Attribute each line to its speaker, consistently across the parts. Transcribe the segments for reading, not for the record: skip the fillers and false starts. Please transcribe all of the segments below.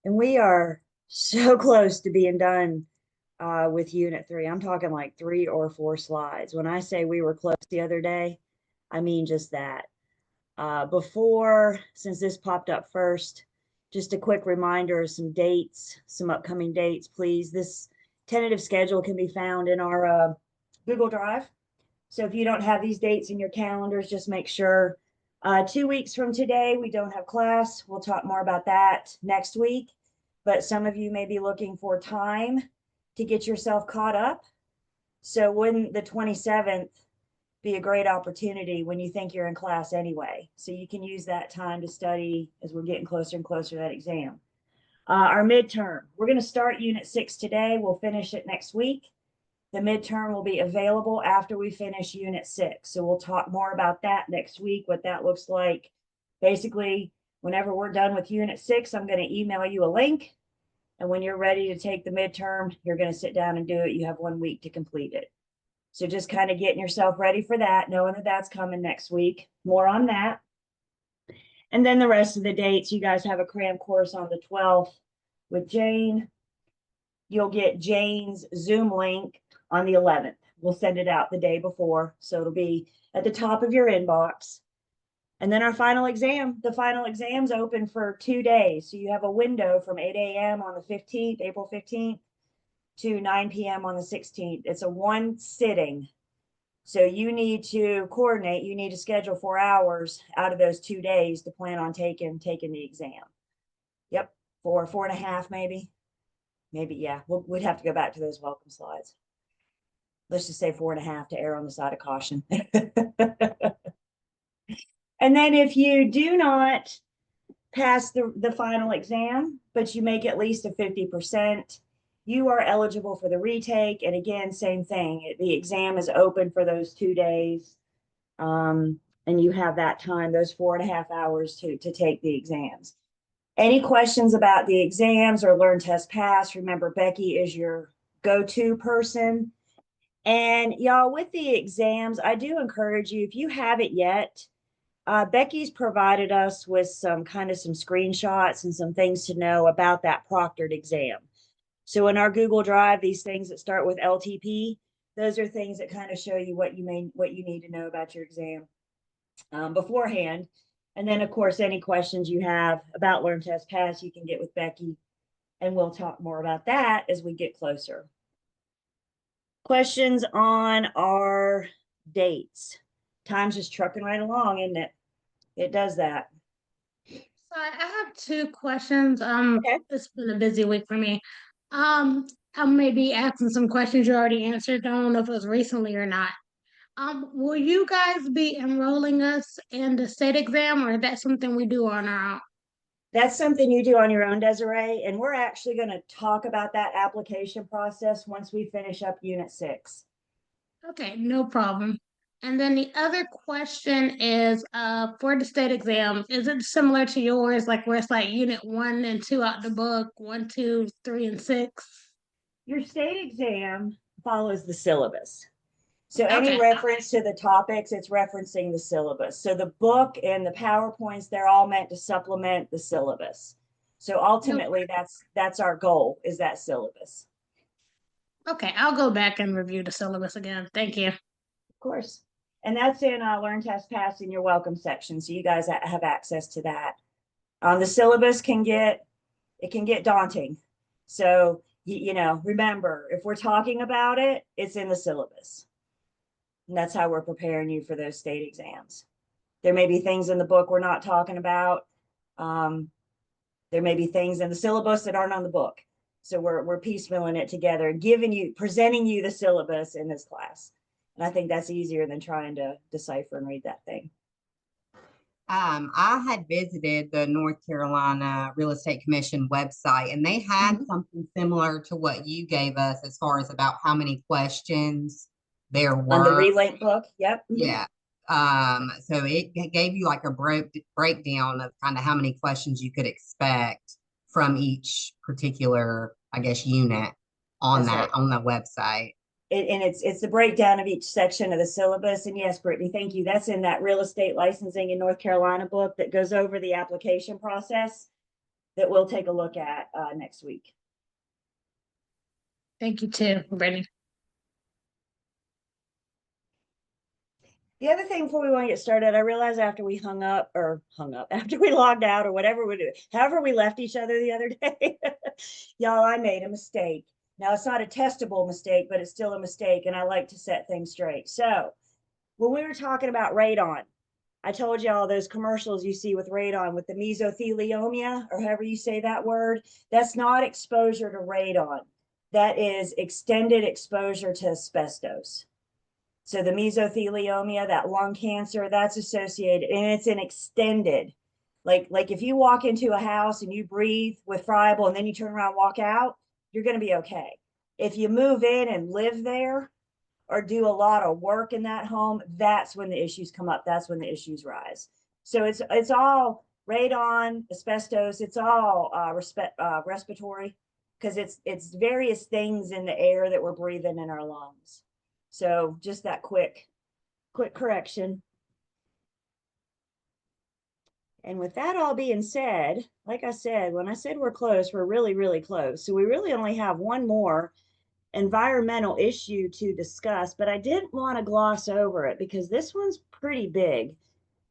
Speaker 1: And we are so close to being done with Unit 3. I'm talking like 3 or 4 slides. When I say we were close the other day, I mean just that. Since this popped up first, just a quick reminder of some dates, some upcoming dates, please. This tentative schedule can be found in our Google Drive. So if you don't have these dates in your calendars, just make sure 2 weeks from today, we don't have class. We'll talk more about that next week. But some of you may be looking for time to get yourself caught up. So wouldn't the 27th be a great opportunity when you think you're in class anyway? So you can use that time to study as we're getting closer and closer to that exam. Our midterm, we're going to start Unit 6 today. We'll finish it next week. The midterm will be available after we finish Unit 6. So we'll talk more about that next week, what that looks like. Basically, whenever we're done with Unit 6, I'm going to email you a link. And when you're ready to take the midterm, you're going to sit down and do it. You have 1 week to complete it. So just kind of getting yourself ready for that, knowing that that's coming next week. More on that. And then the rest of the dates, you guys have a cram course on the 12th with Jane. You'll get Jane's Zoom link on the 11th. We'll send it out the day before. So it'll be at the top of your inbox. And then our final exam, the final exam's open for 2 days. So you have a window from 8 a.m. on the 15th, April 15th, to 9 p.m. on the 16th. It's a one sitting. So you need to coordinate, you need to schedule 4 hours out of those 2 days to plan on taking the exam. Yep, 4.5 maybe. Maybe, yeah, we'd have to go back to those welcome slides. Let's just say 4.5 to err on the side of caution. And then if you do not pass the final exam, but you make at least a 50%, you are eligible for the retake. And again, same thing. The exam is open for those 2 days. And you have that time, those 4.5 hours to take the exams. Any questions about the exams or Learn Test Pass, remember Becky is your go-to person. And y'all, with the exams, I do encourage you, if you haven't yet, Becky's provided us with some screenshots and some things to know about that proctored exam. So in our Google Drive, these things that start with LTP, those are things that kind of show you what you need to know about your exam beforehand. And then, of course, any questions you have about Learn Test Pass, you can get with Becky, and we'll talk more about that as we get closer. Questions on our dates. Time's just trucking right along, isn't it? It does that.
Speaker 2: So I have 2 questions.
Speaker 1: Okay.
Speaker 2: It's been a busy week for me. I may be asking some questions you already answered. I don't know if it was recently or not. Will you guys be enrolling us in the state exam, or is that something we do on our own?
Speaker 1: That's something you do on your own, Desiree, and we're actually going to talk about that application process once we finish up Unit 6.
Speaker 2: Okay, no problem. And then the other question is, for the state exam, is it similar to yours, like where it's like unit 1 and 2 out the book, 1, 2, 3, and 6?
Speaker 1: Your state exam follows the syllabus. So any
Speaker 2: Okay.
Speaker 1: reference to the topics, it's referencing the syllabus. So the book and the PowerPoints, they're all meant to supplement the syllabus. So
Speaker 2: No,
Speaker 1: ultimately, that's our goal, is that syllabus.
Speaker 2: okay, I'll go back and review the syllabus again. Thank you.
Speaker 1: Of course. And that's in Learn Test Pass in your welcome section. So you guys have access to that. The syllabus can get daunting. So, remember, if we're talking about it, it's in the syllabus. And that's how we're preparing you for those state exams. There may be things in the book we're not talking about. There may be things in the syllabus that aren't on the book. So we're piecemealing it together and presenting you the syllabus in this class. And I think that's easier than trying to decipher and read that thing.
Speaker 3: I had visited the North Carolina Real Estate Commission website, and they had something similar to what you gave us as far as about how many questions there were.
Speaker 1: On the Relink book, yep.
Speaker 3: Yeah. So it gave you like a breakdown of kind of how many questions you could expect from each particular, I guess, unit on
Speaker 1: That's right.
Speaker 3: on the website.
Speaker 1: And it's the breakdown of each section of the syllabus. And yes, Brittany, thank you. That's in that real estate licensing in North Carolina book that goes over the application process. that we'll take a look at next week.
Speaker 2: Thank you too, Brittany.
Speaker 1: The other thing before we want to get started, I realized after we after we logged out or whatever we do, however we left each other the other day, y'all, I made a mistake. Now it's not a testable mistake, but it's still a mistake, and I like to set things straight. So when we were talking about radon, I told y'all those commercials you see with radon with the mesothelioma, or however you say that word, that's not exposure to radon. That is extended exposure to asbestos. So the mesothelioma, that lung cancer, that's associated, and it's an extended, like if you walk into a house and you breathe with friable and then you turn around and walk out, you're going to be okay. If you move in and live there or do a lot of work in that home, that's when the issues come up. That's when the issues rise. So it's all radon, asbestos. It's all respiratory, because it's various things in the air that we're breathing in our lungs. So just that quick correction. And with that all being said, like I said, when I said we're close, we're really, really close. So we really only have one more environmental issue to discuss, but I didn't want to gloss over it because this one's pretty big.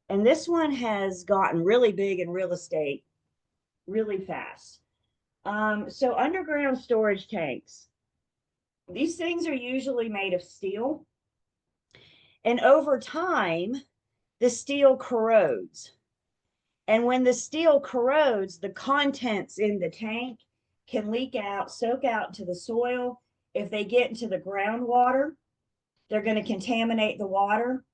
Speaker 1: And this one has gotten really big in real estate really fast. So underground storage tanks. These things are usually made of steel. And over time, the steel corrodes. And when the steel corrodes, the contents in the tank can leak out, soak out to the soil. If they get into the groundwater, they're going to contaminate the water,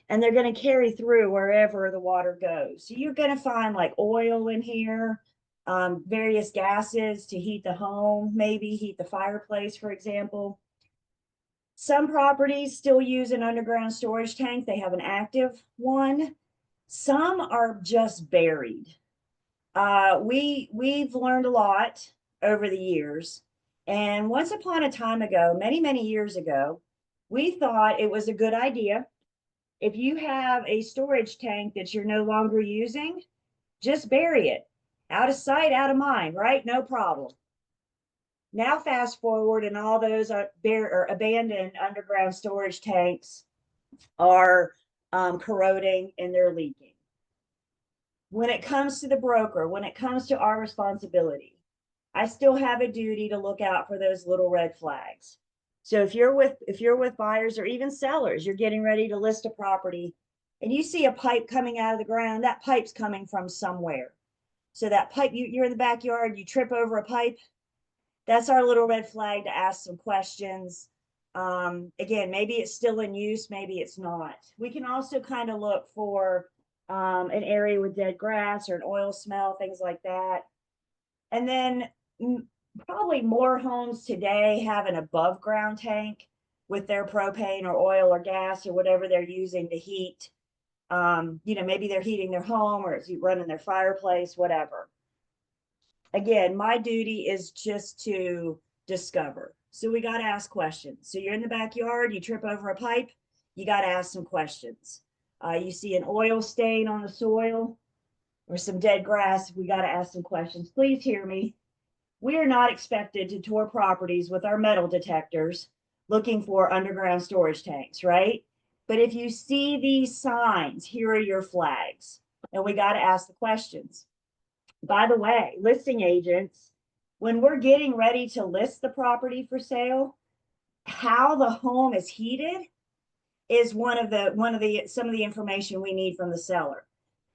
Speaker 1: and they're going to carry through wherever the water goes. So you're going to find like oil in here, various gases to heat the home, maybe heat the fireplace, for example. Some properties still use an underground storage tank. They have an active one. Some are just buried. We've learned a lot over the years. And once upon a time ago, many, many years ago, we thought it was a good idea. If you have a storage tank that you're no longer using, just bury it. Out of sight, out of mind, right? No problem. Now fast forward, and all those abandoned underground storage tanks are corroding and they're leaking. When it comes to the broker, when it comes to our responsibility, I still have a duty to look out for those little red flags. So if you're with buyers or even sellers, you're getting ready to list a property and you see a pipe coming out of the ground, that pipe's coming from somewhere. So that pipe, you're in the backyard, you trip over a pipe, that's our little red flag to ask some questions. Again, maybe it's still in use, maybe it's not. We can also kind of look for an area with dead grass or an oil smell, things like that. And then probably more homes today have an above ground tank with their propane or oil or gas or whatever they're using to heat. Maybe they're heating their home or it's running their fireplace, whatever. Again, my duty is just to discover. So we got to ask questions. So you're in the backyard, you trip over a pipe, you got to ask some questions. You see an oil stain on the soil or some dead grass, we got to ask some questions. Please hear me. We are not expected to tour properties with our metal detectors looking for underground storage tanks, right? But if you see these signs, here are your flags. And we got to ask the questions. By the way, listing agents, when we're getting ready to list the property for sale, how the home is heated is some of the information we need from the seller.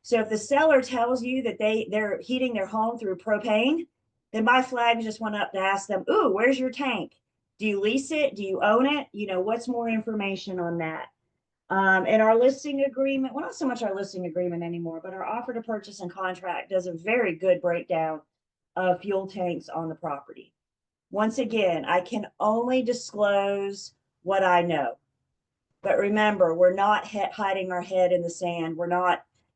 Speaker 1: So if the seller tells you that they're heating their home through propane, then my flag just went up to ask them, ooh, where's your tank? Do you lease it? Do you own it? What's more information on that? And our listing agreement, well, not so much our listing agreement anymore, but our offer to purchase and contract does a very good breakdown of fuel tanks on the property. Once again, I can only disclose what I know. But remember, we're not hiding our head in the sand. We're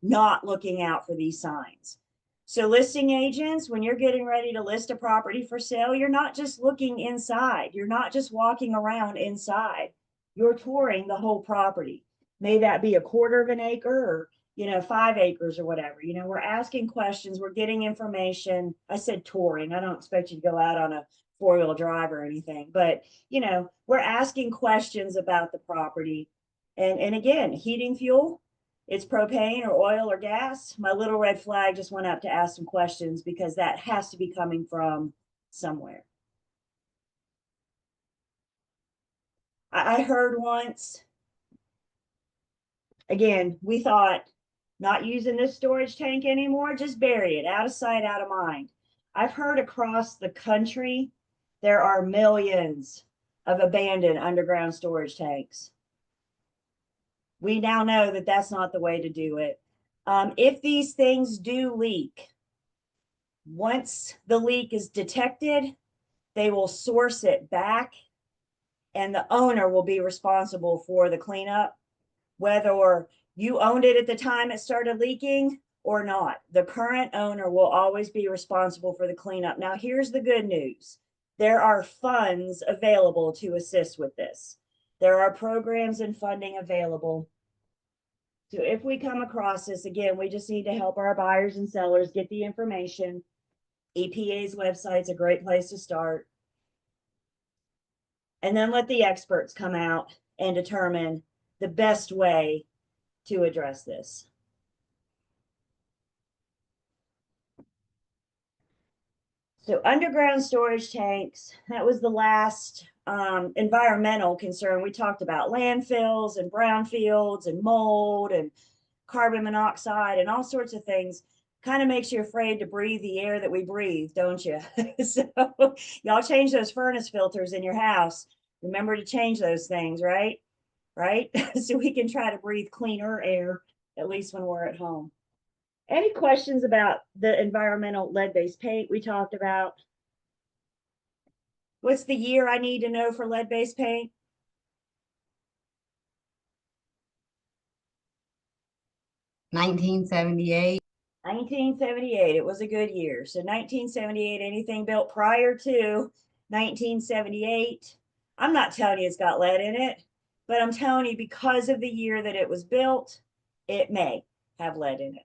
Speaker 1: not looking out for these signs. So listing agents, when you're getting ready to list a property for sale, you're not just looking inside. You're not just walking around inside. You're touring the whole property. May that be a quarter of an acre or 5 acres or whatever. We're asking questions, we're getting information. I said touring. I don't expect you to go out on a 4-wheel drive or anything, but we're asking questions about the property. And again, heating fuel, it's propane or oil or gas. My little red flag just went up to ask some questions because that has to be coming from somewhere. I heard once, again, we thought not using this storage tank anymore, just bury it, out of sight, out of mind. I've heard across the country, there are millions of abandoned underground storage tanks. We now know that that's not the way to do it. If these things do leak, once the leak is detected, they will source it back and the owner will be responsible for the cleanup, whether you owned it at the time it started leaking or not. The current owner will always be responsible for the cleanup. Now, here's the good news. There are funds available to assist with this. There are programs and funding available. So if we come across this, again, we just need to help our buyers and sellers get the information. EPA's website's a great place to start. And then let the experts come out and determine the best way to address this. So underground storage tanks, that was the last environmental concern. We talked about landfills and brownfields and mold and carbon monoxide and all sorts of things. Kind of makes you afraid to breathe the air that we breathe, don't you? So y'all change those furnace filters in your house. Remember to change those things, right? Right? So we can try to breathe cleaner air, at least when we're at home. Any questions about the environmental lead-based paint we talked about? What's the year I need to know for lead-based paint?
Speaker 3: $1978.
Speaker 1: 1978. It was a good year. So 1978, anything built prior to 1978, I'm not telling you it's got lead in it, but I'm telling you because of the year that it was built, it may have lead in it.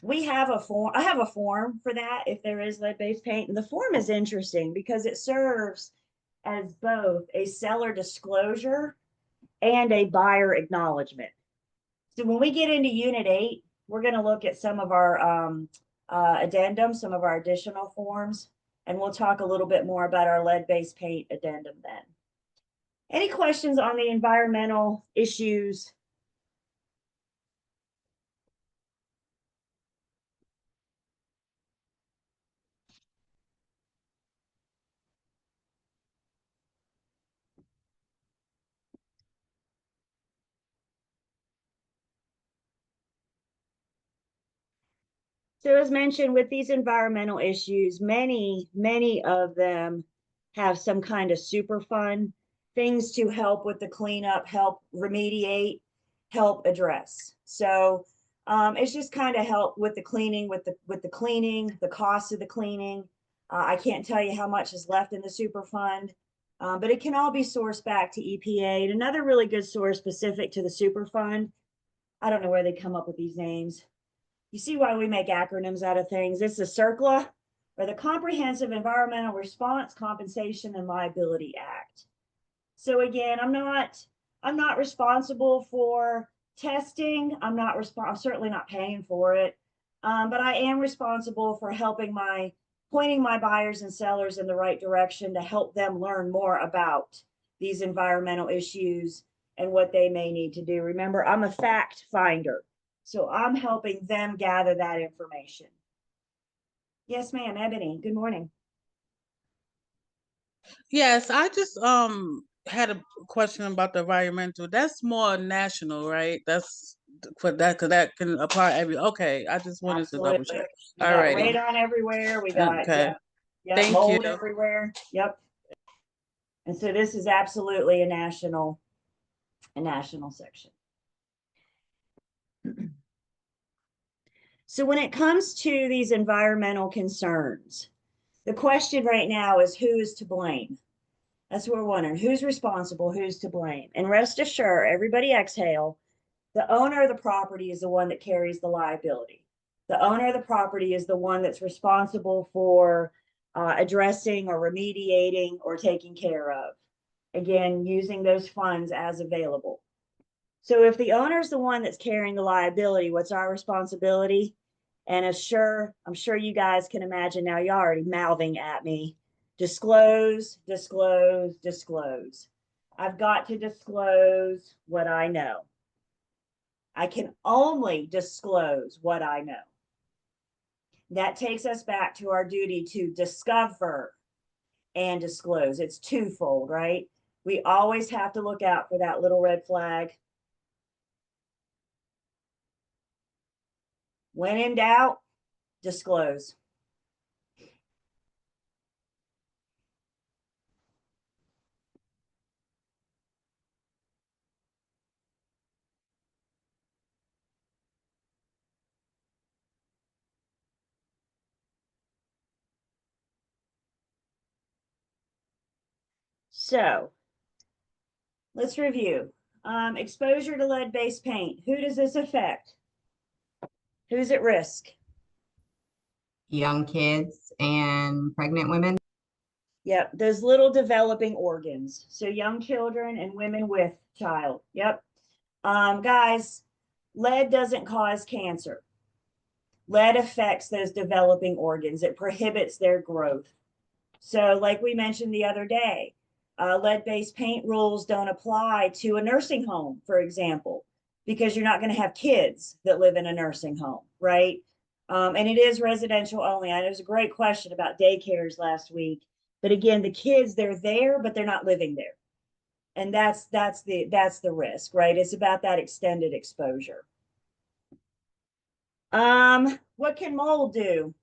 Speaker 1: We have a form. I have a form for that if there is lead-based paint. And the form is interesting because it serves as both a seller disclosure and a buyer acknowledgement. So when we get into Unit 8, we're going to look at some of our addendums, some of our additional forms, and we'll talk a little bit more about our lead-based paint addendum then. Any questions on the environmental issues? So as mentioned, with these environmental issues, many of them have some kind of super fund, things to help with the cleanup, help remediate, help address. So it's just kind of help with the cleaning, with the cleaning, the cost of the cleaning. I can't tell you how much is left in the super fund, but it can all be sourced back to EPA. And another really good source specific to the super fund, I don't know where they come up with these names. You see why we make acronyms out of things. It's the CERCLA, or the Comprehensive Environmental Response, Compensation, and Liability Act. So again, I'm not responsible for testing. I'm certainly not paying for it. But I am responsible for pointing my buyers and sellers in the right direction to help them learn more about these environmental issues and what they may need to do. Remember, I'm a fact finder. So I'm helping them gather that information. Yes, ma'am, Ebony, good morning.
Speaker 4: Yes, I just had a question about the environmental. That's more national, right? That's for that because that can apply okay. I just wanted to double
Speaker 1: Absolutely.
Speaker 4: check.
Speaker 1: We got
Speaker 4: Alrighty.
Speaker 1: radon everywhere. We got
Speaker 4: Okay. Thank
Speaker 1: mold
Speaker 4: you.
Speaker 1: everywhere. Yep. And so this is absolutely a national section. So when it comes to these environmental concerns, the question right now is who is to blame? That's what we're wondering. Who's responsible? Who's to blame? And rest assured, everybody exhale. The owner of the property is the one that carries the liability. The owner of the property is the one that's responsible for addressing or remediating or taking care of. Again, using those funds as available. So if the owner is the one that's carrying the liability, what's our responsibility? And I'm sure you guys can imagine now, you're already mouthing at me. Disclose, disclose, disclose. I've got to disclose what I know. I can only disclose what I know. That takes us back to our duty to discover and disclose. It's twofold, right? We always have to look out for that little red flag. When in doubt, disclose. So let's review. Exposure to lead-based paint. Who does this affect? Who's at risk?
Speaker 3: Young kids and pregnant women.
Speaker 1: Yep, those little developing organs. So young children and women with child. Yep. Guys, lead doesn't cause cancer. Lead affects those developing organs. It prohibits their growth. So like we mentioned the other day, lead-based paint rules don't apply to a nursing home, for example, because you're not going to have kids that live in a nursing home, right? And it is residential only. I know there's a great question about daycares last week, but again, the kids, they're there, but they're not living there. And that's the risk, right? It's about that extended exposure. What can mold do?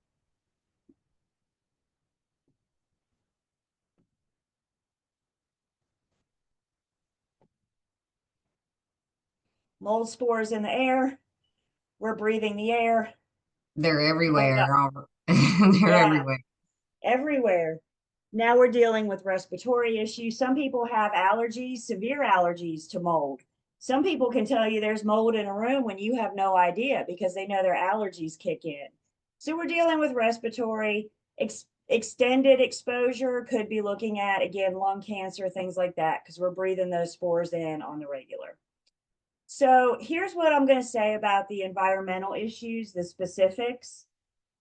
Speaker 1: Mold spores in the air. We're breathing the air.
Speaker 3: They're everywhere. They're
Speaker 1: Yeah.
Speaker 3: everywhere.
Speaker 1: Everywhere. Now we're dealing with respiratory issues. Some people have allergies, severe allergies to mold. Some people can tell you there's mold in a room when you have no idea because they know their allergies kick in. So we're dealing with respiratory. Extended exposure could be looking at, again, lung cancer, things like that, because we're breathing those spores in on the regular. So here's what I'm going to say about the environmental issues, the specifics.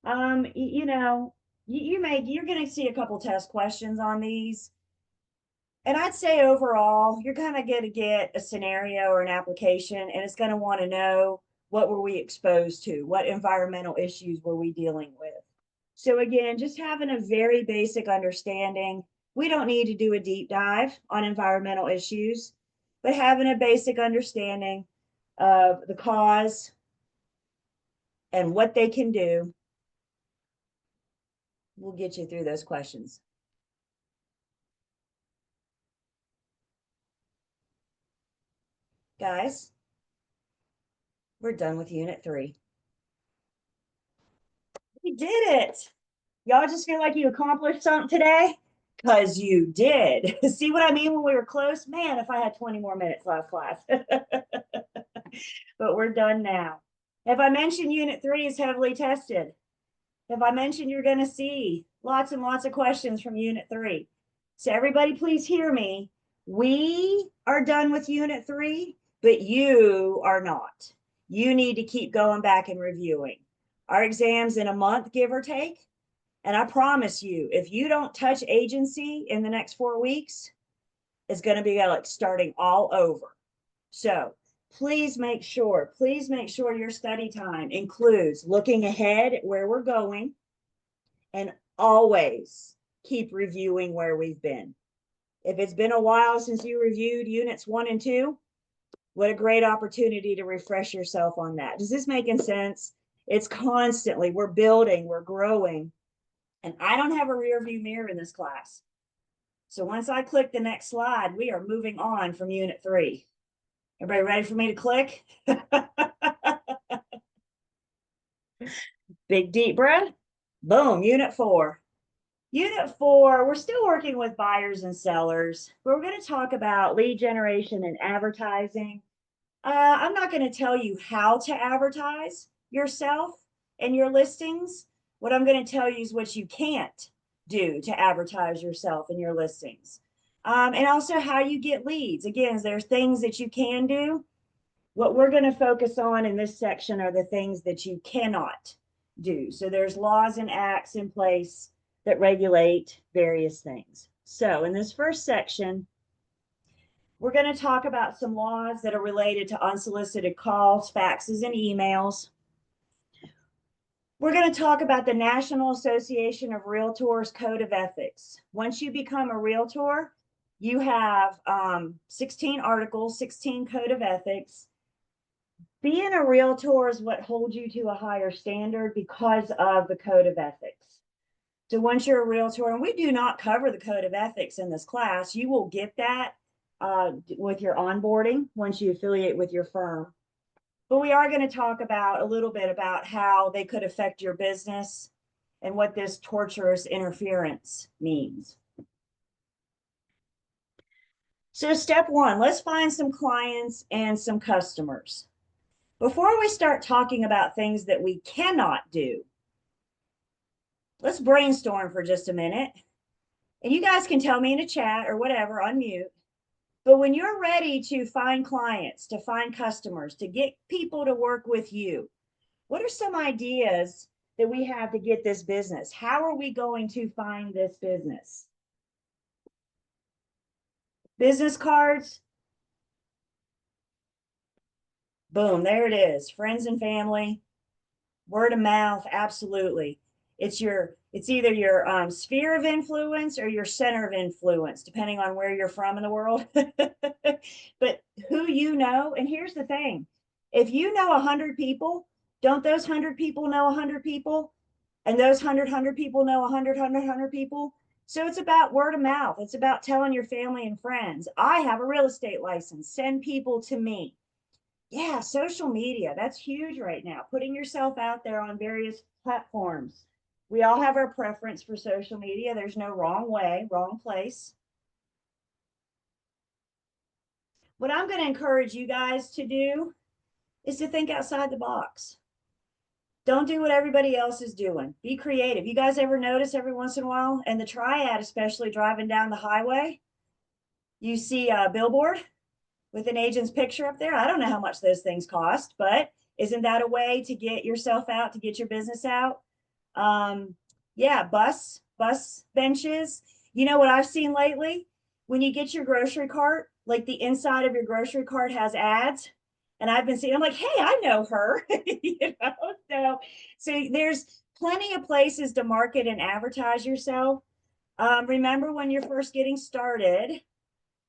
Speaker 1: You know, you're going to see a couple test questions on these. And I'd say overall, you're kind of going to get a scenario or an application, and it's going to want to know, what were we exposed to? What environmental issues were we dealing with? So again, just having a very basic understanding. We don't need to do a deep dive on environmental issues, but having a basic understanding of the cause and what they can do will get you through those questions. Guys, we're done with Unit 3. We did it. Y'all just feel like you accomplished something today? Because you did. See what I mean when we were close? Man, if I had 20 more minutes last class. But we're done now. Have I mentioned Unit 3 is heavily tested? Have I mentioned you're going to see lots and lots of questions from Unit 3? So everybody please hear me. We are done with Unit 3, but you are not. You need to keep going back and reviewing. Our exam's in a month, give or take. And I promise you, if you don't touch agency in the next 4 weeks, it's going to be like starting all over. So please make sure your study time includes looking ahead at where we're going, and always keep reviewing where we've been. If it's been a while since you reviewed units 1 and 2, what a great opportunity to refresh yourself on that. Does this make sense? It's constantly, we're building, we're growing. And I don't have a rear view mirror in this class. So once I click the next slide, we are moving on from Unit 3. Everybody ready for me to click? Big deep breath. Boom, Unit 4. Unit 4, we're still working with buyers and sellers. We're going to talk about lead generation and advertising. I'm not going to tell you how to advertise yourself and your listings. What I'm going to tell you is what you can't do to advertise yourself and your listings. And also how you get leads. Again, there's things that you can do. What we're going to focus on in this section are the things that you cannot do. So there's laws and acts in place that regulate various things. So in this first section, we're going to talk about some laws that are related to unsolicited calls, faxes, and emails. We're going to talk about the National Association of Realtors Code of Ethics. Once you become a realtor, you have 16 articles, 16 code of ethics. Being a realtor is what holds you to a higher standard because of the code of ethics. So once you're a realtor, and we do not cover the code of ethics in this class, you will get that with your onboarding once you affiliate with your firm. But we are going to talk about a little bit about how they could affect your business and what this torturous interference means. So step one, let's find some clients and some customers. Before we start talking about things that we cannot do, let's brainstorm for just a minute. And you guys can tell me in a chat or whatever, unmute. But when you're ready to find clients, to find customers, to get people to work with you, what are some ideas that we have to get this business? How are we going to find this business? Business cards. Boom, there it is. Friends and family, word of mouth, absolutely. It's either your sphere of influence or your center of influence, depending on where you're from in the world. But who you know, and here's the thing, if you know 100 people, don't those 100 people know 100 people? And those 100 people know 100 people. So it's about word of mouth. It's about telling your family and friends, I have a real estate license, send people to me. Yeah, social media, that's huge right now. Putting yourself out there on various platforms. We all have our preference for social media. There's no wrong way, wrong place. What I'm going to encourage you guys to do is to think outside the box. Don't do what everybody else is doing. Be creative. You guys ever notice every once in a while, and the triad, especially driving down the highway, you see a billboard with an agent's picture up there? I don't know how much those things cost, but isn't that a way to get yourself out, to get your business out? Yeah, bus benches. You know what I've seen lately? When you get your grocery cart, like the inside of your grocery cart has ads. And I've been seeing, I'm like, hey, I know her. So there's plenty of places to market and advertise yourself. Remember, when you're first getting started,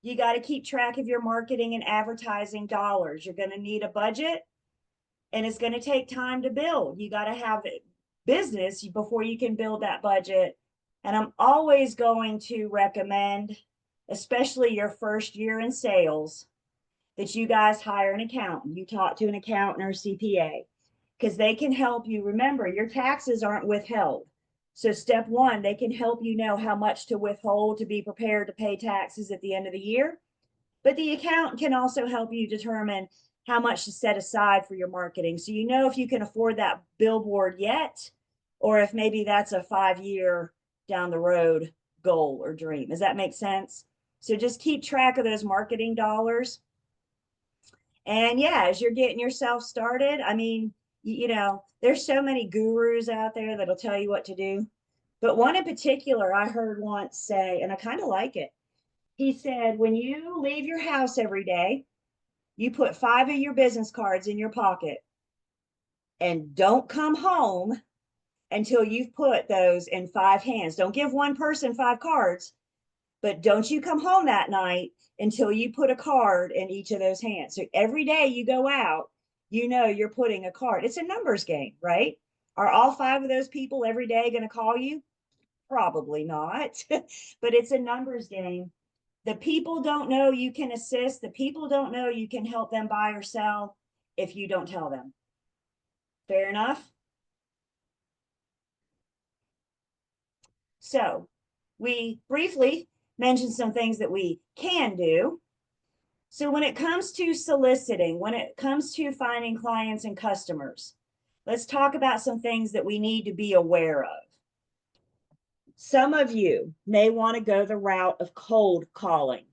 Speaker 1: you got to keep track of your marketing and advertising dollars. You're going to need a budget, and it's going to take time to build. You got to have business before you can build that budget. And I'm always going to recommend, especially your first year in sales, that you guys hire an accountant. You talk to an accountant or CPA, because they can help you. Remember, your taxes aren't withheld. So step one, they can help you know how much to withhold to be prepared to pay taxes at the end of the year. But the accountant can also help you determine how much to set aside for your marketing. So you know if you can afford that billboard yet, or if maybe that's a 5-year down the road goal or dream. Does that make sense? So just keep track of those marketing dollars. And yeah, as you're getting yourself started, I mean, you know, there's so many gurus out there that'll tell you what to do. But one in particular I heard once say, and I kind of like it. He said, when you leave your house every day, you put 5 of your business cards in your pocket and don't come home until you've put those in 5 hands. Don't give one person 5 cards, but don't you come home that night until you put a card in each of those hands. So every day you go out, you know you're putting a card. It's a numbers game, right? Are all 5 of those people every day going to call you? Probably not, but it's a numbers game. The people don't know you can assist. The people don't know you can help them buy or sell if you don't tell them. Fair enough? So we briefly mentioned some things that we can do. So when it comes to soliciting, when it comes to finding clients and customers, let's talk about some things that we need to be aware of. Some of you may want to go the route of cold calling.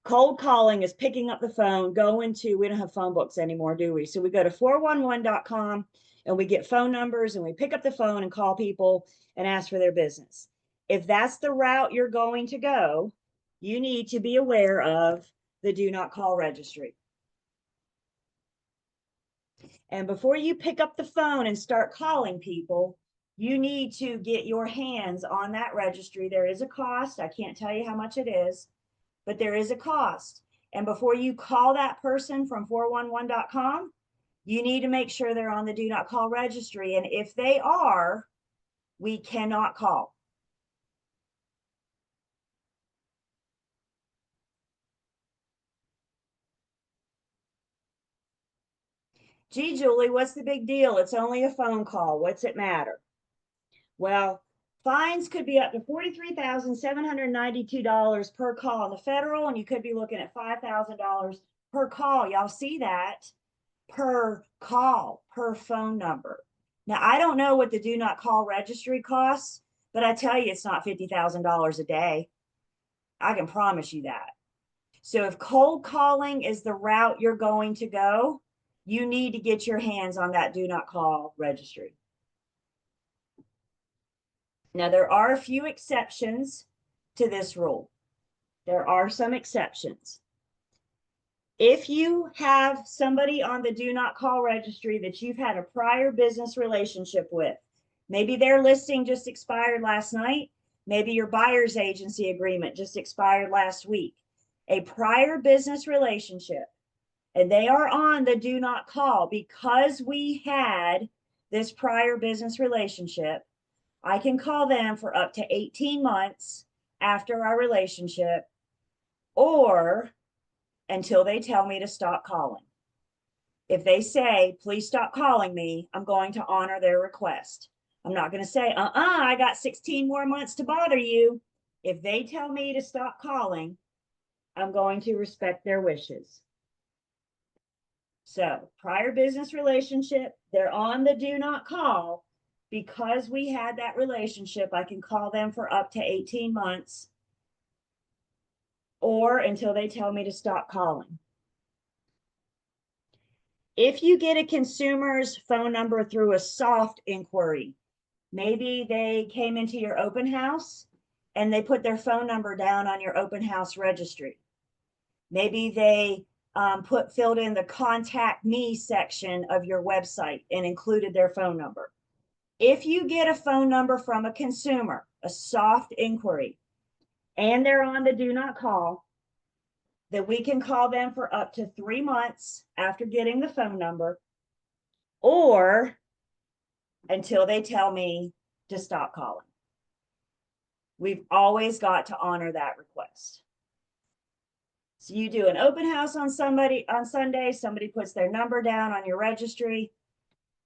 Speaker 1: Cold calling is picking up the phone, going to, we don't have phone books anymore, do we? So we go to 411.com and we get phone numbers and we pick up the phone and call people and ask for their business. If that's the route you're going to go, you need to be aware of the do not call registry. And before you pick up the phone and start calling people, you need to get your hands on that registry. There is a cost. I can't tell you how much it is, but there is a cost. And before you call that person from 411.com, you need to make sure they're on the do not call registry. And if they are, we cannot call. Gee, Julie, what's the big deal? It's only a phone call. What's it matter? Well, fines could be up to $43,792 per call on the federal, and you could be looking at $5,000 per call. Y'all see that? Per call, per phone number. Now, I don't know what the do not call registry costs, but I tell you, it's not $50,000 a day. I can promise you that. So if cold calling is the route you're going to go, you need to get your hands on that do not call registry. Now, there are a few exceptions to this rule. There are some exceptions. If you have somebody on the do not call registry that you've had a prior business relationship with, maybe their listing just expired last night, maybe your buyer's agency agreement just expired last week, a prior business relationship, and they are on the do not call because we had this prior business relationship, I can call them for up to 18 months after our relationship or until they tell me to stop calling. If they say, please stop calling me, I'm going to honor their request. I'm not going to say, I got 16 more months to bother you. If they tell me to stop calling, I'm going to respect their wishes. So, prior business relationship, they're on the do not call. Because we had that relationship, I can call them for up to 18 months or until they tell me to stop calling. If you get a consumer's phone number through a soft inquiry, maybe they came into your open house and they put their phone number down on your open house registry. Maybe they filled in the contact me section of your website and included their phone number. If you get a phone number from a consumer, a soft inquiry, and they're on the do not call, then we can call them for up to 3 months after getting the phone number or until they tell me to stop calling. We've always got to honor that request. So you do an open house on Sunday, somebody puts their number down on your registry.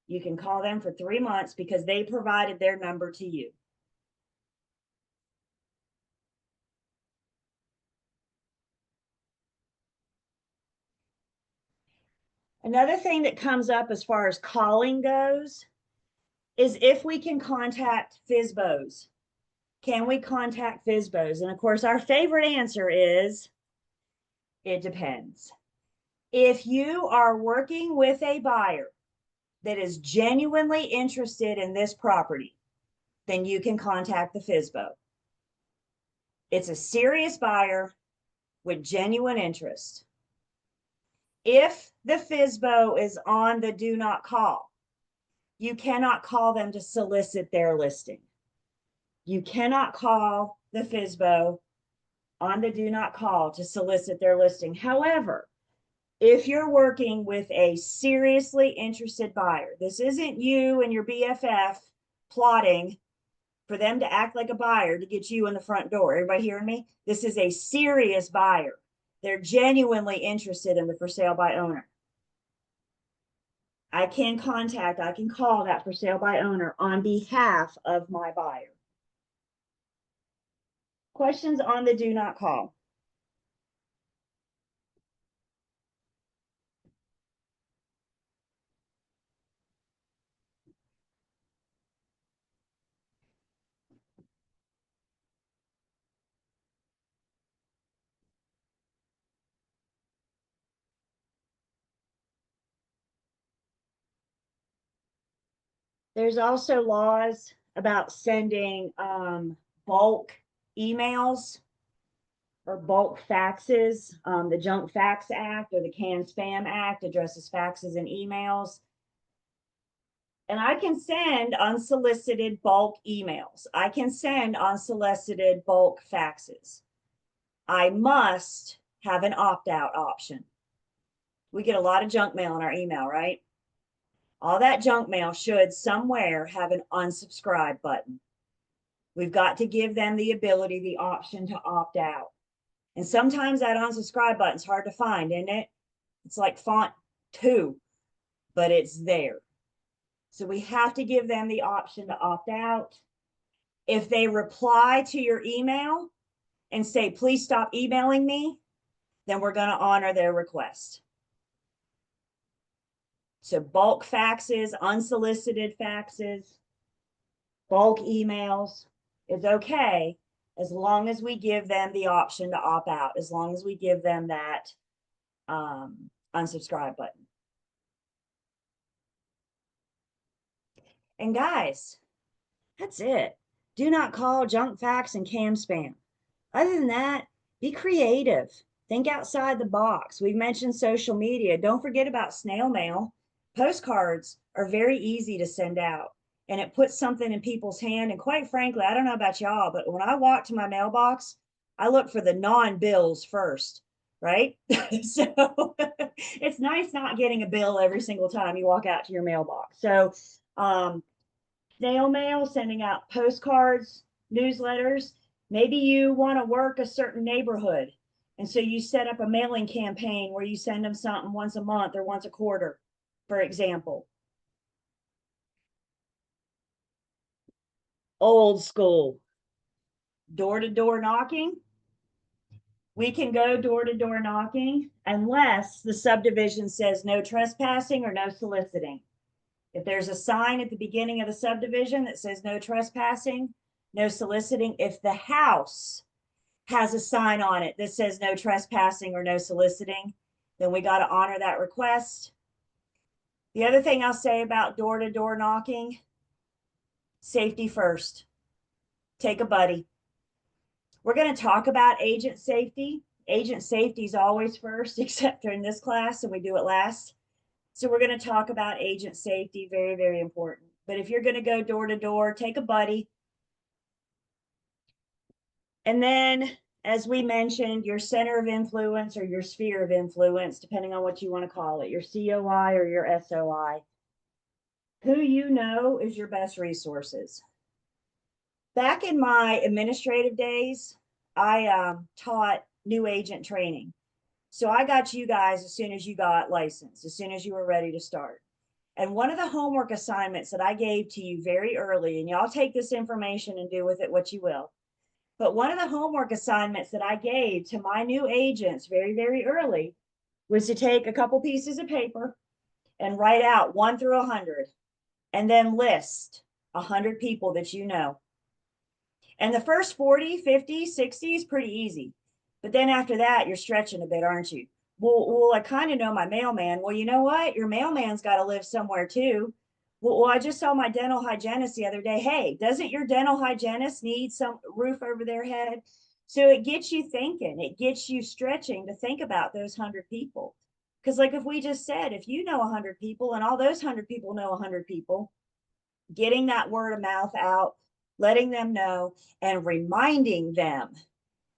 Speaker 1: You can call them for 3 months because they provided their number to you. Another thing that comes up as far as calling goes is if we can contact FSBOs. Can we contact FSBOs? And of course, our favorite answer is, it depends. If you are working with a buyer that is genuinely interested in this property, then you can contact the FSBO. It's a serious buyer with genuine interest. If the FSBO is on the do not call, you cannot call them to solicit their listing. You cannot call the FSBO on the do not call to solicit their listing. However, if you're working with a seriously interested buyer, this isn't you and your BFF plotting for them to act like a buyer to get you in the front door. Everybody hearing me? This is a serious buyer. They're genuinely interested in the for sale by owner. I can call that for sale by owner on behalf of my buyer. Questions on the do not call? There's also laws about sending bulk emails or bulk faxes. The Junk Fax Act or the Can Spam Act addresses faxes and emails. And I can send unsolicited bulk emails. I can send unsolicited bulk faxes. I must have an opt-out option. We get a lot of junk mail in our email, right? All that junk mail should somewhere have an unsubscribe button. We've got to give them the ability, the option to opt out. And sometimes that unsubscribe button's hard to find, isn't it? It's like font 2, but it's there. So we have to give them the option to opt out. If they reply to your email and say, please stop emailing me, then we're going to honor their request. So bulk faxes, unsolicited faxes, bulk emails is okay as long as we give them the option to opt out, as long as we give them that unsubscribe button. And guys, that's it. Do not call junk fax and cam spam. Other than that, be creative. Think outside the box. We've mentioned social media. Don't forget about snail mail. Postcards are very easy to send out, and it puts something in people's hand. And quite frankly, I don't know about y'all, but when I walk to my mailbox, I look for the non-bills first, right? So it's nice not getting a bill every single time you walk out to your mailbox. So snail mail, sending out postcards, newsletters. Maybe you want to work a certain neighborhood. And so you set up a mailing campaign where you send them something once a month or once a quarter, for example. Old school, door-to-door knocking. We can go door-to-door knocking unless the subdivision says no trespassing or no soliciting. If there's a sign at the beginning of the subdivision that says no trespassing, no soliciting, if the house has a sign on it that says no trespassing or no soliciting, then we got to honor that request. The other thing I'll say about door-to-door knocking, safety first. Take a buddy. We're going to talk about agent safety. Agent safety is always first, except during this class, and we do it last. So we're going to talk about agent safety, very, very important. But if you're going to go door to door, take a buddy. And then, as we mentioned, your center of influence or your sphere of influence, depending on what you want to call it, your COI or your SOI. Who you know is your best resources. Back in my administrative days, I taught new agent training. So I got you guys as soon as you got licensed, as soon as you were ready to start. And one of the homework assignments that I gave to you very early, and y'all take this information and do with it what you will. But one of the homework assignments that I gave to my new agents very, very early was to take a couple pieces of paper and write out 1 through 100 and then list 100 people that you know. And the first 40, 50, 60 is pretty easy. But then after that, you're stretching a bit, aren't you? Well, I kind of know my mailman. Well, you know what? Your mailman's got to live somewhere too. Well, I just saw my dental hygienist the other day. Hey, doesn't your dental hygienist need some roof over their head? So it gets you thinking. It gets you stretching to think about those 100 people. Because like if we just said, if you know 100 people and all those 100 people know 100 people, getting that word of mouth out, letting them know, and reminding them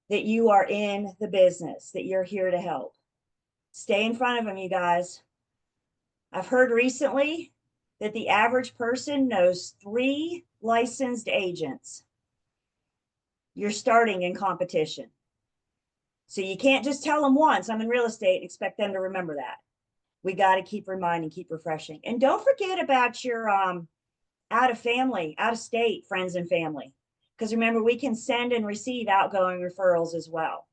Speaker 1: that you are in the business, that you're here to help. Stay in front of them, you guys. I've heard recently that the average person knows 3 licensed agents. You're starting in competition. So you can't just tell them once, I'm in real estate, and expect them to remember that. We got to keep reminding, keep refreshing. And don't forget about your out of state friends and family. Because remember, we can send and receive outgoing referrals as well.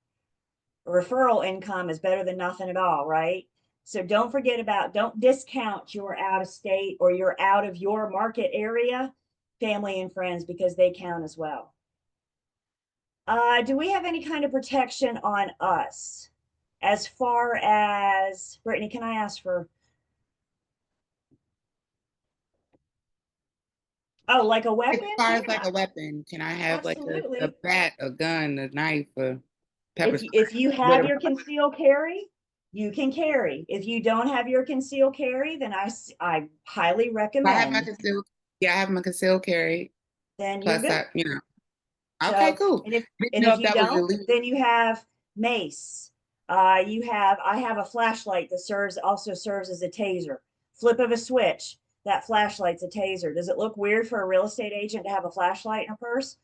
Speaker 1: Referral income is better than nothing at all, right? So don't forget about, don't discount your out of state or your out of your market area family and friends, because they count as well. Do we have any kind of protection on us? As far as, Brittany, can I ask for Oh, like a
Speaker 5: As
Speaker 1: weapon?
Speaker 5: far as like
Speaker 1: Yeah,
Speaker 5: a weapon, can I have like a
Speaker 1: absolutely.
Speaker 5: bat, a gun, a knife, a pepper
Speaker 1: If
Speaker 5: spray?
Speaker 1: you have
Speaker 5: Whatever.
Speaker 1: your concealed carry, you can carry. If you don't have your concealed carry, then I highly
Speaker 5: I have my
Speaker 1: recommend,
Speaker 5: concealed, yeah, I have my concealed carry.
Speaker 1: then you're
Speaker 5: Plus,
Speaker 1: good.
Speaker 5: okay,
Speaker 1: So,
Speaker 5: cool. Didn't
Speaker 1: and
Speaker 5: know
Speaker 1: if
Speaker 5: if
Speaker 1: you
Speaker 5: that was
Speaker 1: don't,
Speaker 5: illegal.
Speaker 1: then you have mace. I have a flashlight that also serves as a taser. Flip of a switch, that flashlight's a taser. Does it look weird for a real estate agent to have a flashlight in a purse?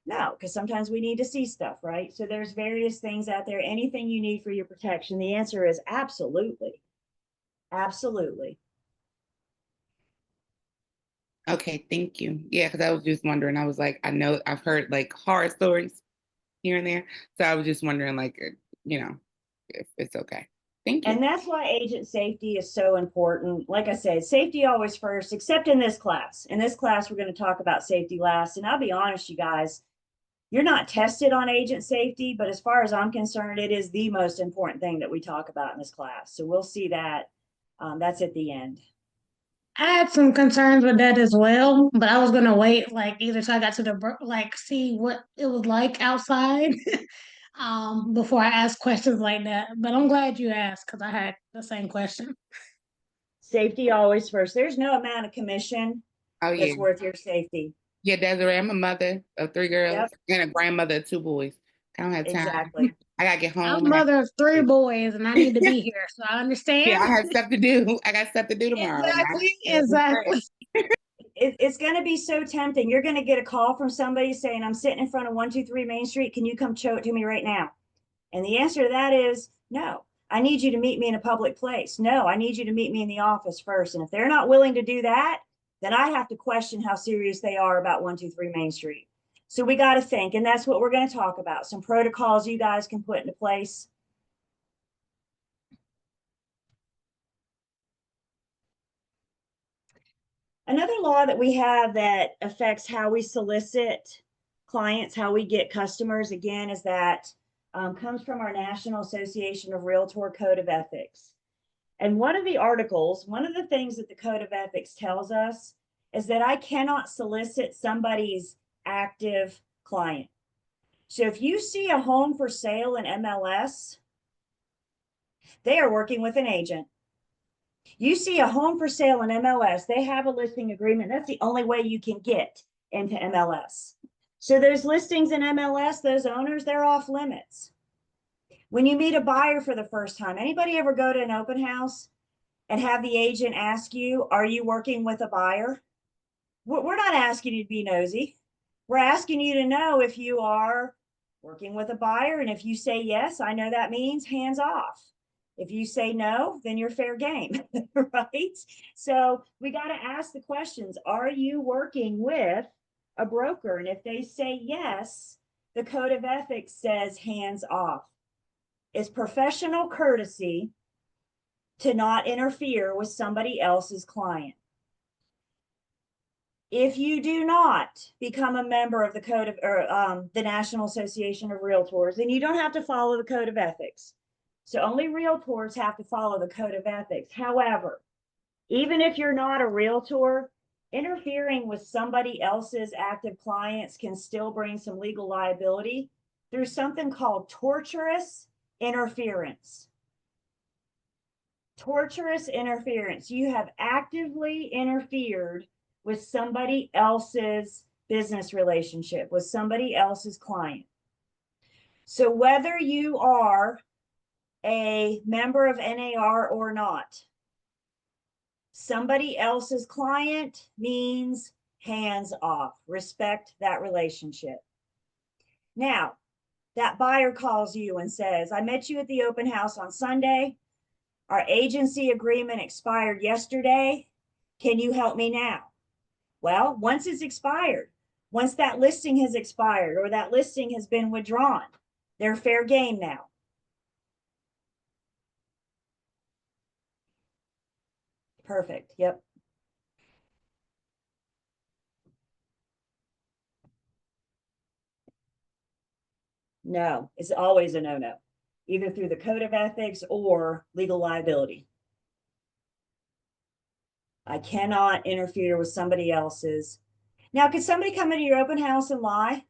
Speaker 1: No, because sometimes we need to see stuff, right? So there's various things out there. Anything you need for your protection, the answer is absolutely. Absolutely.
Speaker 5: Okay, thank you. Yeah, because I was just wondering. I was like, I know I've heard like horror stories here and there, so I was just wondering, like, if it's okay. Thank you.
Speaker 1: And that's why agent safety is so important. Like I said, safety always first, except in this class. In this class, we're going to talk about safety last. And I'll be honest, you guys, you're not tested on agent safety, but as far as I'm concerned, it is the most important thing that we talk about in this class. So we'll see that. That's at the end.
Speaker 2: I had some concerns with that as well, but I was gonna wait like either till I got to like see what it was like outside before I asked questions like that. But I'm glad you asked because I had the same question.
Speaker 1: Safety always first. There's no amount of commission
Speaker 5: Oh yeah,
Speaker 1: that's worth your safety.
Speaker 5: yeah, Desiree. I'm a mother of 3 girls
Speaker 1: Yep,
Speaker 5: and a grandmother of 2 boys. I don't have time.
Speaker 1: exactly.
Speaker 5: I gotta get
Speaker 2: I'm
Speaker 5: home.
Speaker 2: a mother of 3 boys and I need to be here, so I
Speaker 5: Yeah,
Speaker 2: understand.
Speaker 5: I have stuff to do. I got stuff to do tomorrow.
Speaker 2: Exactly,
Speaker 5: Not
Speaker 2: exactly.
Speaker 1: It's going to be so tempting. You're going to get a call from somebody saying, I'm sitting in front of 123 Main Street. Can you come show it to me right now? And the answer to that is no. I need you to meet me in a public place. No, I need you to meet me in the office first. And if they're not willing to do that, then I have to question how serious they are about 123 Main Street. So we got to think, and that's what we're going to talk about. Some protocols you guys can put into place. Another law that we have that affects how we solicit clients, how we get customers, again, is that comes from our National Association of Realtor Code of Ethics. And one of the articles, one of the things that the Code of Ethics tells us is that I cannot solicit somebody's active client. So if you see a home for sale in MLS, they are working with an agent. You see a home for sale in MLS, they have a listing agreement. That's the only way you can get into MLS. So those listings in MLS, those owners, they're off limits. When you meet a buyer for the first time, anybody ever go to an open house and have the agent ask you, are you working with a buyer? We're not asking you to be nosy. We're asking you to know if you are working with a buyer. And if you say yes, I know that means hands off. If you say no, then you're fair game, right? So we got to ask the questions. Are you working with a broker? And if they say yes, the Code of Ethics says hands off. It's professional courtesy to not interfere with somebody else's client. If you do not become a member of the Code of the National Association of Realtors, then you don't have to follow the Code of Ethics. So only realtors have to follow the Code of Ethics. However, even if you're not a realtor, interfering with somebody else's active clients can still bring some legal liability through something called tortious interference. Tortious interference. You have actively interfered with somebody else's business relationship, with somebody else's client. So whether you are a member of NAR or not, somebody else's client means hands off. Respect that relationship. Now, that buyer calls you and says, I met you at the open house on Sunday. Our agency agreement expired yesterday. Can you help me now? Well, once it's expired, once that listing has expired or that listing has been withdrawn, they're fair game now. Perfect. Yep. No, it's always a no-no, either through the Code of Ethics or legal liability. I cannot interfere with somebody else's. Now, could somebody come into your open house and lie?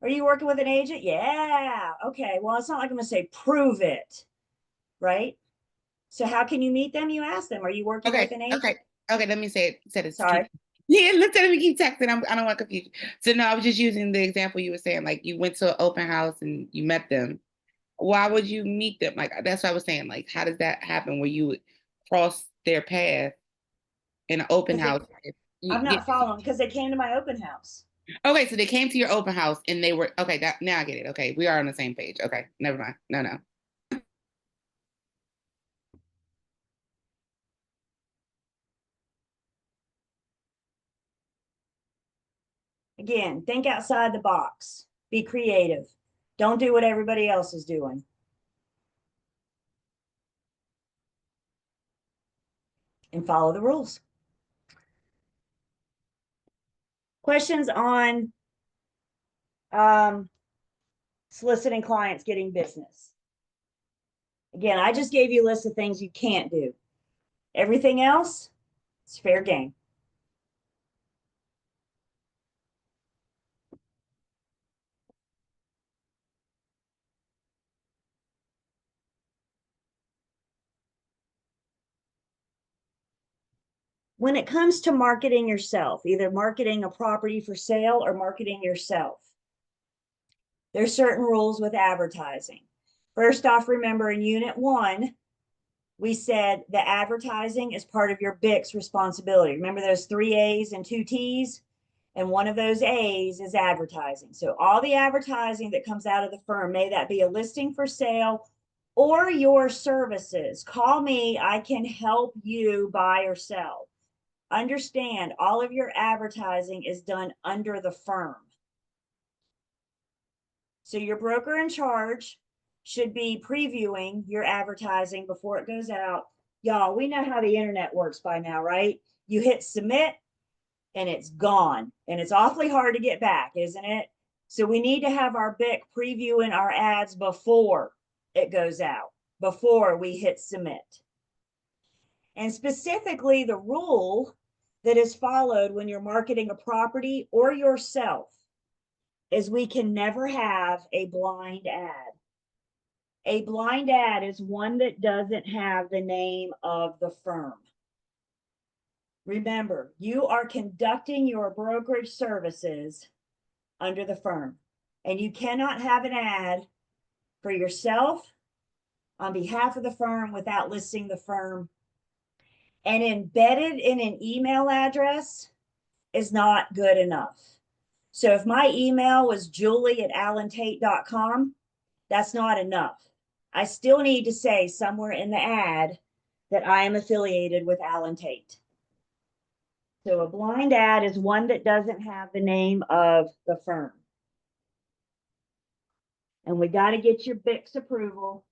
Speaker 1: Are you working with an agent? Yeah. Okay. Well, it's not like I'm going to say prove it, right? So how can you meet them? You ask them, are you working with
Speaker 5: Okay,
Speaker 1: an agent?
Speaker 5: okay, okay. Let me say it. Said it's
Speaker 1: Sorry.
Speaker 5: Yeah, let's let me keep texting. I don't want to confuse you. So no, I was just using the example you were saying, like you went to an open house and you met them. Why would you meet them? Like that's what I was saying. Like, how does that happen where you would cross their path in an open
Speaker 1: Because
Speaker 5: house?
Speaker 1: I'm not following because they came to my open house.
Speaker 5: Okay, so they came to your open house and they were okay. That now I get it. Okay, we are on the same page. Okay, never mind. No.
Speaker 1: Again, think outside the box. Be creative. Don't do what everybody else is doing. And follow the rules. Questions on soliciting clients getting business. Again, I just gave you a list of things you can't do. Everything else, it's fair game. When it comes to marketing yourself, either marketing a property for sale or marketing yourself, there's certain rules with advertising. First off, remember in Unit 1, we said the advertising is part of your BIC's responsibility. Remember those 3 A's and 2 T's? And one of those A's is advertising. So all the advertising that comes out of the firm, may that be a listing for sale or your services, call me. I can help you buy or sell. Understand, all of your advertising is done under the firm. So your broker in charge should be previewing your advertising before it goes out. Y'all, we know how the internet works by now, right? You hit submit and it's gone. And it's awfully hard to get back, isn't it? So we need to have our BIC previewing our ads before it goes out, before we hit submit. And specifically, the rule that is followed when you're marketing a property or yourself is we can never have a blind ad. A blind ad is one that doesn't have the name of the firm. Remember, you are conducting your brokerage services under the firm, and you cannot have an ad for yourself on behalf of the firm without listing the firm. And embedded in an email address is not good enough. So if my email was julie@allentate.com, that's not enough. I still need to say somewhere in the ad that I am affiliated with Allen Tate. So a blind ad is one that doesn't have the name of the firm. And we got to get your BIC's approval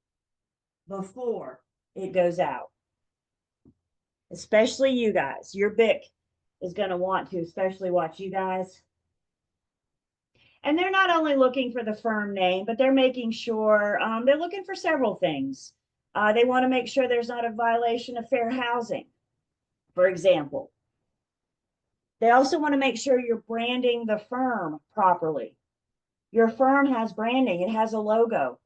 Speaker 1: before it goes out. Especially you guys. Your BIC is going to want to especially watch you guys. And they're not only looking for the firm name, but they're making sure they're looking for several things. They want to make sure there's not a violation of fair housing, for example. They also want to make sure you're branding the firm properly. Your firm has branding, it has a logo,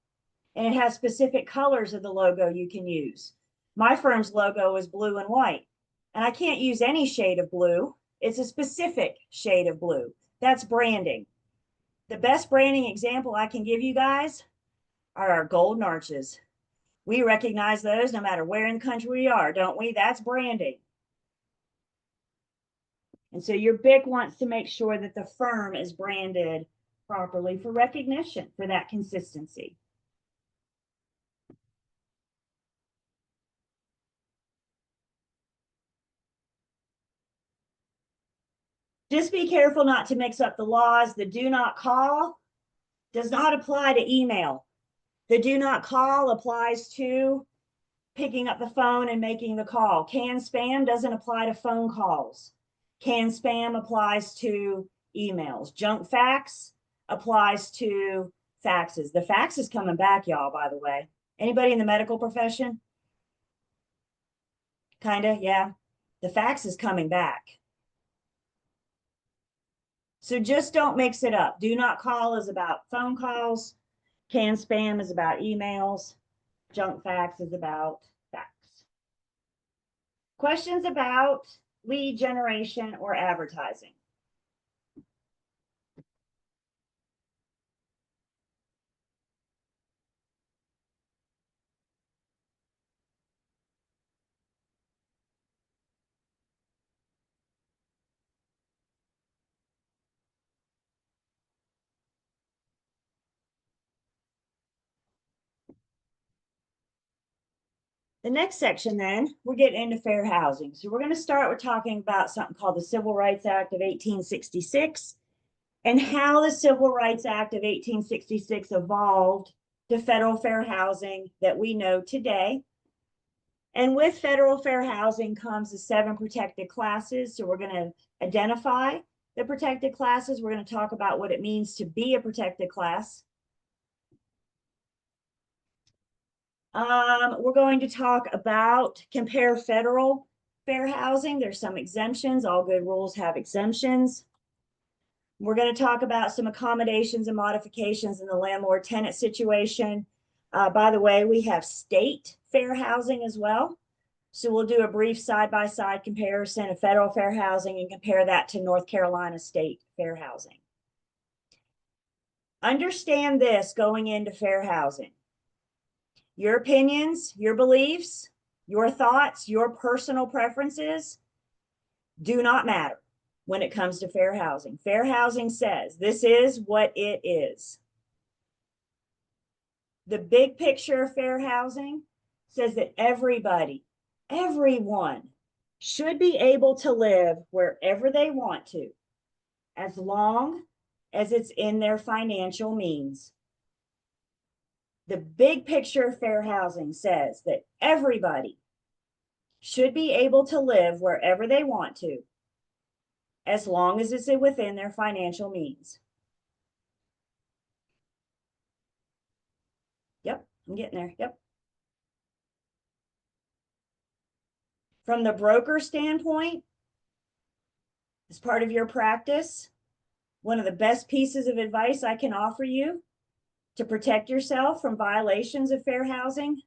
Speaker 1: and it has specific colors of the logo you can use. My firm's logo is blue and white, and I can't use any shade of blue. It's a specific shade of blue. That's branding. The best branding example I can give you guys are our golden arches. We recognize those no matter where in the country we are, don't we? That's branding. And so your BIC wants to make sure that the firm is branded properly for recognition, for that consistency. Just be careful not to mix up the laws. The do not call does not apply to email. The do not call applies to picking up the phone and making the call. Canned spam doesn't apply to phone calls. Canned spam applies to emails. Junk fax applies to faxes. The fax is coming back, y'all, by the way. Anybody in the medical profession? Kind of, yeah. The fax is coming back. So just don't mix it up. Do not call is about phone calls. Can spam is about emails. Junk fax is about fax. Questions about lead generation or advertising? The next section then, we're getting into fair housing. So we're going to start with talking about something called the Civil Rights Act of 1866 and how the Civil Rights Act of 1866 evolved to federal fair housing that we know today. And with federal fair housing comes the 7 protected classes. So we're going to identify the protected classes. We're going to talk about what it means to be a protected class. We're going to talk about compare federal fair housing. There's some exemptions. All good rules have exemptions. We're going to talk about some accommodations and modifications in the landlord-tenant situation. By the way, we have state fair housing as well. So we'll do a brief side-by-side comparison of federal fair housing and compare that to North Carolina state fair housing. Understand this going into fair housing. Your opinions, your beliefs, your thoughts, your personal preferences do not matter when it comes to fair housing. Fair housing says this is what it is. The big picture of fair housing says that everybody, everyone should be able to live wherever they want to, as long as it's in their financial means. The big picture of fair housing says that everybody should be able to live wherever they want to, as long as it's within their financial means. Yep, I'm getting there. Yep. From the broker standpoint, as part of your practice, one of the best pieces of advice I can offer you to protect yourself from violations of fair housing,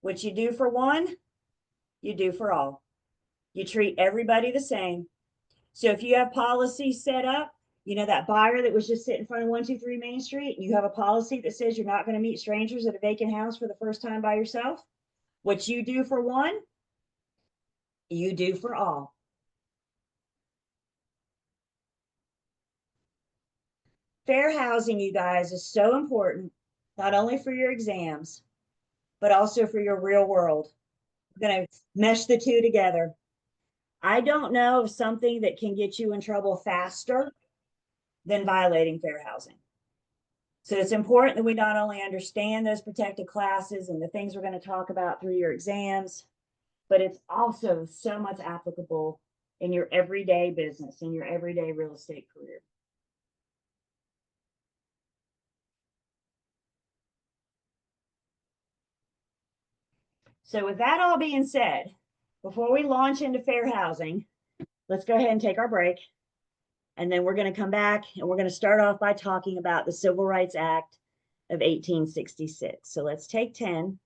Speaker 1: which you do for one, you do for all. You treat everybody the same. So if you have policies set up, you know, that buyer that was just sitting in front of 123 Main Street, and you have a policy that says you're not going to meet strangers at a vacant house for the first time by yourself, what you do for one, you do for all. Fair housing, you guys, is so important, not only for your exams, but also for your real world. We're going to mesh the two together. I don't know of something that can get you in trouble faster than violating fair housing. So it's important that we not only understand those protected classes and the things we're going to talk about through your exams, but it's also so much applicable in your everyday business, in your everyday real estate career. So with that all being said, before we launch into fair housing, let's go ahead and take our break. And then we're going to come back and we're going to start off by talking about the Civil Rights Act of 1866. So let's take 10.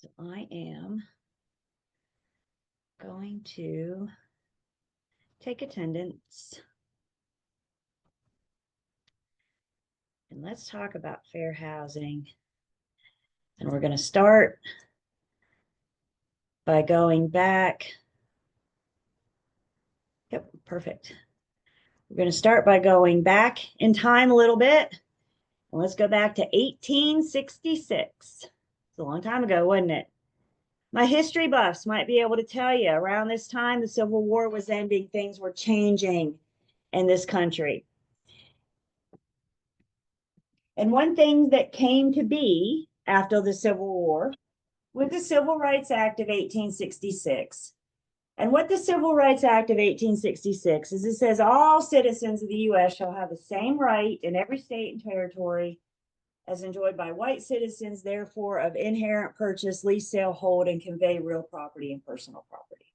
Speaker 1: So I am going to take attendance. And let's talk about fair housing. And we're going to start by going back. Yep, perfect. We're going to start by going back in time a little bit. And let's go back to 1866. It's a long time ago, wasn't it? My history buffs might be able to tell you around this time, the Civil War was ending, things were changing in this country. And one thing that came to be after the Civil War was the Civil Rights Act of 1866. And what the Civil Rights Act of 1866 is, it says all citizens of the U.S. shall have the same right in every state and territory as enjoyed by white citizens, therefore of inherent purchase, lease, sale, hold, and convey real property and personal property.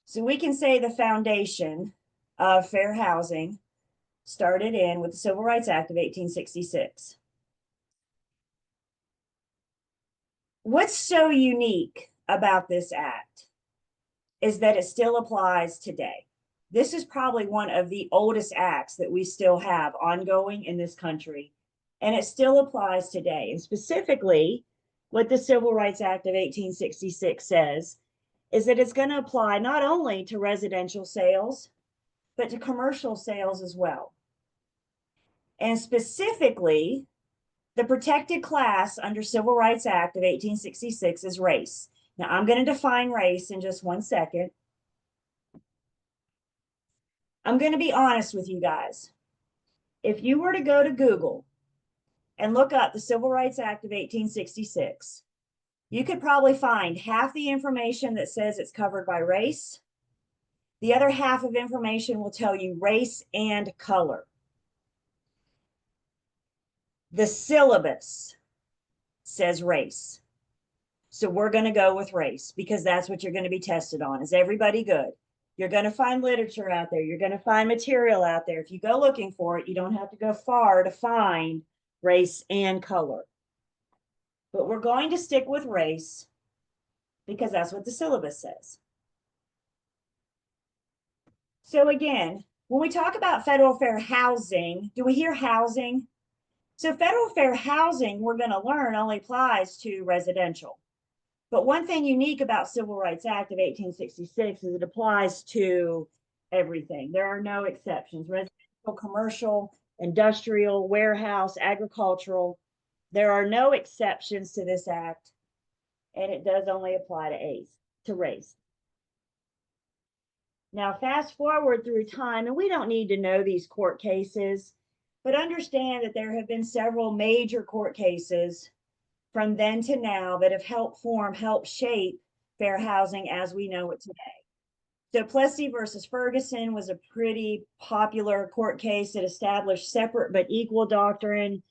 Speaker 1: So we can say the foundation of fair housing started in with the Civil Rights Act of 1866. What's so unique about this act is that it still applies today. This is probably one of the oldest acts that we still have ongoing in this country, and it still applies today. And specifically, what the Civil Rights Act of 1866 says is that it's going to apply not only to residential sales, but to commercial sales as well. And specifically, the protected class under Civil Rights Act of 1866 is race. Now, I'm going to define race in just one second. I'm going to be honest with you guys. If you were to go to Google and look up the Civil Rights Act of 1866, you could probably find half the information that says it's covered by race. The other half of information will tell you race and color. The syllabus says race. So we're going to go with race because that's what you're going to be tested on. Is everybody good? You're going to find literature out there. You're going to find material out there. If you go looking for it, you don't have to go far to find race and color. But we're going to stick with race because that's what the syllabus says. So again, when we talk about federal fair housing, do we hear housing? So federal fair housing, we're going to learn, only applies to residential. But one thing unique about Civil Rights Act of 1866 is it applies to everything. There are no exceptions. Residential, commercial, industrial, warehouse, agricultural. There are no exceptions to this act, and it does only apply to race. Now, fast forward through time, and we don't need to know these court cases, but understand that there have been several major court cases from then to now that have helped shape fair housing as we know it today. So Plessy versus Ferguson was a pretty popular court case that established separate but equal doctrine.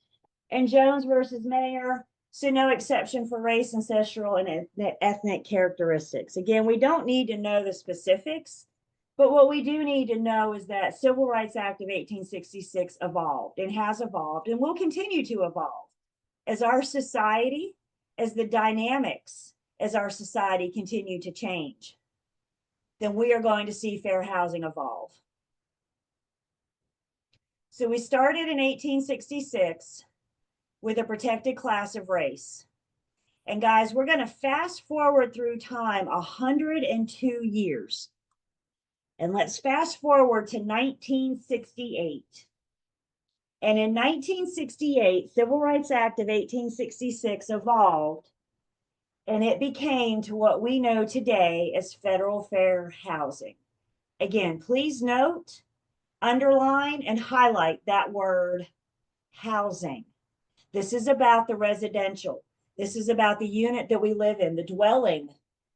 Speaker 1: And Jones versus Mayer, so no exception for race, ancestral, and ethnic characteristics. Again, we don't need to know the specifics, but what we do need to know is that Civil Rights Act of 1866 evolved and has evolved and will continue to evolve as our society, as the dynamics as our society continue to change. Then we are going to see fair housing evolve. So we started in 1866 with a protected class of race. And guys, we're going to fast forward through time 102 years. And let's fast forward to 1968. And in 1968, Civil Rights Act of 1866 evolved, and it became to what we know today as federal fair housing. Again, please note, underline, and highlight that word housing. This is about the residential. This is about the unit that we live in, the dwelling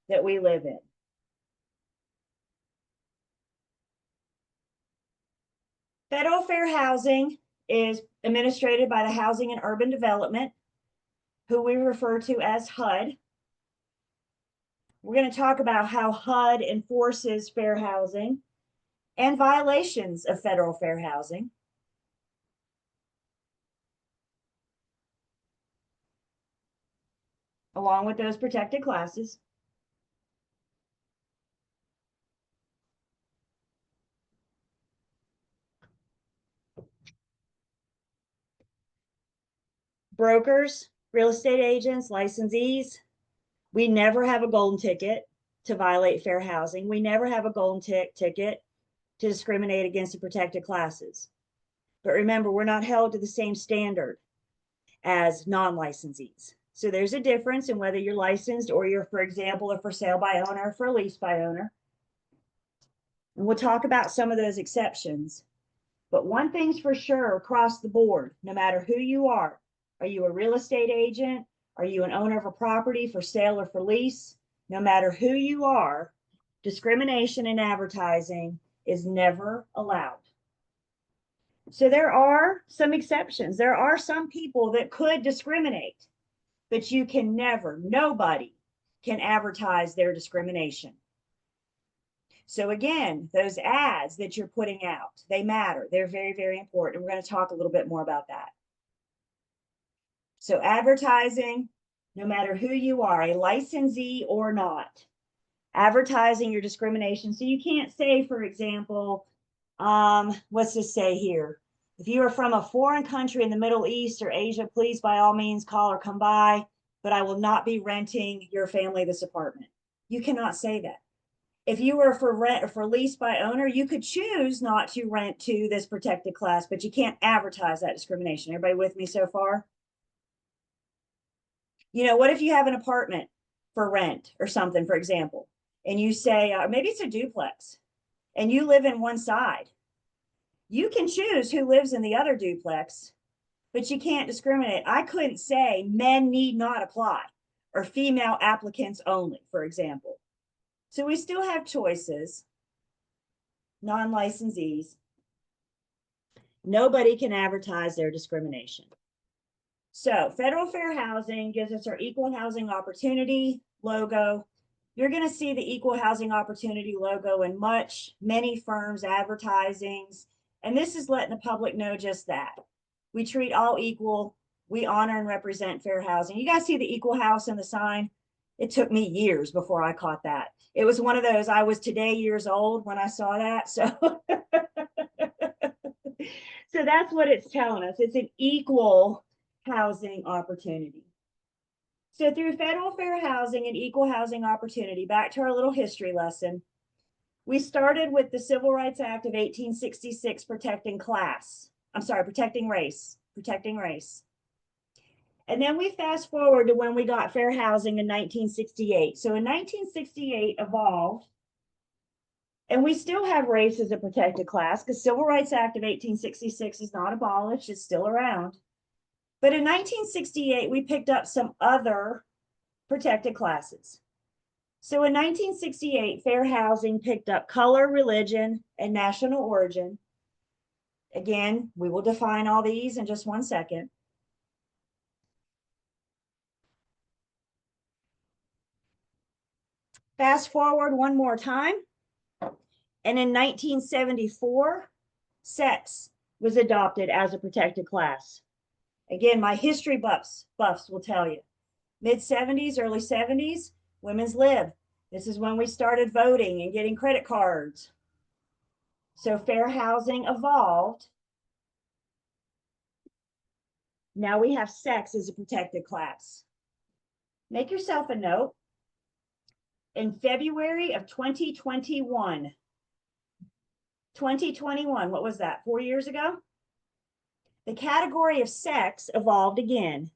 Speaker 1: that we live in. Federal fair housing is administrated by the Housing and Urban Development, who we refer to as HUD. We're going to talk about how HUD enforces fair housing and violations of federal fair housing. along with those protected classes. Brokers, real estate agents, licensees, we never have a golden ticket to violate fair housing. We never have a golden ticket to discriminate against the protected classes. But remember, we're not held to the same standard as non-licensees. So there's a difference in whether you're licensed or you're, for example, a for sale by owner, for a lease by owner. And we'll talk about some of those exceptions. But one thing's for sure across the board, no matter who you are you a real estate agent? Are you an owner of a property for sale or for lease? No matter who you are, discrimination in advertising is never allowed. So there are some exceptions. There are some people that could discriminate, but you can never, nobody can advertise their discrimination. So again, those ads that you're putting out, they matter. They're very, very important. We're going to talk a little bit more about that. So advertising, no matter who you are, a licensee or not, advertising your discrimination. So you can't say, for example, what's this say here? If you are from a foreign country in the Middle East or Asia, please by all means call or come by, but I will not be renting your family this apartment. You cannot say that. If you were for rent or for lease by owner, you could choose not to rent to this protected class, but you can't advertise that discrimination. Everybody with me so far? You know, what if you have an apartment for rent or something, for example, and you say, maybe it's a duplex and you live in one side. You can choose who lives in the other duplex, but you can't discriminate. I couldn't say men need not apply or female applicants only, for example. So we still have choices, non-licensees. Nobody can advertise their discrimination. So federal fair housing gives us our equal housing opportunity logo. You're going to see the equal housing opportunity logo in many firms' advertisings. And this is letting the public know just that. We treat all equal. We honor and represent fair housing. You guys see the equal house in the sign? It took me years before I caught that. It was one of those, I was today years old when I saw that. So, so that's what it's telling us. It's an equal housing opportunity. So through federal fair housing and equal housing opportunity, back to our little history lesson, we started with the Civil Rights Act of 1866 protecting race. And then we fast forward to when we got fair housing in 1968. So in 1968 evolved, and we still have race as a protected class because Civil Rights Act of 1866 is not abolished, it's still around. But in 1968, we picked up some other protected classes. So in 1968, fair housing picked up color, religion, and national origin. Again, we will define all these in just one second. Fast forward one more time. And in 1974, sex was adopted as a protected class. Again, my history buffs will tell you. Mid-70s, early 70s, women's lib. This is when we started voting and getting credit cards. So fair housing evolved. Now we have sex as a protected class. Make yourself a note. In February of 2021, what was that, 4 years ago? The category of sex evolved again.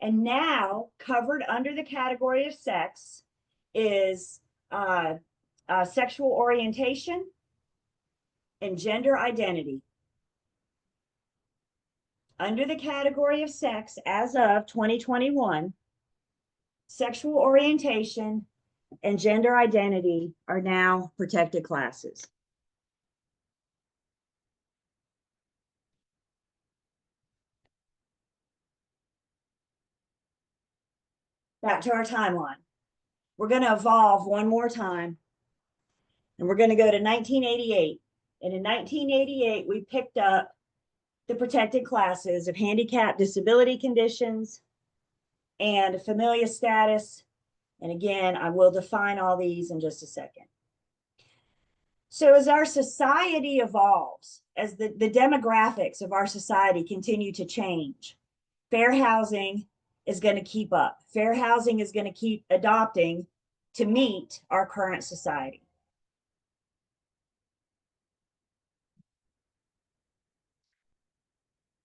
Speaker 1: And now covered under the category of sex is sexual orientation and gender identity. Under the category of sex as of 2021, sexual orientation and gender identity are now protected classes. Back to our timeline. We're going to evolve one more time, and we're going to go to 1988. And in 1988, we picked up the protected classes of handicap, disability conditions, and familial status. And again, I will define all these in just a second. So as our society evolves, as the demographics of our society continue to change, fair housing is going to keep up. Fair housing is going to keep adopting to meet our current society.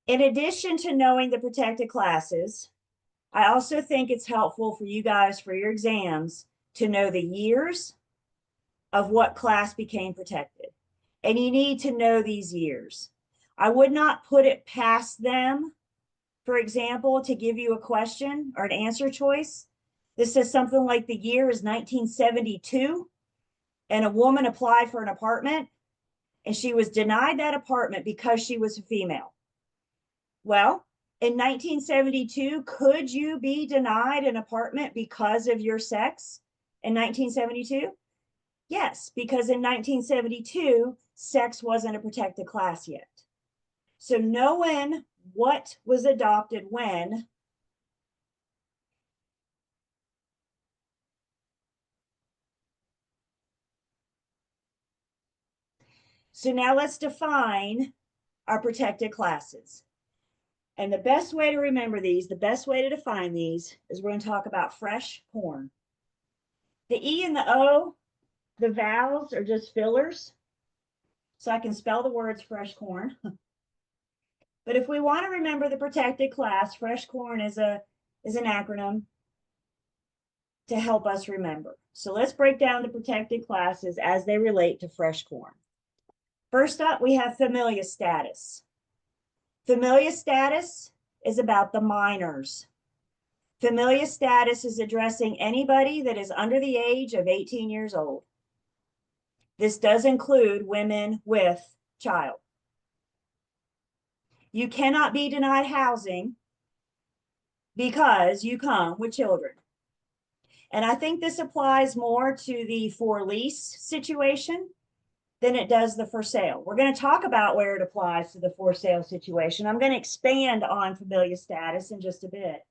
Speaker 1: In addition to knowing the protected classes, I also think it's helpful for you guys for your exams to know the years of what class became protected. And you need to know these years. I would not put it past them, for example, to give you a question or an answer choice. This says something like the year is 1972, and a woman applied for an apartment, and she was denied that apartment because she was a female. Well, in 1972, could you be denied an apartment because of your sex in 1972? Yes, because in 1972, sex wasn't a protected class yet. So knowing what was adopted when So now let's define our protected classes. And the best way to remember these, the best way to define these is we're going to talk about fresh corn. The E and the O, the vowels are just fillers. So I can spell the words fresh corn. But if we want to remember the protected class, fresh corn is an acronym to help us remember. So let's break down the protected classes as they relate to fresh corn. First up, we have familial status. Familial status is about the minors. Familial status is addressing anybody that is under the age of 18 years old. This does include women with child. You cannot be denied housing because you come with children. And I think this applies more to the for lease situation than it does the for sale. We're going to talk about where it applies to the for sale situation. I'm going to expand on familial status in just a bit.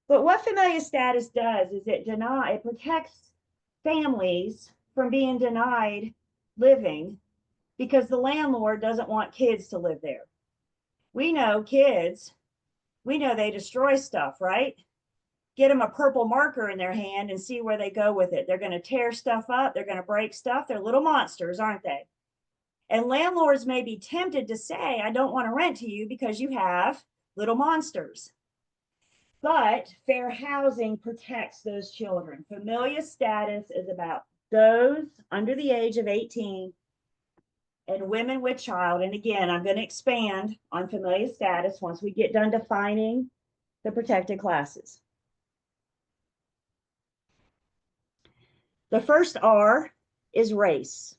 Speaker 1: But what familial status does is it protects families from being denied living because the landlord doesn't want kids to live there. We know kids, we know they destroy stuff, right? Get them a purple marker in their hand and see where they go with it. They're going to tear stuff up. They're going to break stuff. They're little monsters, aren't they? And landlords may be tempted to say, I don't want to rent to you because you have little monsters. But fair housing protects those children. Familial status is about those under the age of 18 and women with child. And again, I'm going to expand on familial status once we get done defining the protected classes. The first R is race.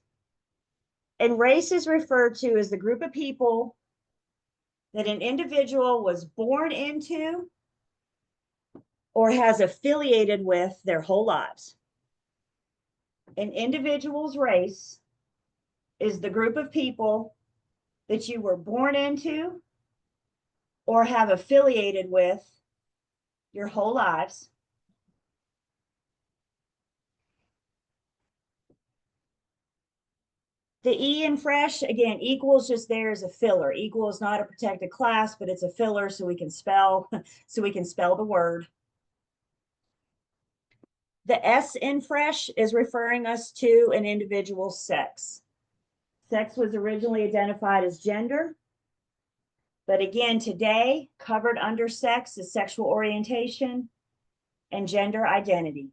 Speaker 1: And race is referred to as the group of people that an individual was born into or has affiliated with their whole lives. An individual's race is the group of people that you were born into or have affiliated with your whole lives. The E in fresh, again, equals just there as a filler. Equal is not a protected class, but it's a filler so we can spell the word. The S in fresh is referring us to an individual's sex. Sex was originally identified as gender, but again, today, covered under sex is sexual orientation and gender identity.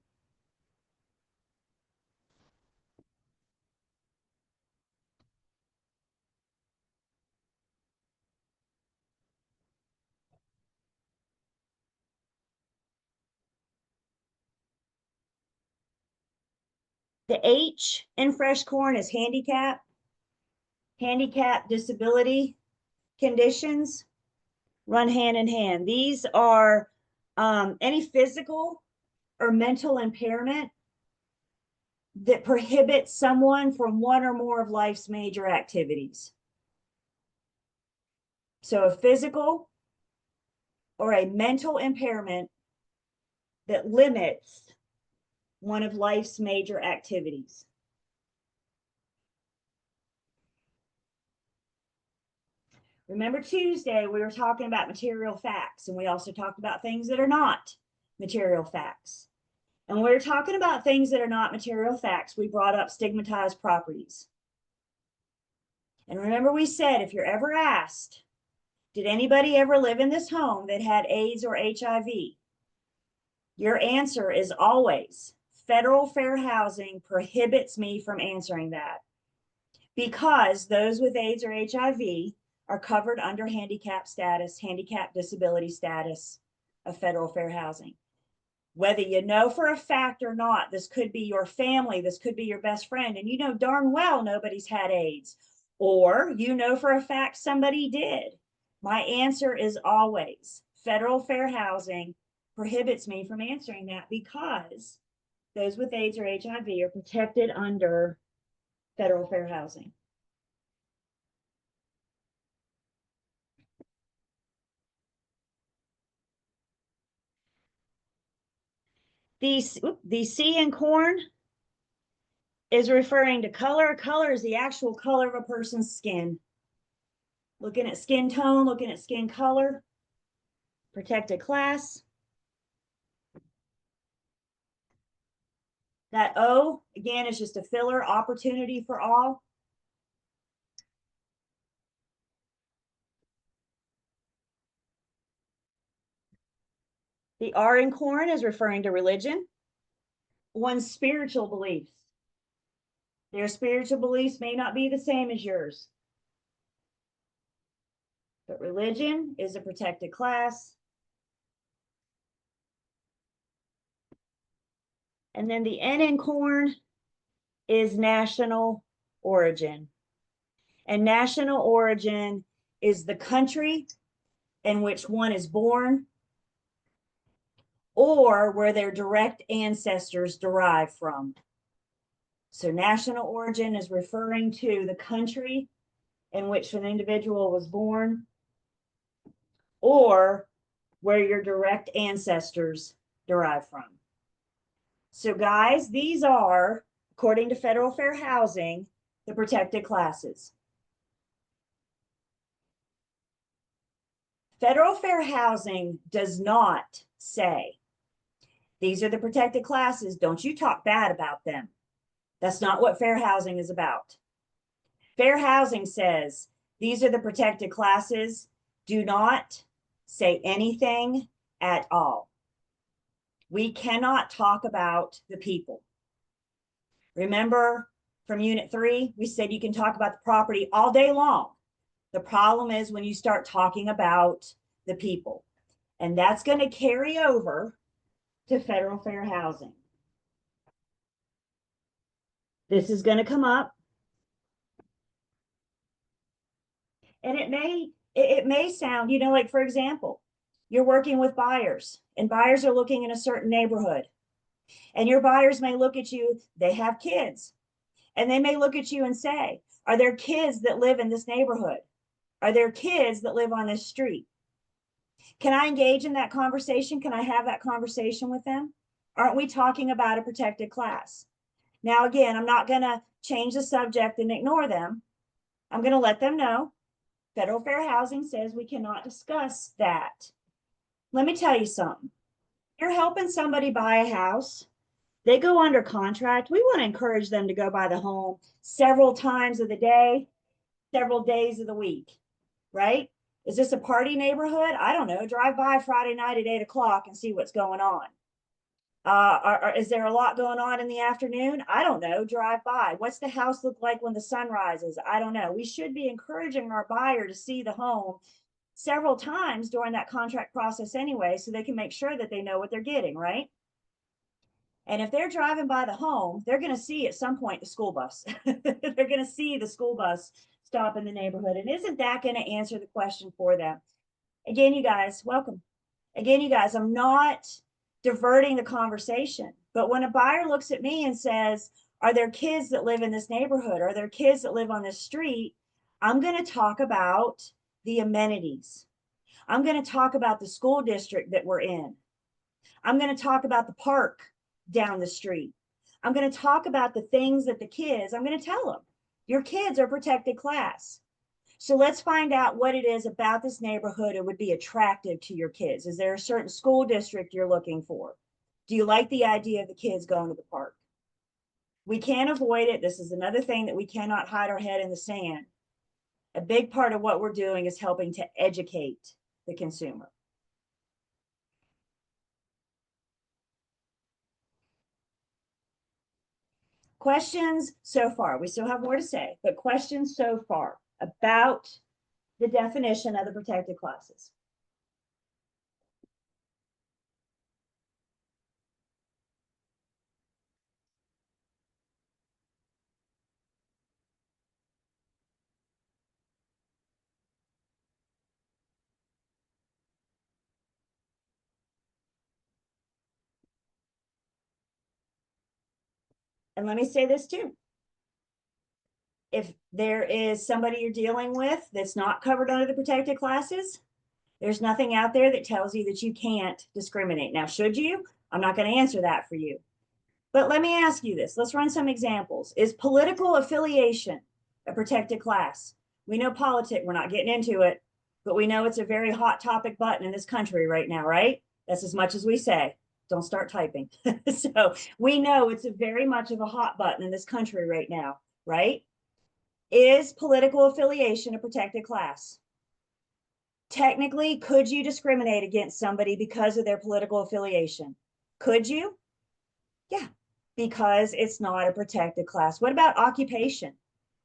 Speaker 1: The H in fresh corn is handicap. Handicap, disability conditions run hand in hand. These are any physical or mental impairment that prohibits someone from one or more of life's major activities. So a physical or a mental impairment that limits one of life's major activities. Remember Tuesday, we were talking about material facts, and we also talked about things that are not material facts. And when we're talking about things that are not material facts, we brought up stigmatized properties. And remember, we said, if you're ever asked, did anybody ever live in this home that had AIDS or HIV? Your answer is always, federal fair housing prohibits me from answering that, because those with AIDS or HIV are covered under handicap status, handicap disability status of federal fair housing. Whether you know for a fact or not, this could be your family, this could be your best friend, and you know darn well nobody's had AIDS, or you know for a fact somebody did. My answer is always federal fair housing prohibits me from answering that, because those with AIDS or HIV are protected under federal fair housing. The C in corn is referring to color. Color is the actual color of a person's skin. Looking at skin tone, looking at skin color. Protected class. That O, again, is just a filler, opportunity for all. The R in corn is referring to religion. One's spiritual beliefs. Their spiritual beliefs may not be the same as yours, but religion is a protected class. And then the N in corn is national origin. And national origin is the country in which one is born, or where their direct ancestors derive from. So national origin is referring to the country in which an individual was born, or where your direct ancestors derive from. So guys, these are, according to federal fair housing, the protected classes. Federal fair housing does not say, these are the protected classes, don't you talk bad about them. That's not what fair housing is about. Fair housing says, these are the protected classes, do not say anything at all. We cannot talk about the people. Remember from Unit 3, we said you can talk about the property all day long. The problem is when you start talking about the people. And that's going to carry over to federal fair housing. This is going to come up. And it may sound, you know, like, for example, you're working with buyers, and buyers are looking in a certain neighborhood. And your buyers may look at you, they have kids, and they may look at you and say, are there kids that live in this neighborhood? Are there kids that live on this street? Can I engage in that conversation? Can I have that conversation with them? Aren't we talking about a protected class? Now, again, I'm not going to change the subject and ignore them. I'm going to let them know federal fair housing says we cannot discuss that. Let me tell you something. You're helping somebody buy a house. They go under contract. We want to encourage them to go buy the home several times of the day, several days of the week, right? Is this a party neighborhood? I don't know. Drive by Friday night at 8 o'clock and see what's going on. Is there a lot going on in the afternoon? I don't know. Drive by. What's the house look like when the sun rises? I don't know. We should be encouraging our buyer to see the home several times during that contract process anyway, so they can make sure that they know what they're getting, right? And if they're driving by the home, they're going to see at some point the school bus. They're going to see the school bus stop in the neighborhood. And isn't that going to answer the question for them? Again, you guys, welcome. Again, you guys, I'm not diverting the conversation, but when a buyer looks at me and says, are there kids that live in this neighborhood? Are there kids that live on this street? I'm going to talk about the amenities. I'm going to talk about the school district that we're in. I'm going to talk about the park down the street. I'm going to talk about the things that the kids, I'm going to tell them, your kids are protected class. So let's find out what it is about this neighborhood that would be attractive to your kids. Is there a certain school district you're looking for? Do you like the idea of the kids going to the park? We can't avoid it. This is another thing that we cannot hide our head in the sand. A big part of what we're doing is helping to educate the consumer. Questions so far? We still have more to say, but questions so far about the definition of the protected classes? And let me say this too. If there is somebody you're dealing with that's not covered under the protected classes, there's nothing out there that tells you that you can't discriminate. Now, should you? I'm not going to answer that for you. But let me ask you this. Let's run some examples. Is political affiliation a protected class? We know politics, we're not getting into it, but we know it's a very hot topic button in this country right now, right? That's as much as we say. Don't start typing. So we know it's a very much of a hot button in this country right now, right? Is political affiliation a protected class? Technically, could you discriminate against somebody because of their political affiliation? Could you? Yeah, because it's not a protected class. What about occupation?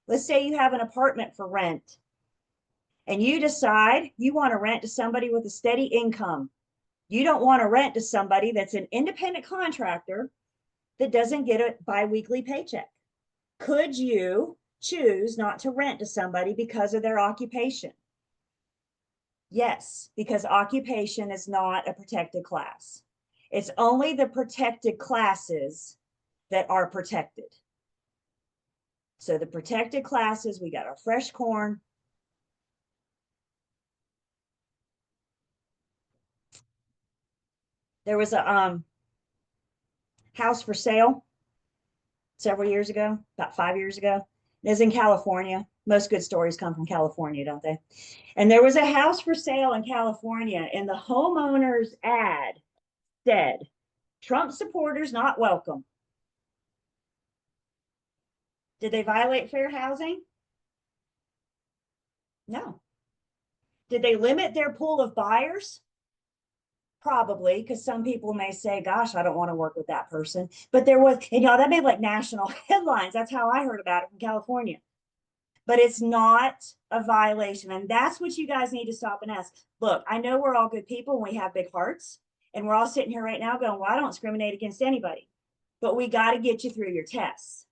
Speaker 1: Let's say you have an apartment for rent and you decide you want to rent to somebody with a steady income. You don't want to rent to somebody that's an independent contractor that doesn't get a biweekly paycheck. Could you choose not to rent to somebody because of their occupation? Yes, because occupation is not a protected class. It's only the protected classes that are protected. So the protected classes, we got our fresh corn. There was a house for sale several years ago, about 5 years ago. It is in California. Most good stories come from California, don't they? And there was a house for sale in California, and the homeowner's ad said, Trump supporters not welcome. Did they violate fair housing? No. Did they limit their pool of buyers? Probably, because some people may say, gosh, I don't want to work with that person. But there was, and y'all, that made like national headlines. That's how I heard about it from California. But it's not a violation. And that's what you guys need to stop and ask. Look, I know we're all good people and we have big hearts. And we're all sitting here right now going, well, I don't discriminate against anybody. But we got to get you through your tests.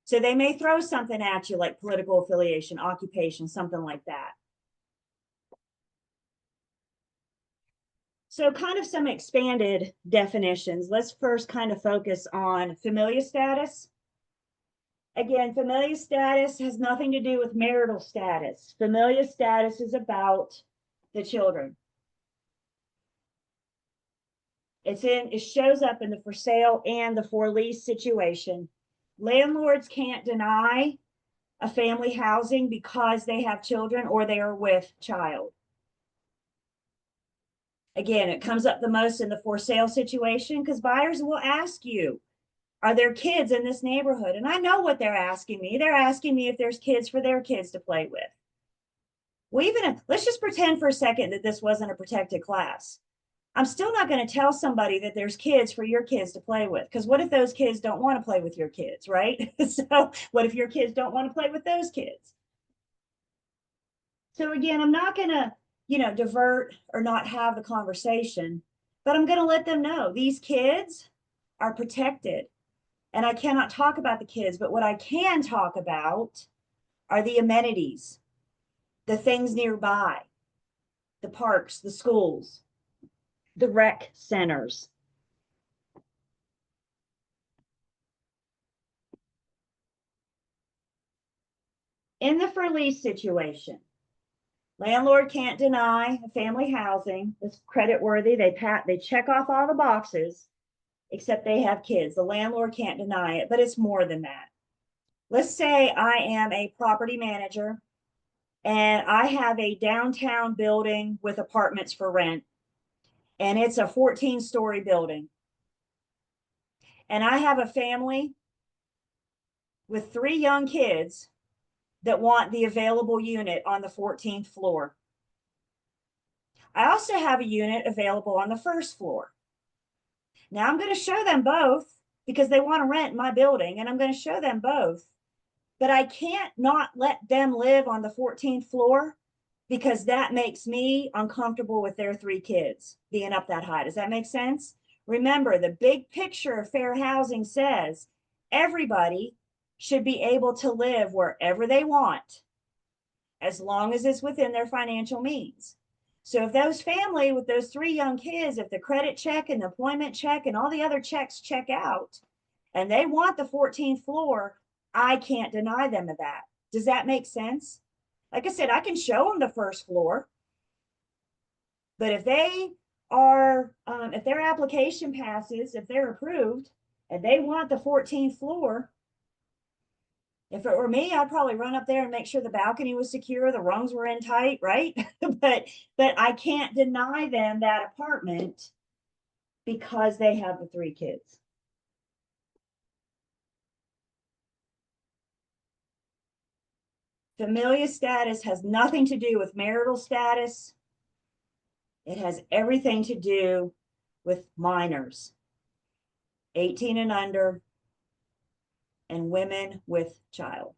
Speaker 1: So they may throw something at you like political affiliation, occupation, something like that. So kind of some expanded definitions. Let's first kind of focus on familial status. Again, familial status has nothing to do with marital status. Familial status is about the children. It shows up in the for sale and the for lease situation. Landlords can't deny a family housing because they have children or they are with child. Again, it comes up the most in the for sale situation because buyers will ask you, are there kids in this neighborhood? And I know what they're asking me. They're asking me if there's kids for their kids to play with. Well, let's just pretend for a second that this wasn't a protected class. I'm still not going to tell somebody that there's kids for your kids to play with, because what if those kids don't want to play with your kids, right? So what if your kids don't want to play with those kids? So again, I'm not going to, divert or not have the conversation, but I'm going to let them know these kids are protected. And I cannot talk about the kids, but what I can talk about are the amenities, the things nearby, the parks, the schools, the rec centers. In the for lease situation, Landlord can't deny a family housing. It's credit worthy. They check off all the boxes, except they have kids. The landlord can't deny it, but it's more than that. Let's say I am a property manager and I have a downtown building with apartments for rent, and it's a 14-story building. And I have a family with 3 young kids that want the available unit on the 14th floor. I also have a unit available on the 1st floor. Now I'm going to show them both because they want to rent my building, and I'm going to show them both. But I can't not let them live on the 14th floor because that makes me uncomfortable with their 3 kids being up that high. Does that make sense? Remember, the big picture of fair housing says everybody should be able to live wherever they want, as long as it's within their financial means. So if those family with those 3 young kids, if the credit check and the employment check and all the other checks check out, and they want the 14th floor, I can't deny them of that. Does that make sense? Like I said, I can show them the 1st floor, but if they are, if their application passes, if they're approved, and they want the 14th floor, if it were me, I'd probably run up there and make sure the balcony was secure, the rungs were in tight, right? but I can't deny them that apartment because they have the 3 kids. Familial status has nothing to do with marital status. It has everything to do with minors, 18 and under, and women with child.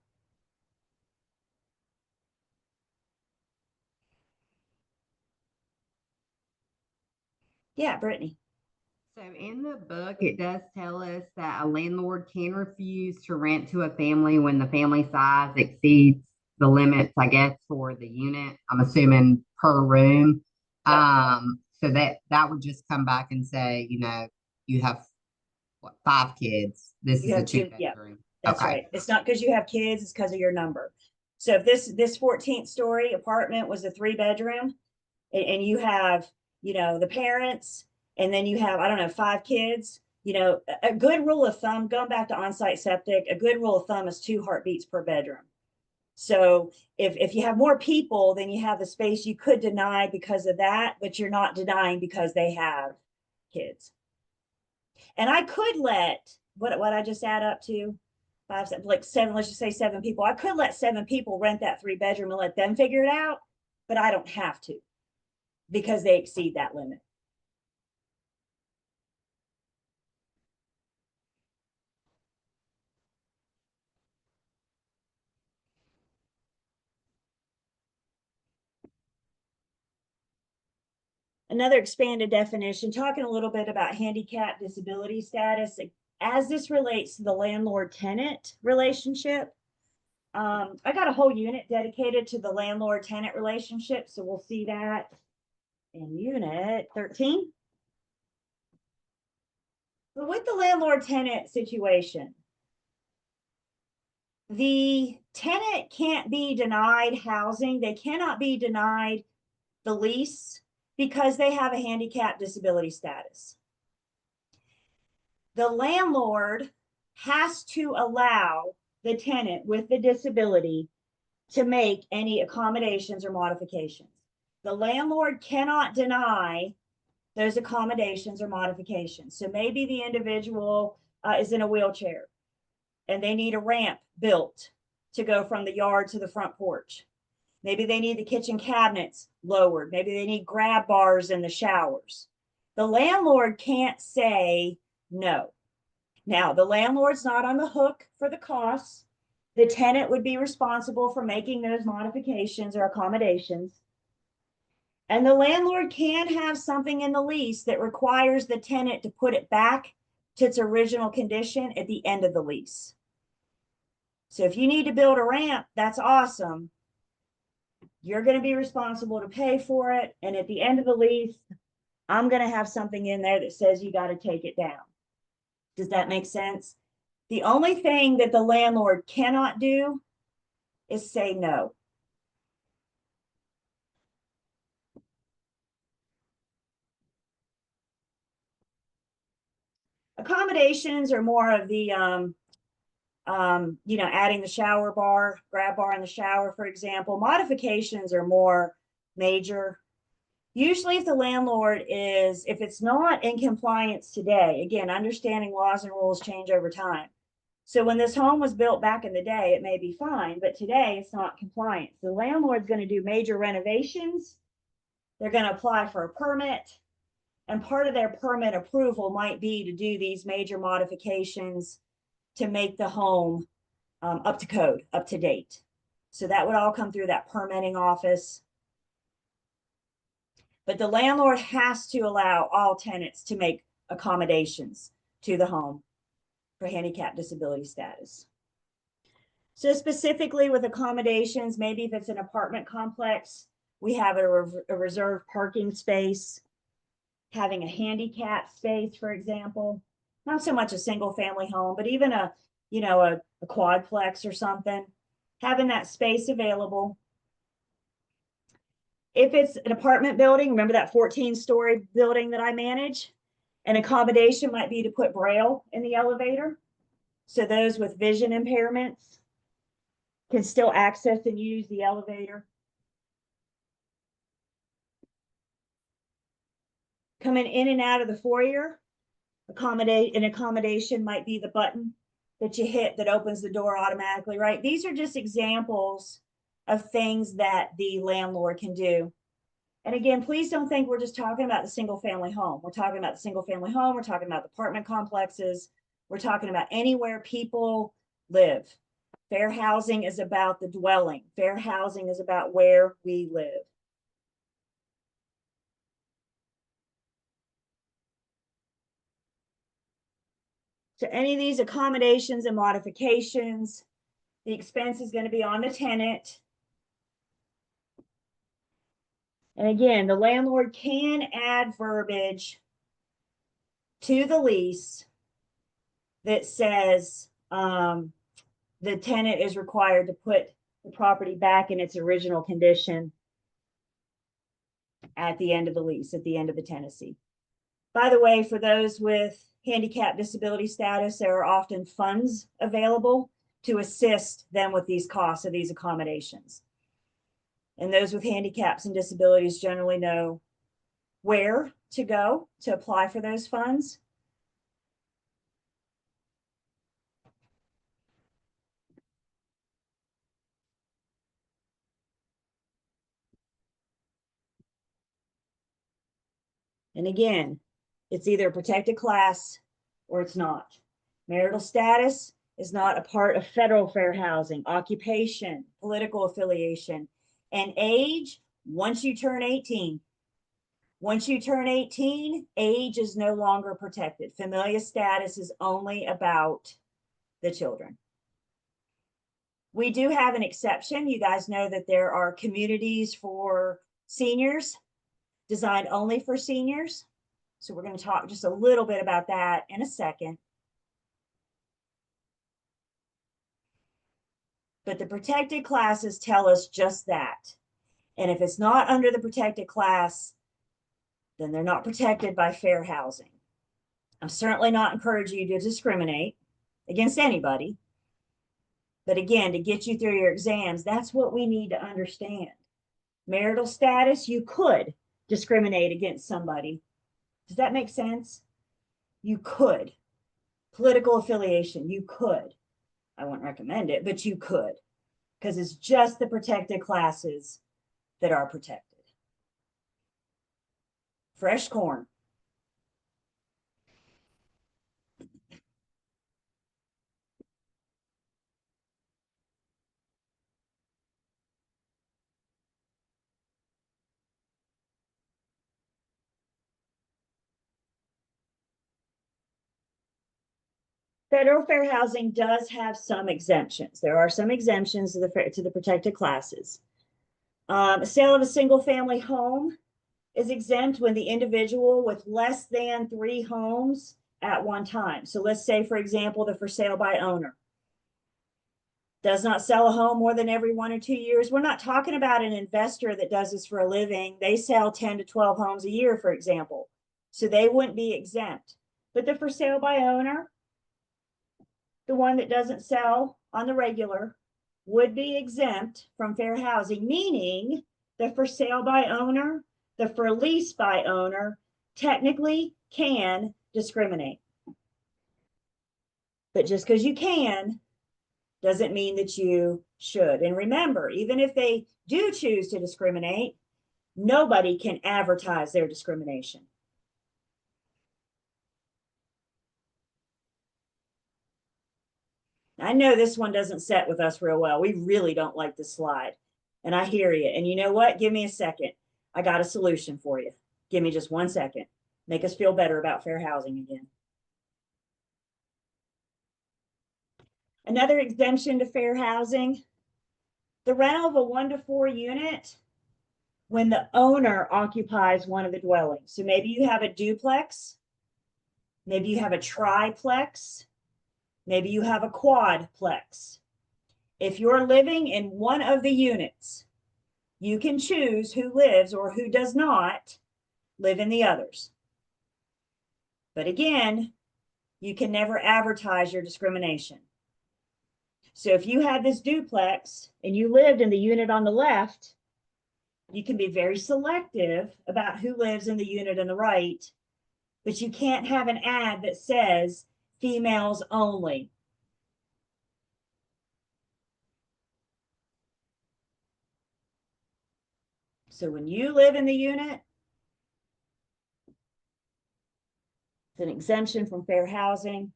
Speaker 1: Yeah, Brittany.
Speaker 3: So in the book, it does tell us that a landlord can refuse to rent to a family when the family size exceeds the limits, I guess, for the unit. I'm assuming per room. So that would just come back and say, you have what, 5 kids. This
Speaker 1: You
Speaker 3: is a
Speaker 1: have 2, yeah.
Speaker 3: two-bedroom.
Speaker 1: That's
Speaker 3: Okay.
Speaker 1: right. It's not because you have kids, it's because of your number. So if this 14th story apartment was a 3-bedroom, and you have, the parents, and then you have, I don't know, 5 kids, a good rule of thumb, going back to on-site septic, a good rule of thumb is 2 heartbeats per bedroom. So if you have more people, then you have the space you could deny because of that, but you're not denying because they have kids. And I could let what I just add up to 5, like 7, let's just say 7 people. I could let 7 people rent that 3-bedroom and let them figure it out, but I don't have to because they exceed that limit. Another expanded definition, talking a little bit about handicap disability status as this relates to the landlord-tenant relationship. I got a whole unit dedicated to the landlord-tenant relationship, so we'll see that in unit 13. But with the landlord-tenant situation, the tenant can't be denied housing. They cannot be denied the lease because they have a handicap disability status. The landlord has to allow the tenant with the disability to make any accommodations or modifications. The landlord cannot deny those accommodations or modifications. So maybe the individual is in a wheelchair and they need a ramp built to go from the yard to the front porch. Maybe they need the kitchen cabinets lowered. Maybe they need grab bars in the showers. The landlord can't say no. Now, the landlord's not on the hook for the costs. The tenant would be responsible for making those modifications or accommodations. And the landlord can have something in the lease that requires the tenant to put it back to its original condition at the end of the lease. So if you need to build a ramp, that's awesome. You're going to be responsible to pay for it. And at the end of the lease, I'm going to have something in there that says you got to take it down. Does that make sense? The only thing that the landlord cannot do is say no. Accommodations are more of the, you know, adding the shower bar, grab bar in the shower, for example. Modifications are more major. Usually if the landlord is, if it's not in compliance today, again, understanding laws and rules change over time. So when this home was built back in the day, it may be fine, but today it's not compliant. The landlord's going to do major renovations. They're going to apply for a permit. And part of their permit approval might be to do these major modifications to make the home up to code, up to date. So that would all come through that permitting office. But the landlord has to allow all tenants to make accommodations to the home for handicap disability status. So specifically with accommodations, maybe if it's an apartment complex, we have a reserved parking space, having a handicap space, for example, not so much a single family home, but even a, you know, a quadplex or something, having that space available. If it's an apartment building, remember that 14-story building that I manage? An accommodation might be to put Braille in the elevator. So those with vision impairments can still access and use the elevator. Coming in and out of the foyer, an accommodation might be the button that you hit that opens the door automatically, right? These are just examples of things that the landlord can do. And again, please don't think we're just talking about the single family home. We're talking about the single family home. We're talking about the apartment complexes. We're talking about anywhere people live. Fair housing is about the dwelling. Fair housing is about where we live. So any of these accommodations and modifications, the expense is going to be on the tenant. And again, the landlord can add verbiage to the lease that says the tenant is required to put the property back in its original condition at the end of the lease, at the end of the tenancy. By the way, for those with handicap disability status, there are often funds available to assist them with these costs of these accommodations. And those with handicaps and disabilities generally know where to go to apply for those funds. And again, it's either a protected class or it's not. Marital status is not a part of federal fair housing, occupation, political affiliation, and age. Once you turn 18, age is no longer protected. Familial status is only about the children. We do have an exception. You guys know that there are communities for seniors, designed only for seniors. So we're going to talk just a little bit about that in a second. But the protected classes tell us just that. And if it's not under the protected class, then they're not protected by fair housing. I'm certainly not encouraging you to discriminate against anybody. But again, to get you through your exams, that's what we need to understand. Marital status, you could discriminate against somebody. Does that make sense? You could. Political affiliation, you could. I wouldn't recommend it, but you could, because it's just the protected classes that are protected. Fresh corn. Federal fair housing does have some exemptions. There are some exemptions to the protected classes. Sale of a single family home is exempt when the individual with less than 3 homes at one time. So let's say, for example, the for sale by owner does not sell a home more than every 1 or 2 years. We're not talking about an investor that does this for a living. They sell 10 to 12 homes a year, for example. So they wouldn't be exempt. But the for sale by owner, the one that doesn't sell on the regular, would be exempt from fair housing, meaning the for sale by owner, the for lease by owner technically can discriminate. But just because you can doesn't mean that you should. And remember, even if they do choose to discriminate, nobody can advertise their discrimination. I know this one doesn't set with us real well. We really don't like this slide. And I hear you. And you know what? Give me a second. I got a solution for you. Give me just 1 second. Make us feel better about fair housing again. Another exemption to fair housing, the rental of a 1 to 4 unit when the owner occupies one of the dwellings. So maybe you have a duplex, maybe you have a triplex, maybe you have a quadplex. If you're living in one of the units, you can choose who lives or who does not live in the others. But again, you can never advertise your discrimination. So if you had this duplex and you lived in the unit on the left, you can be very selective about who lives in the unit on the right, but you can't have an ad that says females only. So when you live in the unit, it's an exemption from fair housing.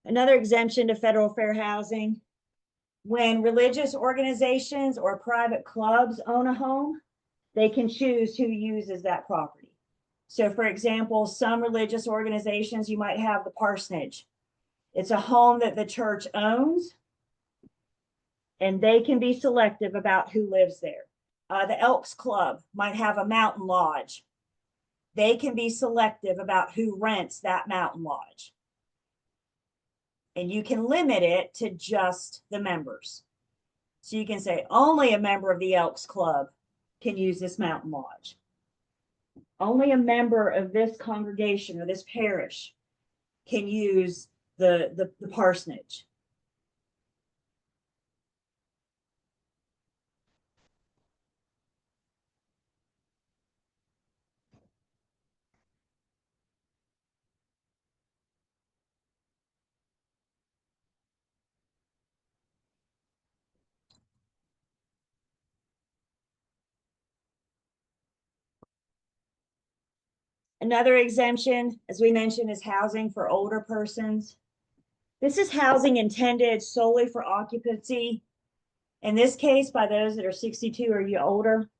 Speaker 1: Another exemption to federal fair housing, when religious organizations or private clubs own a home, they can choose who uses that property. So for example, some religious organizations, you might have the parsonage. It's a home that the church owns, and they can be selective about who lives there. The Elks Club might have a mountain lodge. They can be selective about who rents that mountain lodge. And you can limit it to just the members. So you can say only a member of the Elks Club can use this mountain lodge. Only a member of this congregation or this parish can use the parsonage. Another exemption, as we mentioned, is housing for older persons. This is housing intended solely for occupancy, in this case, by those that are 62 or older.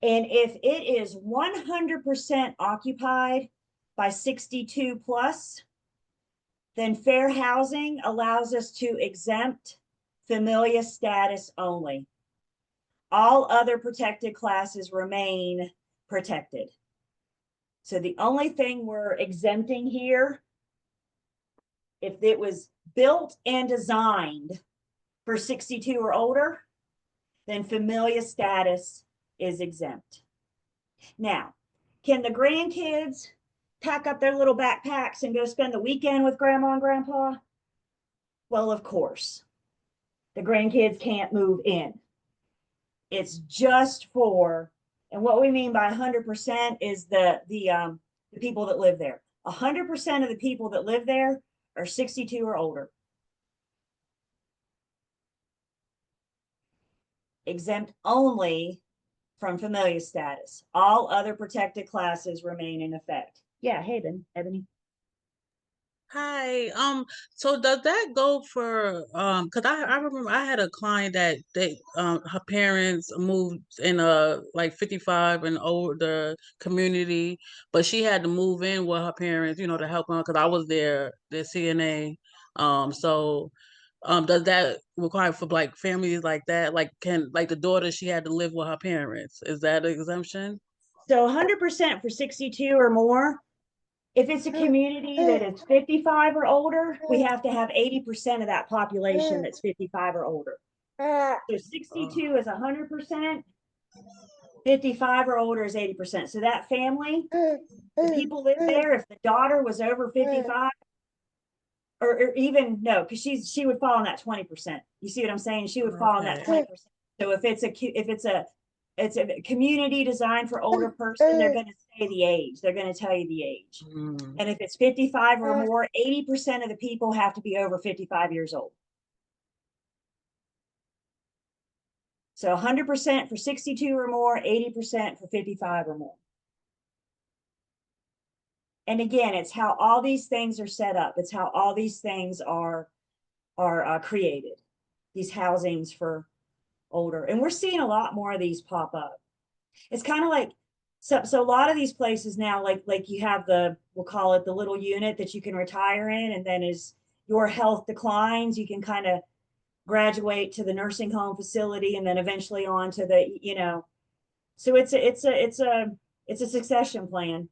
Speaker 1: And if it is 100% occupied by 62 plus, then fair housing allows us to exempt familia status only. All other protected classes remain protected. So the only thing we're exempting here, if it was built and designed for 62 or older, then familia status is exempt. Now, can the grandkids pack up their little backpacks and go spend the weekend with grandma and grandpa? Well, of course. The grandkids can't move in. It's just for, and what we mean by 100% is the people that live there. 100% of the people that live there are 62 or older. Exempt only from familia status. All other protected classes remain in effect. Yeah, hey, Ebony.
Speaker 4: Hi. So does that go for because I remember I had a client that her parents moved in a like 55 and older community, but she had to move in with her parents, to help her because I was their CNA. So does that require for like families like that? Like can like the daughter, she had to live with her parents. Is that an exemption?
Speaker 1: So 100% for 62 or more If it's a community that is 55 or older, we have to have 80% of that population that's 55 or older. So 62 is 100%, 55 or older is 80%. So that family, the people live there, if the daughter was over 55, or even no, because she would fall in that 20%. You see what I'm saying? She would fall in that 20%. So if it's a community designed for older person, they're going to say the age. They're going to tell you the age. And if it's 55 or more, 80% of the people have to be over 55 years old. So 100% for 62 or more, 80% for 55 or more. And again, it's how all these things are set up. It's how all these things are created, these housings for older. And we're seeing a lot more of these pop up. It's kind of like, so a lot of these places now, like you have we'll call it the little unit that you can retire in, and then as your health declines, you can kind of graduate to the nursing home facility, and then eventually on to the, so it's a succession plan.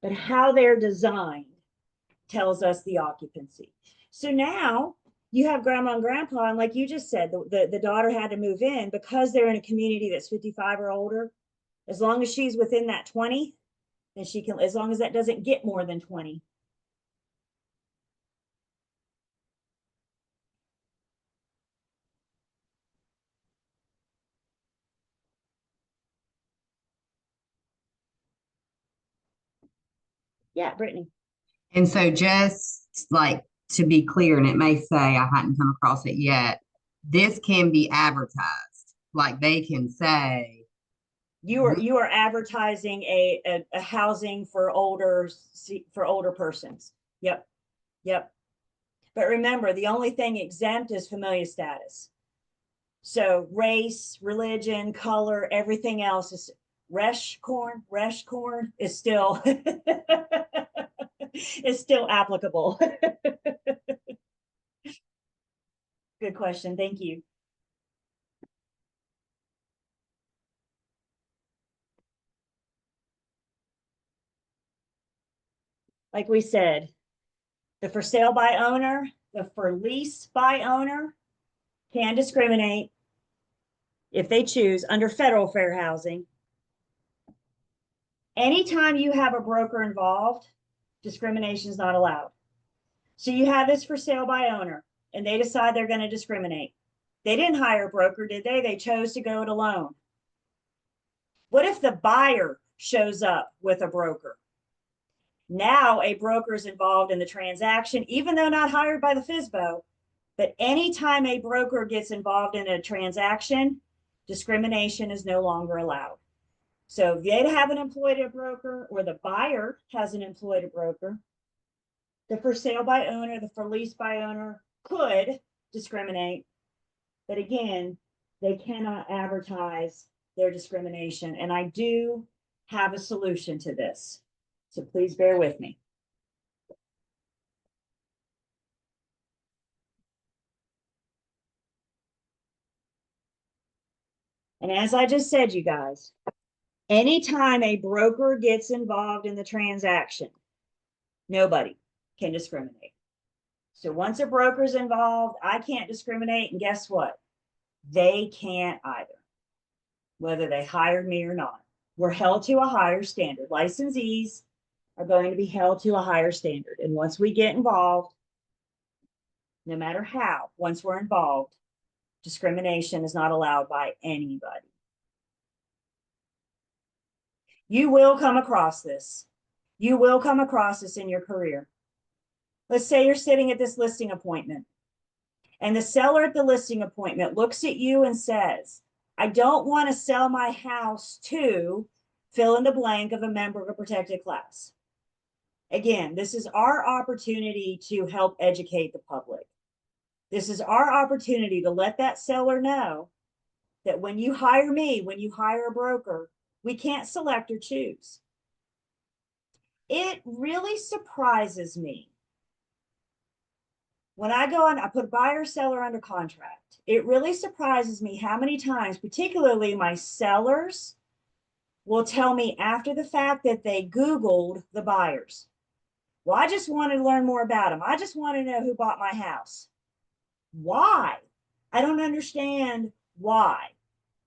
Speaker 1: But how they're designed tells us the occupancy. So now you have grandma and grandpa, and like you just said, the daughter had to move in because they're in a community that's 55 or older. As long as she's within that 20, then she can, as long as that doesn't get more than 20. Yeah, Brittany.
Speaker 3: And so just like to be clear, and it may say I hadn't come across it yet, this can be advertised. Like they can say,
Speaker 1: You are advertising a housing for older persons. Yep. But remember, the only thing exempt is familial status. So race, religion, color, everything else is resh corn is still is still applicable. Good question. Thank you. Like we said, the for sale by owner, the for lease by owner can discriminate if they choose under federal fair housing. Anytime you have a broker involved, discrimination is not allowed. So you have this for sale by owner, and they decide they're going to discriminate. They didn't hire a broker, did they? They chose to go it alone. What if the buyer shows up with a broker? Now a broker is involved in the transaction, even though not hired by the FSBO. But anytime a broker gets involved in a transaction, discrimination is no longer allowed. So if they haven't employed a broker, or the buyer hasn't employed a broker, the for sale by owner, the for lease by owner could discriminate. But again, they cannot advertise their discrimination. And I do have a solution to this. So please bear with me. And as I just said, you guys, anytime a broker gets involved in the transaction, nobody can discriminate. So once a broker's involved, I can't discriminate. And guess what? They can't either, whether they hired me or not. We're held to a higher standard. Licensees are going to be held to a higher standard. And once we get involved, no matter how, once we're involved, discrimination is not allowed by anybody. You will come across this. You will come across this in your career. Let's say you're sitting at this listing appointment, and the seller at the listing appointment looks at you and says, I don't want to sell my house to fill in the blank of a member of a protected class. Again, this is our opportunity to help educate the public. This is our opportunity to let that seller know that when you hire me, when you hire a broker, we can't select or choose. It really surprises me when I go and I put buyer seller under contract. It really surprises me how many times, particularly my sellers, will tell me after the fact that they Googled the buyers. Well, I just wanted to learn more about them. I just want to know who bought my house. Why? I don't understand why.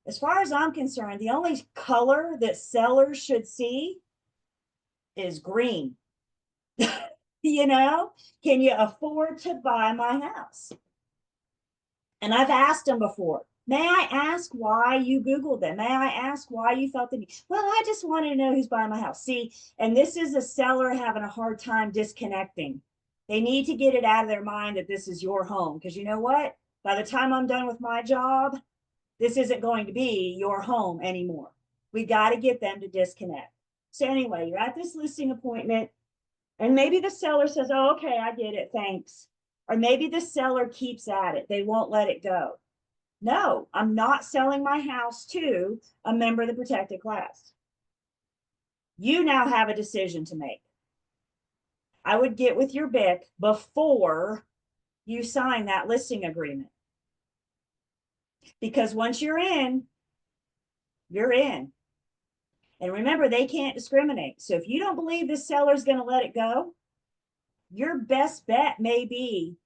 Speaker 1: As far as I'm concerned, the only color that sellers should see is green. You know, can you afford to buy my house? And I've asked them before, may I ask why you Googled them? May I ask why you felt the need? Well, I just wanted to know who's buying my house. See, and this is a seller having a hard time disconnecting. They need to get it out of their mind that this is your home. Because you know what? By the time I'm done with my job, this isn't going to be your home anymore. We got to get them to disconnect. So anyway, you're at this listing appointment, and maybe the seller says, oh, okay, I get it, thanks. Or maybe the seller keeps at it. They won't let it go. No, I'm not selling my house to a member of the protected class. You now have a decision to make. I would get with your BIC before you sign that listing agreement. Because once you're in, you're in. And remember, they can't discriminate. So if you don't believe this seller is going to let it go, your best bet may be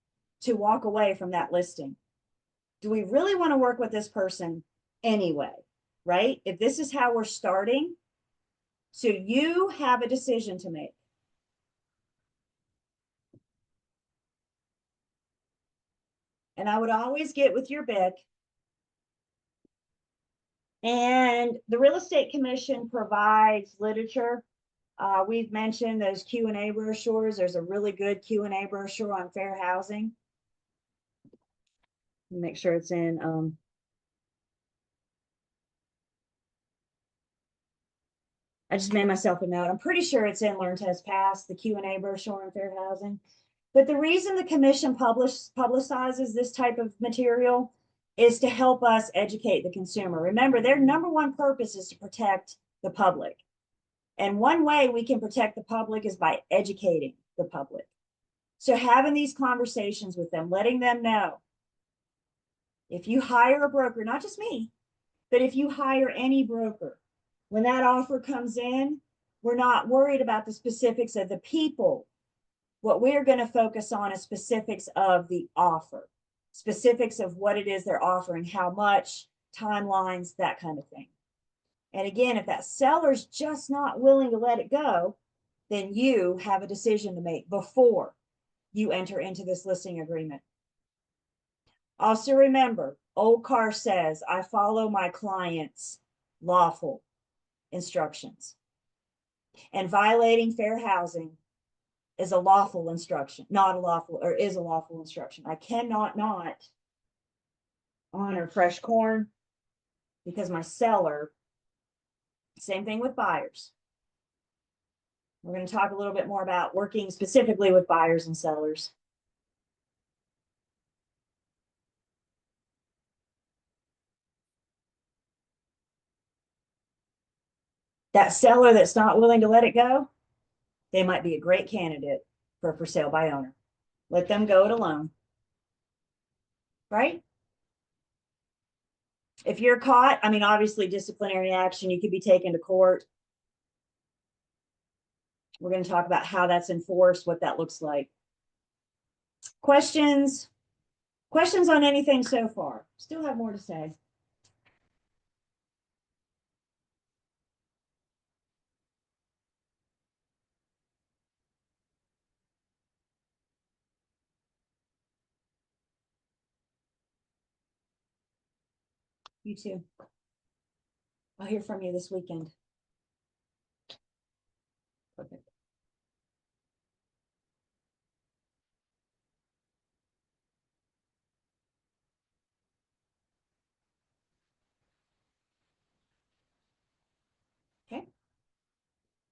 Speaker 1: to walk away from that listing. Do we really want to work with this person anyway? Right? If this is how we're starting, so you have a decision to make. And I would always get with your BIC. And the Real Estate Commission provides literature. We've mentioned those Q&A brochures. There's a really good Q&A brochure on fair housing. Make sure it's in. I just made myself a note. I'm pretty sure it's in Learn Test Pass, the Q&A brochure on fair housing. But the reason the commission publicizes this type of material is to help us educate the consumer. Remember, their number one purpose is to protect the public. And one way we can protect the public is by educating the public. So having these conversations with them, letting them know, if you hire a broker, not just me, but if you hire any broker, when that offer comes in, we're not worried about the specifics of the people. What we're going to focus on is specifics of the offer, specifics of what it is they're offering, how much, timelines, that kind of thing. And again, if that seller's just not willing to let it go, then you have a decision to make before you enter into this listing agreement. Also remember, Old Car says, I follow my client's lawful instructions. And violating fair housing is a lawful instruction, not a lawful, or is a lawful instruction. I cannot not honor fresh corn because my seller, same thing with buyers. We're going to talk a little bit more about working specifically with buyers and sellers. That seller that's not willing to let it go, they might be a great candidate for sale by owner. Let them go it alone. Right? If you're caught, I mean, obviously disciplinary action, you could be taken to court. We're going to talk about how that's enforced, what that looks like. Questions? Questions on anything so far? Still have more to say. You too. I'll hear from you this weekend. Perfect. Okay. I'm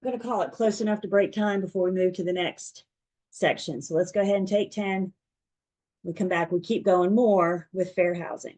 Speaker 1: going to call it close enough to break time before we move to the next section. So let's go ahead and take 10. We come back, we keep going more with fair housing.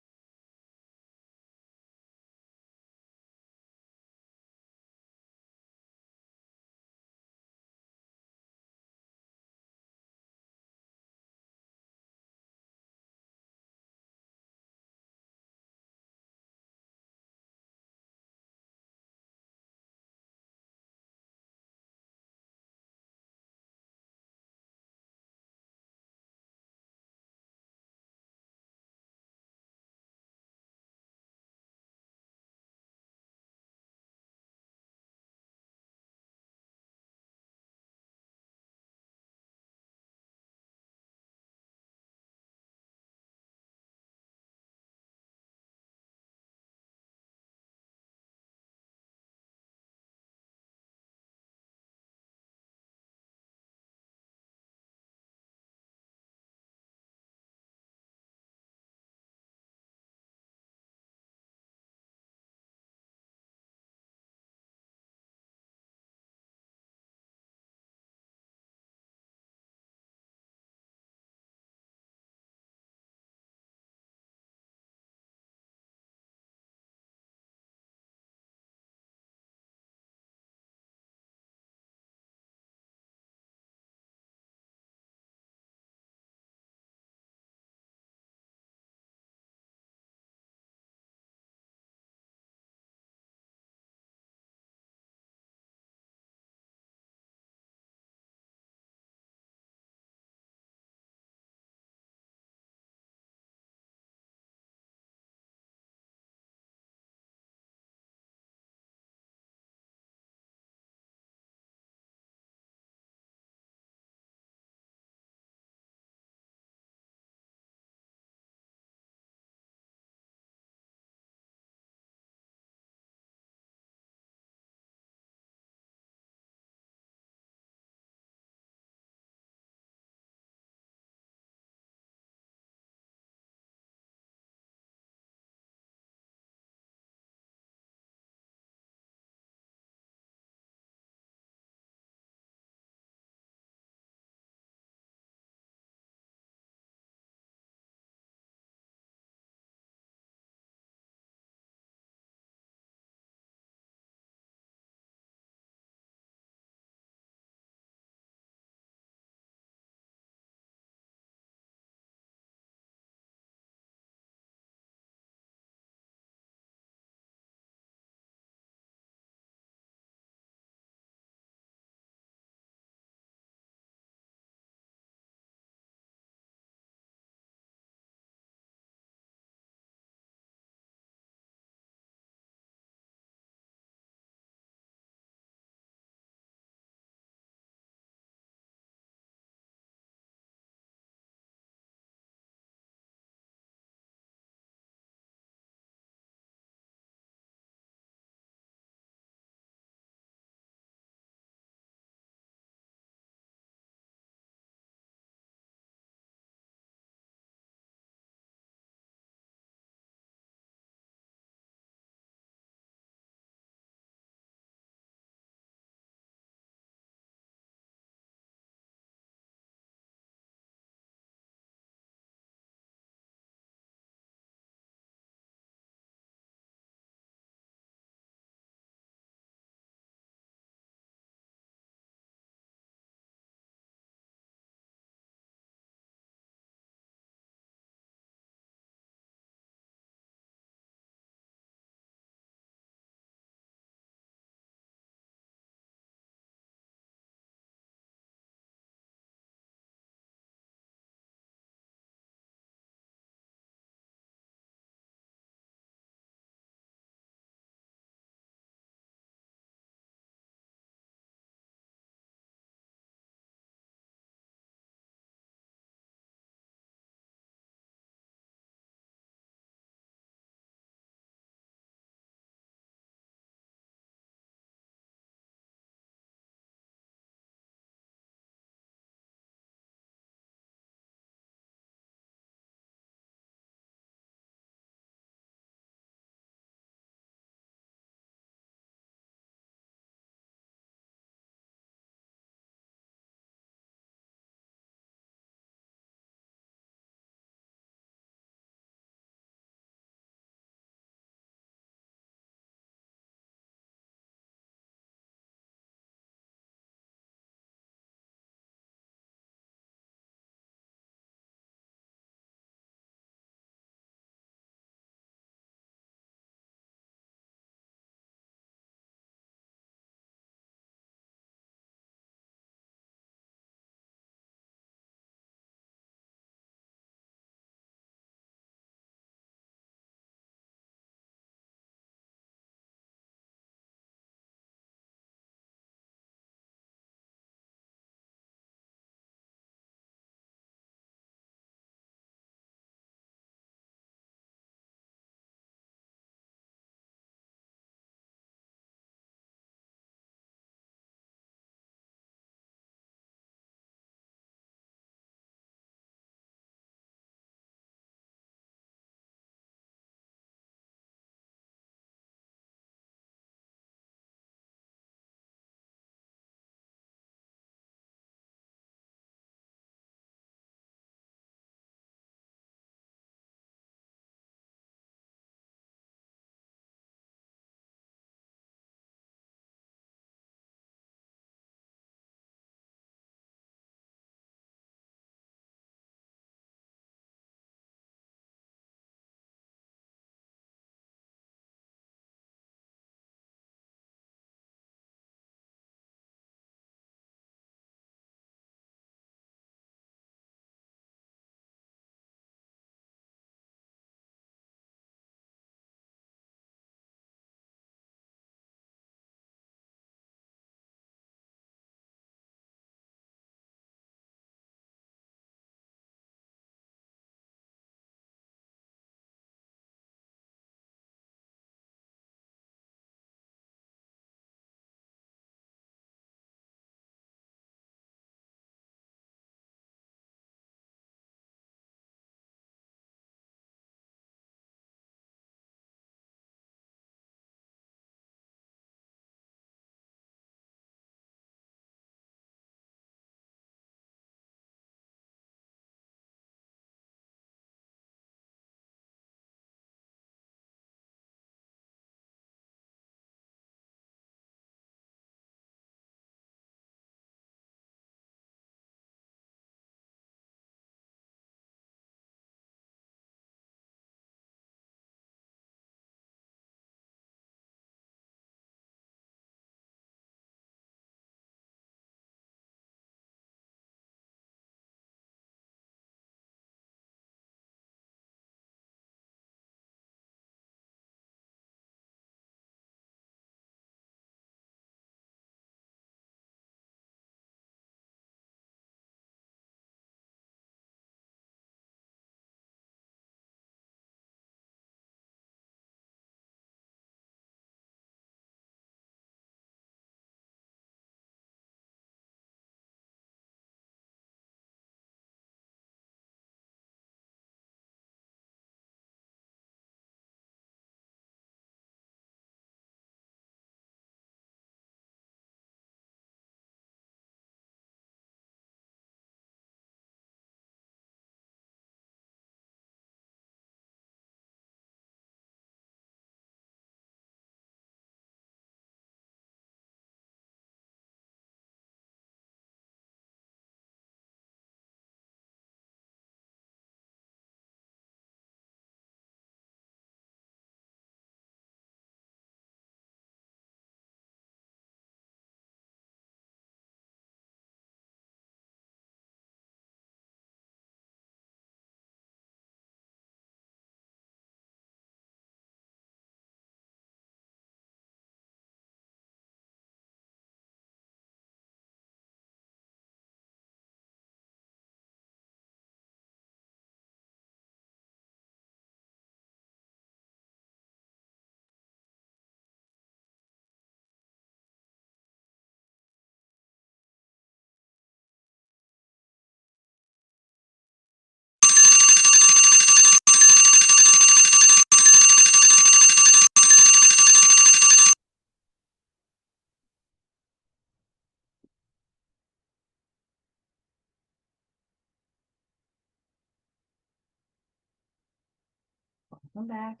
Speaker 1: Come back.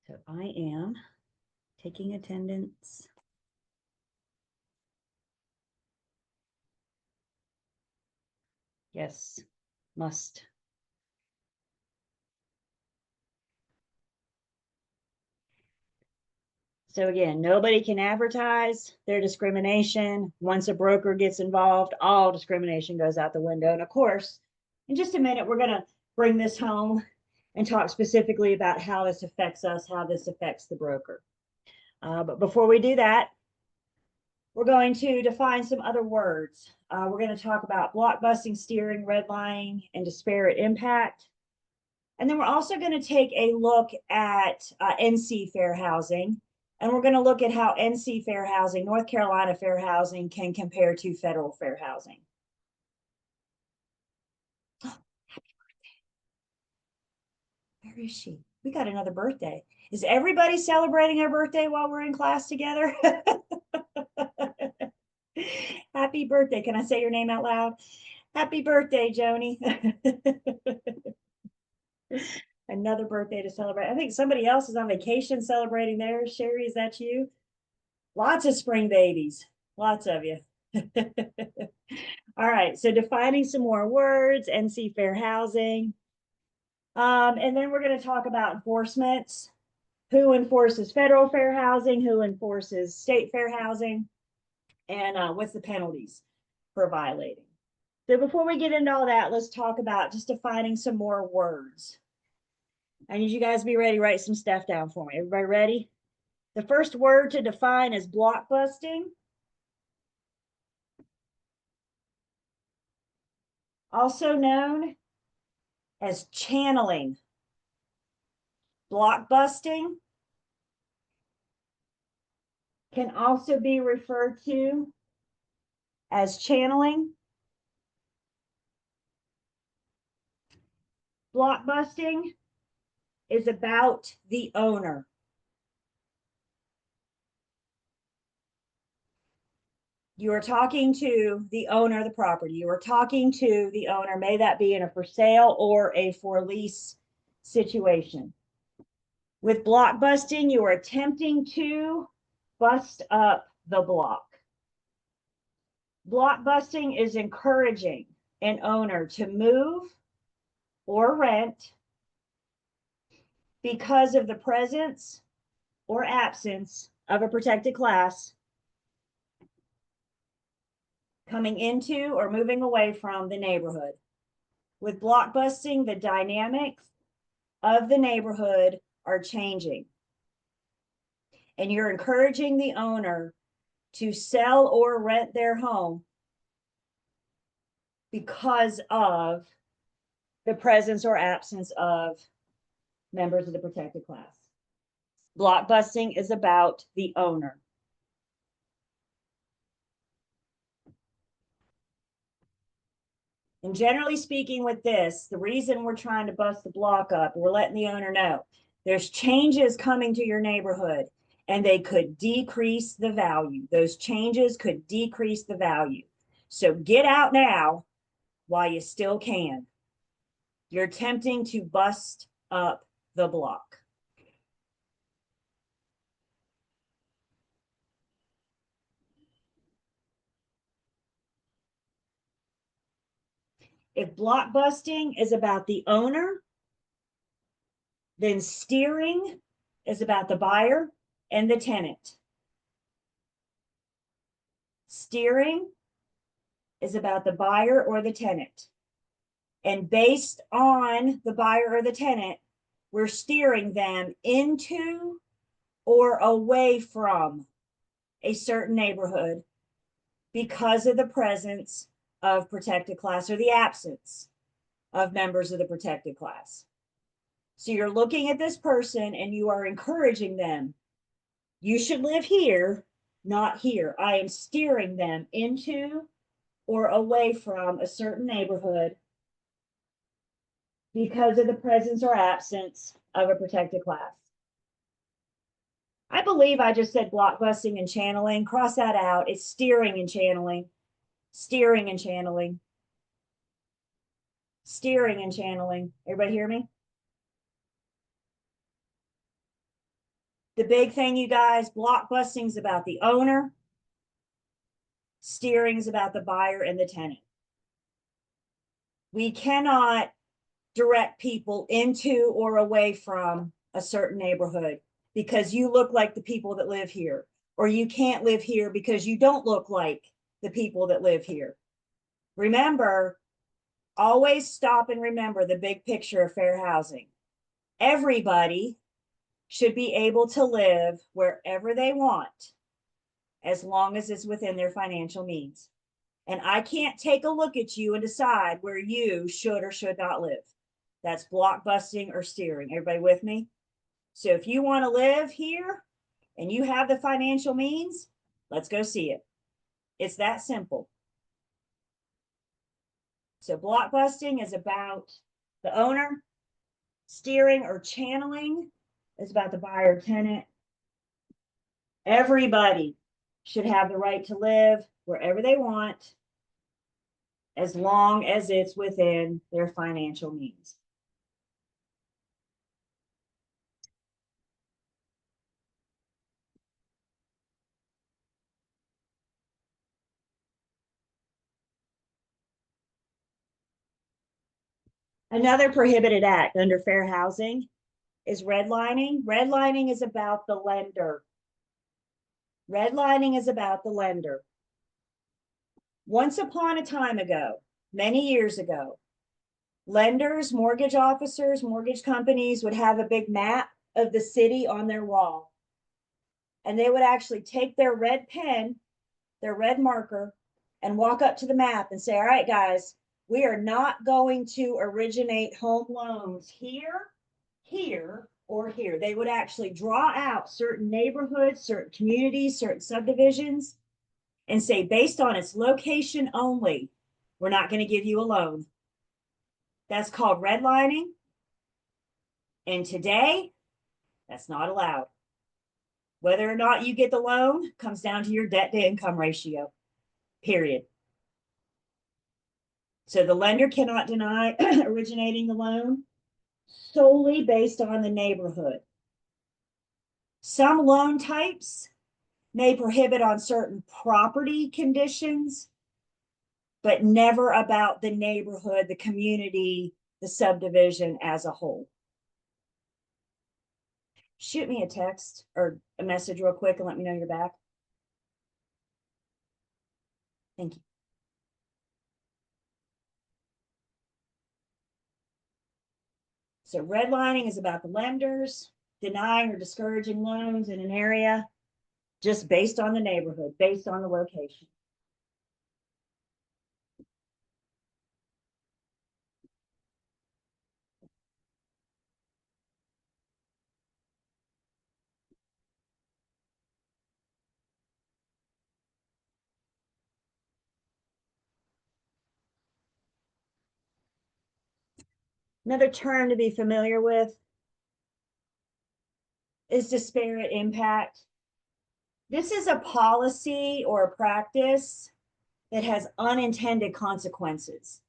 Speaker 1: So I am taking attendance. Yes, must. So again, nobody can advertise their discrimination. Once a broker gets involved, all discrimination goes out the window. And of course, in just a minute, we're going to bring this home and talk specifically about how this affects us, how this affects the broker. But before we do that, we're going to define some other words. We're going to talk about blockbusting, steering, redlining, and disparate impact. And then we're also going to take a look at NC Fair Housing. And we're going to look at how NC Fair Housing, North Carolina Fair Housing, can compare to federal fair housing. Oh, happy birthday. Where is she? We got another birthday. Is everybody celebrating their birthday while we're in class together? Happy birthday. Can I say your name out loud? Happy birthday, Joni. Another birthday to celebrate. I think somebody else is on vacation celebrating theirs. Sherry, is that you? Lots of spring babies. Lots of you. All right, so defining some more words, NC Fair Housing. And then we're going to talk about enforcements. Who enforces federal fair housing? Who enforces state fair housing? And what's the penalties for violating? So before we get into all that, let's talk about just defining some more words. I need you guys to be ready, write some stuff down for me. Everybody ready? The first word to define is blockbusting. Also known as channeling. Blockbusting can also be referred to as channeling. Blockbusting is about the owner. You are talking to the owner of the property. You are talking to the owner, may that be in a for sale or a for lease situation. With blockbusting, you are attempting to bust up the block. Blockbusting is encouraging an owner to move or rent because of the presence or absence of a protected class coming into or moving away from the neighborhood. With blockbusting, the dynamics of the neighborhood are changing. And you're encouraging the owner to sell or rent their home because of the presence or absence of members of the protected class. Blockbusting is about the owner. And generally speaking with this, the reason we're trying to bust the block up, we're letting the owner know there's changes coming to your neighborhood and they could decrease the value. Those changes could decrease the value. So get out now while you still can. You're attempting to bust up the block. If blockbusting is about the owner, then steering is about the buyer and the tenant. Steering is about the buyer or the tenant. And based on the buyer or the tenant, we're steering them into or away from a certain neighborhood because of the presence of protected class or the absence of members of the protected class. So you're looking at this person and you are encouraging them. You should live here, not here. I am steering them into or away from a certain neighborhood because of the presence or absence of a protected class. I believe I just said blockbusting and channeling. Cross that out. It's steering and channeling. Steering and channeling. steering and channeling. Everybody hear me? The big thing, you guys, block busting is about the owner. Steering is about the buyer and the tenant. We cannot direct people into or away from a certain neighborhood because you look like the people that live here, or you can't live here because you don't look like the people that live here. Remember, always stop and remember the big picture of fair housing. Everybody should be able to live wherever they want, as long as it's within their financial means. And I can't take a look at you and decide where you should or should not live. That's block busting or steering. Everybody with me? So if you want to live here and you have the financial means, let's go see it. It's that simple. So block busting is about the owner. Steering or channeling is about the buyer tenant. Everybody should have the right to live wherever they want, as long as it's within their financial means. Another prohibited act under fair housing is redlining. Redlining is about the lender. Redlining is about the lender. Once upon a time ago, many years ago, lenders, mortgage officers, mortgage companies would have a big map of the city on their wall. And they would actually take their red pen, their red marker, and walk up to the map and say, all right, guys, we are not going to originate home loans here, here, or here. They would actually draw out certain neighborhoods, certain communities, certain subdivisions, and say, based on its location only, we're not going to give you a loan. That's called redlining. And today, that's not allowed. Whether or not you get the loan comes down to your debt to income ratio, period. So the lender cannot deny originating the loan solely based on the neighborhood. Some loan types may prohibit on certain property conditions, but never about the neighborhood, the community, the subdivision as a whole. Shoot me a text or a message real quick and let me know you're back. Thank you. So redlining is about the lenders denying or discouraging loans in an area just based on the neighborhood, based on the location. Another term to be familiar with is disparate impact. This is a policy or a practice that has unintended consequences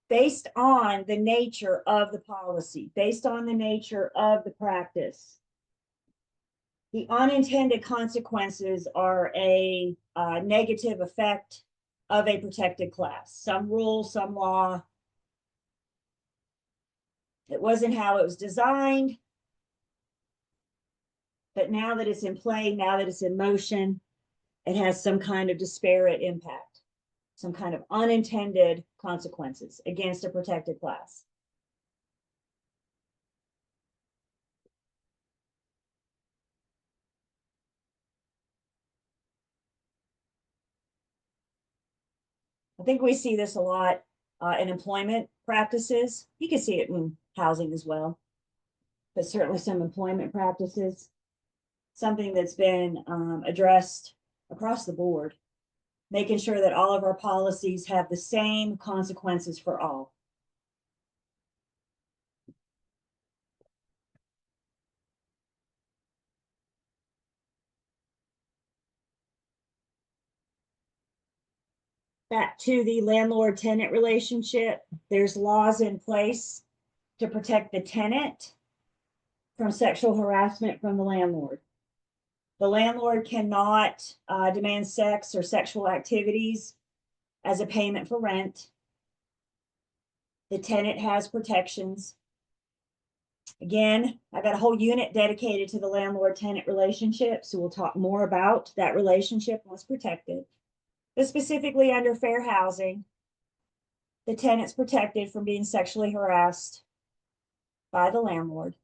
Speaker 1: based on the nature of the policy, based on the nature of the practice. The unintended consequences are a negative effect of a protected class. Some rule, some law. It wasn't how it was designed, but now that it's in play, now that it's in motion, it has some kind of disparate impact, some kind of unintended consequences against a protected class. I think we see this a lot in employment practices. You can see it in housing as well, but certainly some employment practices, something that's been addressed across the board, making sure that all of our policies have the same consequences for all. back to the landlord-tenant relationship, there's laws in place to protect the tenant from sexual harassment from the landlord. The landlord cannot demand sex or sexual activities as a payment for rent. The tenant has protections. Again, I got a whole unit dedicated to the landlord-tenant relationship, so we'll talk more about that relationship and what's protected. But specifically under fair housing, the tenant's protected from being sexually harassed by the landlord.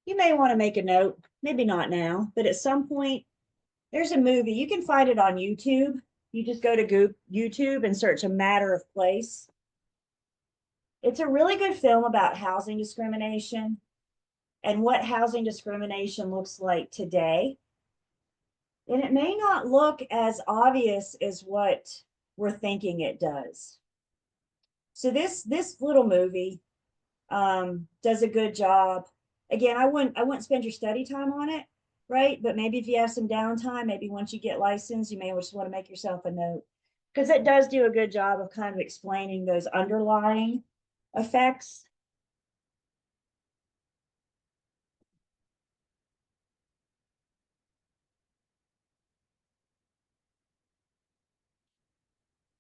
Speaker 1: You may want to make a note, maybe not now, but at some point, there's a movie, you can find it on YouTube. You just go to YouTube and search A Matter of Place. It's a really good film about housing discrimination and what housing discrimination looks like today. And it may not look as obvious as what we're thinking it does. So this little movie does a good job. Again, I wouldn't spend your study time on it, right? But maybe if you have some downtime, maybe once you get licensed, you may just want to make yourself a note, because it does do a good job of kind of explaining those underlying effects.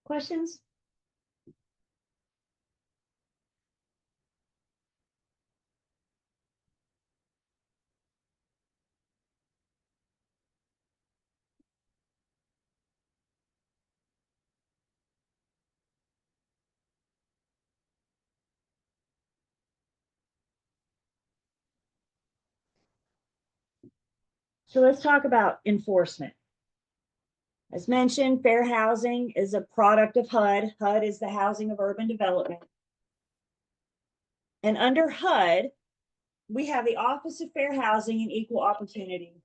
Speaker 1: Questions? So let's talk about enforcement. As mentioned, fair housing is a product of HUD. HUD is the Housing of Urban Development. And under HUD, we have the Office of Fair Housing and Equal Opportunity.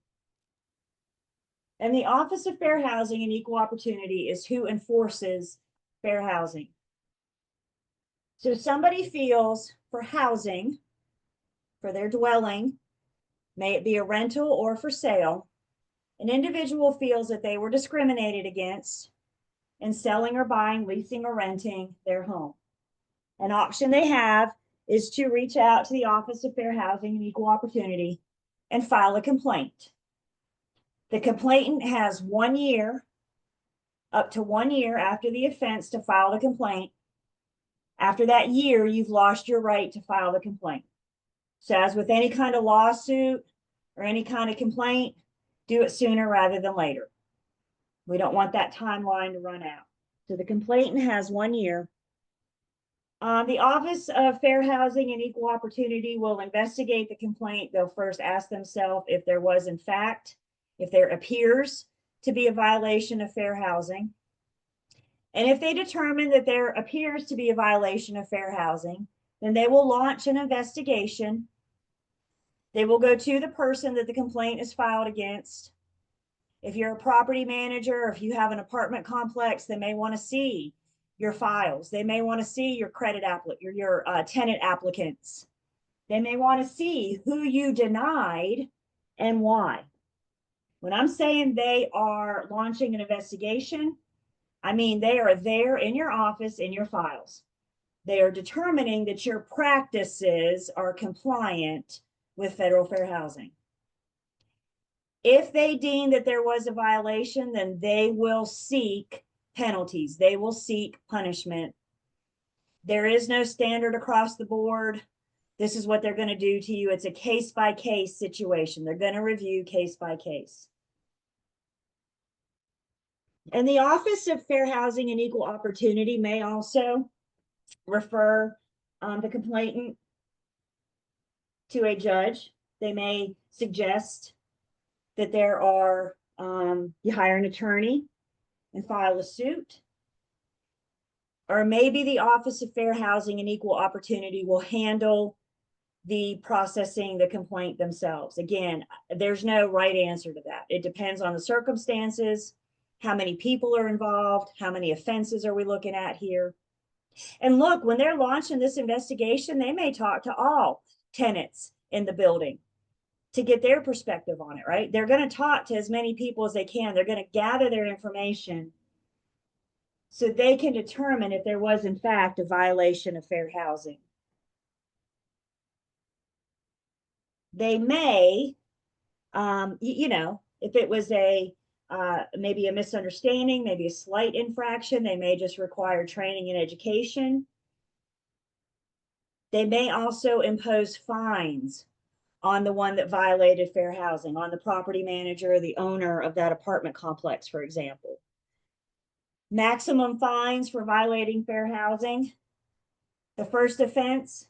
Speaker 1: And the Office of Fair Housing and Equal Opportunity is who enforces fair housing. So if somebody feels for housing, for their dwelling, may it be a rental or for sale, an individual feels that they were discriminated against in selling or buying, leasing or renting their home. An option they have is to reach out to the Office of Fair Housing and Equal Opportunity and file a complaint. The complainant has 1 year, up to 1 year after the offense to file the complaint. After that year, you've lost your right to file the complaint. So as with any kind of lawsuit or any kind of complaint, do it sooner rather than later. We don't want that timeline to run out. So the complainant has 1 year. The Office of Fair Housing and Equal Opportunity will investigate the complaint. They'll first ask themselves if there was, in fact, if there appears to be a violation of fair housing. And if they determine that there appears to be a violation of fair housing, then they will launch an investigation. They will go to the person that the complaint is filed against. If you're a property manager, or if you have an apartment complex, they may want to see your files. They may want to see your your tenant applicants. They may want to see who you denied and why. When I'm saying they are launching an investigation, I mean they are there in your office, in your files. They are determining that your practices are compliant with federal fair housing. If they deem that there was a violation, then they will seek penalties. They will seek punishment. There is no standard across the board. This is what they're going to do to you. It's a case-by-case situation. They're going to review case by case. And the Office of Fair Housing and Equal Opportunity may also refer the complainant to a judge. They may suggest that you hire an attorney and file a suit. Or maybe the Office of Fair Housing and Equal Opportunity will handle the processing the complaint themselves. Again, there's no right answer to that. It depends on the circumstances, how many people are involved, how many offenses are we looking at here. And look, when they're launching this investigation, they may talk to all tenants in the building to get their perspective on it, right? They're going to talk to as many people as they can. They're going to gather their information so they can determine if there was, in fact, a violation of fair housing. They may, you know, if it was maybe a misunderstanding, maybe a slight infraction, they may just require training and education. They may also impose fines on the one that violated fair housing, on the property manager, the owner of that apartment complex, for example. Maximum fines for violating fair housing. The first offense,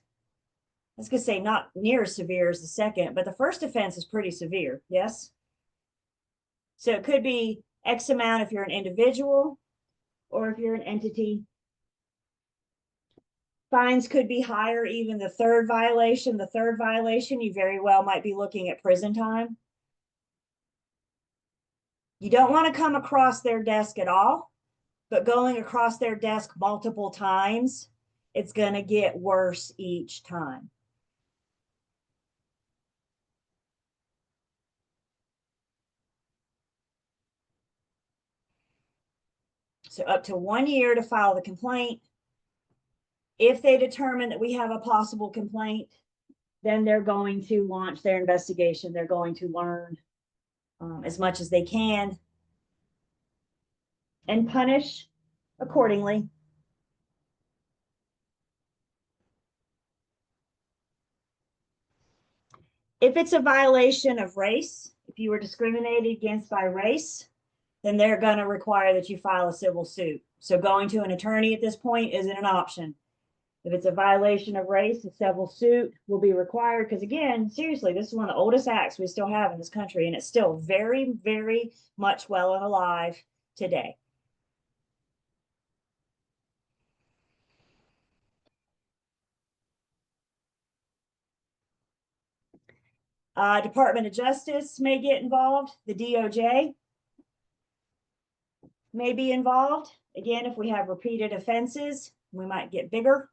Speaker 1: I was going to say not near as severe as the second, but the first offense is pretty severe, yes? So it could be X amount if you're an individual or if you're an entity. Fines could be higher, even the third violation. The third violation, you very well might be looking at prison time. You don't want to come across their desk at all, but going across their desk multiple times, it's going to get worse each time. So up to 1 year to file the complaint. If they determine that we have a possible complaint, then they're going to launch their investigation. They're going to learn as much as they can and punish accordingly. If it's a violation of race, if you were discriminated against by race, then they're going to require that you file a civil suit. So going to an attorney at this point isn't an option. If it's a violation of race, a civil suit will be required because, again, seriously, this is one of the oldest acts we still have in this country, and it's still very, very much well and alive today. Department of Justice may get involved. The DOJ may be involved. Again, if we have repeated offenses, we might get bigger.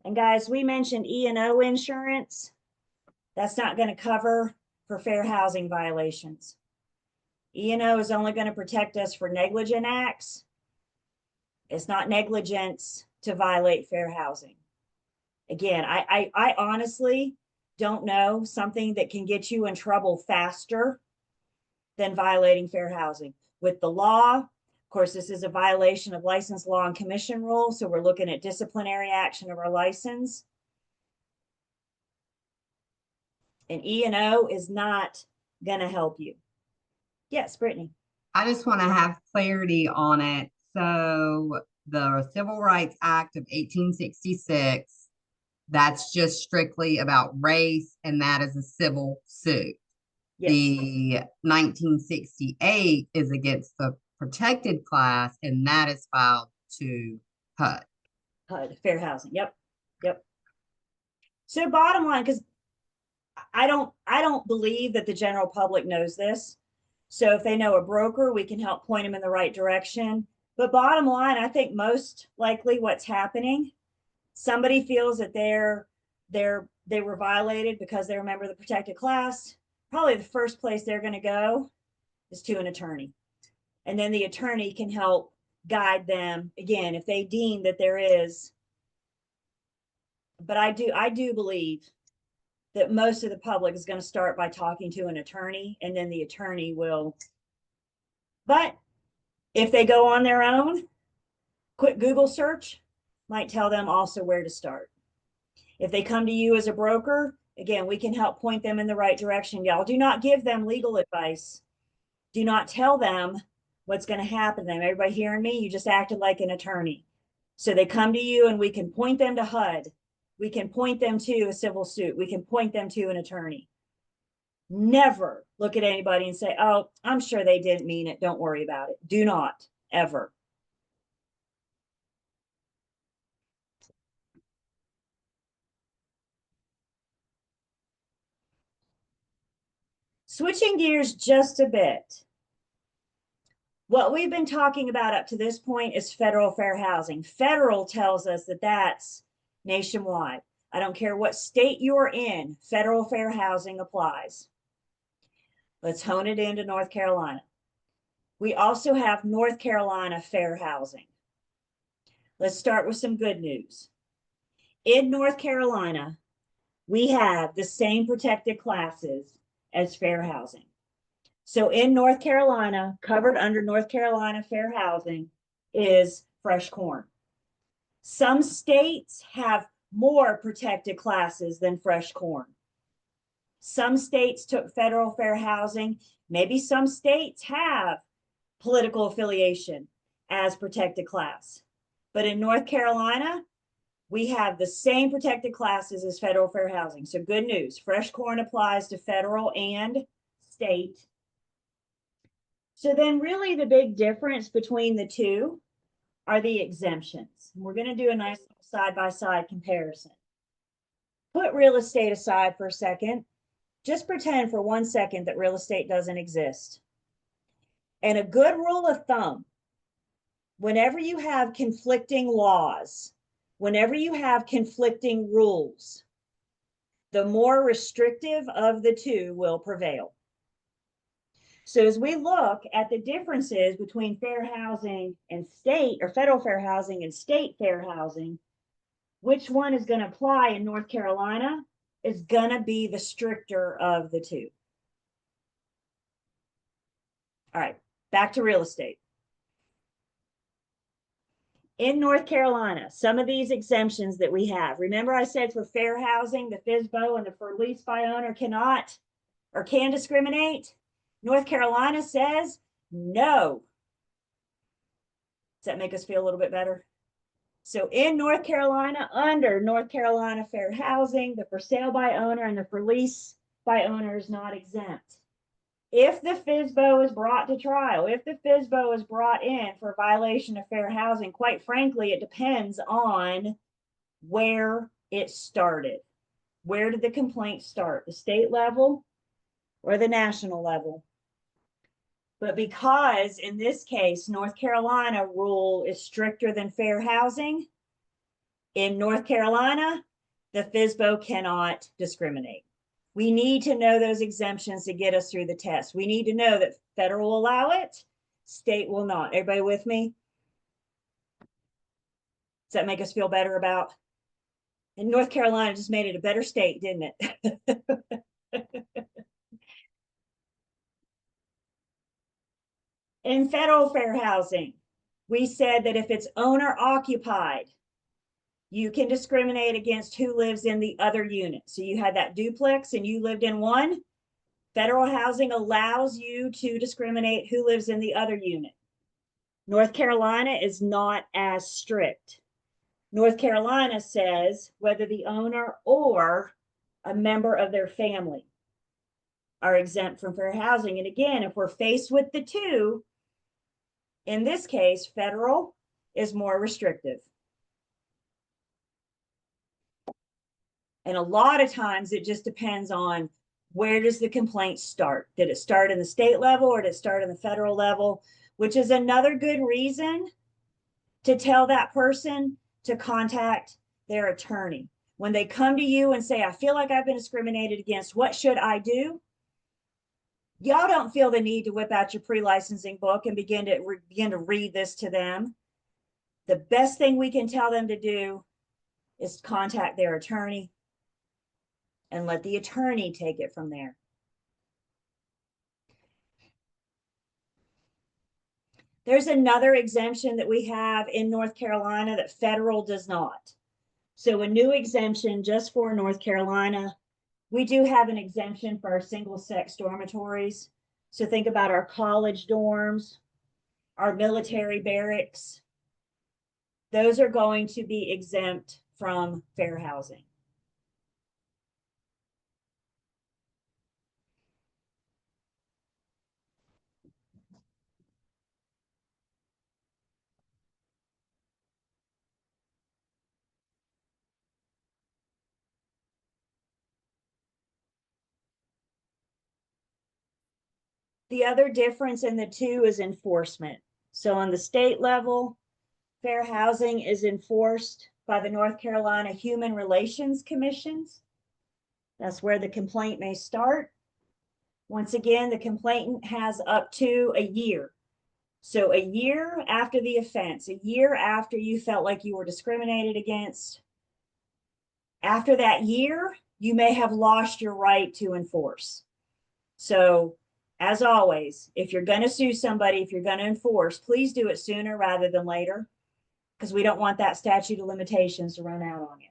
Speaker 1: And guys, we mentioned E&O insurance. That's not going to cover for fair housing violations. E&O is only going to protect us for negligent acts. It's not negligence to violate fair housing. Again, I honestly don't know something that can get you in trouble faster than violating fair housing. With the law, of course, this is a violation of license law and commission rules, so we're looking at disciplinary action of our license. And E&O is not going to help you. Yes, Brittany.
Speaker 3: I just want to have clarity on it. So the Civil Rights Act of 1866, that's just strictly about race, and that is a civil suit.
Speaker 1: Yes.
Speaker 3: The 1968 is against the protected class, and that is filed to HUD.
Speaker 1: HUD, fair housing. Yep. Yep. So bottom line, because I don't believe that the general public knows this. So if they know a broker, we can help point them in the right direction. But bottom line, I think most likely what's happening, somebody feels that they were violated because they're a member of the protected class. Probably the first place they're going to go is to an attorney. And then the attorney can help guide them again if they deem that there is. But I do believe that most of the public is going to start by talking to an attorney, and then the attorney will. But if they go on their own, quick Google search might tell them also where to start. If they come to you as a broker, again, we can help point them in the right direction. Y'all do not give them legal advice. Do not tell them what's going to happen to them. Everybody hearing me? You just acted like an attorney. So they come to you and we can point them to HUD. We can point them to a civil suit. We can point them to an attorney. Never look at anybody and say, oh, I'm sure they didn't mean it. Don't worry about it. Do not, ever. Switching gears just a bit. What we've been talking about up to this point is federal fair housing. Federal tells us that that's nationwide. I don't care what state you're in, federal fair housing applies. Let's hone it into North Carolina. We also have North Carolina fair housing. Let's start with some good news. In North Carolina, we have the same protected classes as fair housing. So in North Carolina, covered under North Carolina fair housing is fresh corn. Some states have more protected classes than fresh corn. Some states took federal fair housing. Maybe some states have political affiliation as protected class. But in North Carolina, we have the same protected classes as federal fair housing. So good news, fresh corn applies to federal and state. So then really the big difference between the two are the exemptions. We're going to do a nice side-by-side comparison. Put real estate aside for a second. Just pretend for 1 second that real estate doesn't exist. And a good rule of thumb, whenever you have conflicting laws, whenever you have conflicting rules, the more restrictive of the two will prevail. So as we look at the differences between fair housing and state, or federal fair housing and state fair housing, which one is going to apply in North Carolina is going to be the stricter of the two. All right, back to real estate. In North Carolina, some of these exemptions that we have, remember I said for fair housing, the FSBO and the for lease by owner cannot or can discriminate. North Carolina says no. Does that make us feel a little bit better? So in North Carolina, under North Carolina fair housing, the for sale by owner and the for lease by owner is not exempt. If the FSBO is brought to trial, if the FSBO is brought in for violation of fair housing, quite frankly, it depends on where it started. Where did the complaint start? The state level or the national level? But because in this case, North Carolina rule is stricter than fair housing, in North Carolina, the FSBO cannot discriminate. We need to know those exemptions to get us through the test. We need to know that federal will allow it, state will not. Everybody with me? Does that make us feel better about? And North Carolina just made it a better state, didn't it? In federal fair housing, we said that if it's owner occupied, you can discriminate against who lives in the other unit. So you had that duplex and you lived in one. Federal housing allows you to discriminate who lives in the other unit. North Carolina is not as strict. North Carolina says whether the owner or a member of their family are exempt from fair housing. And again, if we're faced with the two, in this case, federal is more restrictive. And a lot of times it just depends on where does the complaint start? Did it start in the state level or did it start in the federal level? Which is another good reason to tell that person to contact their attorney. When they come to you and say, I feel like I've been discriminated against, what should I do? Y'all don't feel the need to whip out your pre-licensing book and begin to read this to them. The best thing we can tell them to do is contact their attorney and let the attorney take it from there. There's another exemption that we have in North Carolina that federal does not. So a new exemption just for North Carolina. We do have an exemption for our single-sex dormitories. So think about our college dorms, our military barracks. Those are going to be exempt from fair housing. The other difference in the two is enforcement. So on the state level, fair housing is enforced by the North Carolina Human Relations Commissions. That's where the complaint may start. Once again, the complainant has up to a year. So a year after the offense, a year after you felt like you were discriminated against, after that year, you may have lost your right to enforce. So as always, if you're going to sue somebody, if you're going to enforce, please do it sooner rather than later, because we don't want that statute of limitations to run out on you.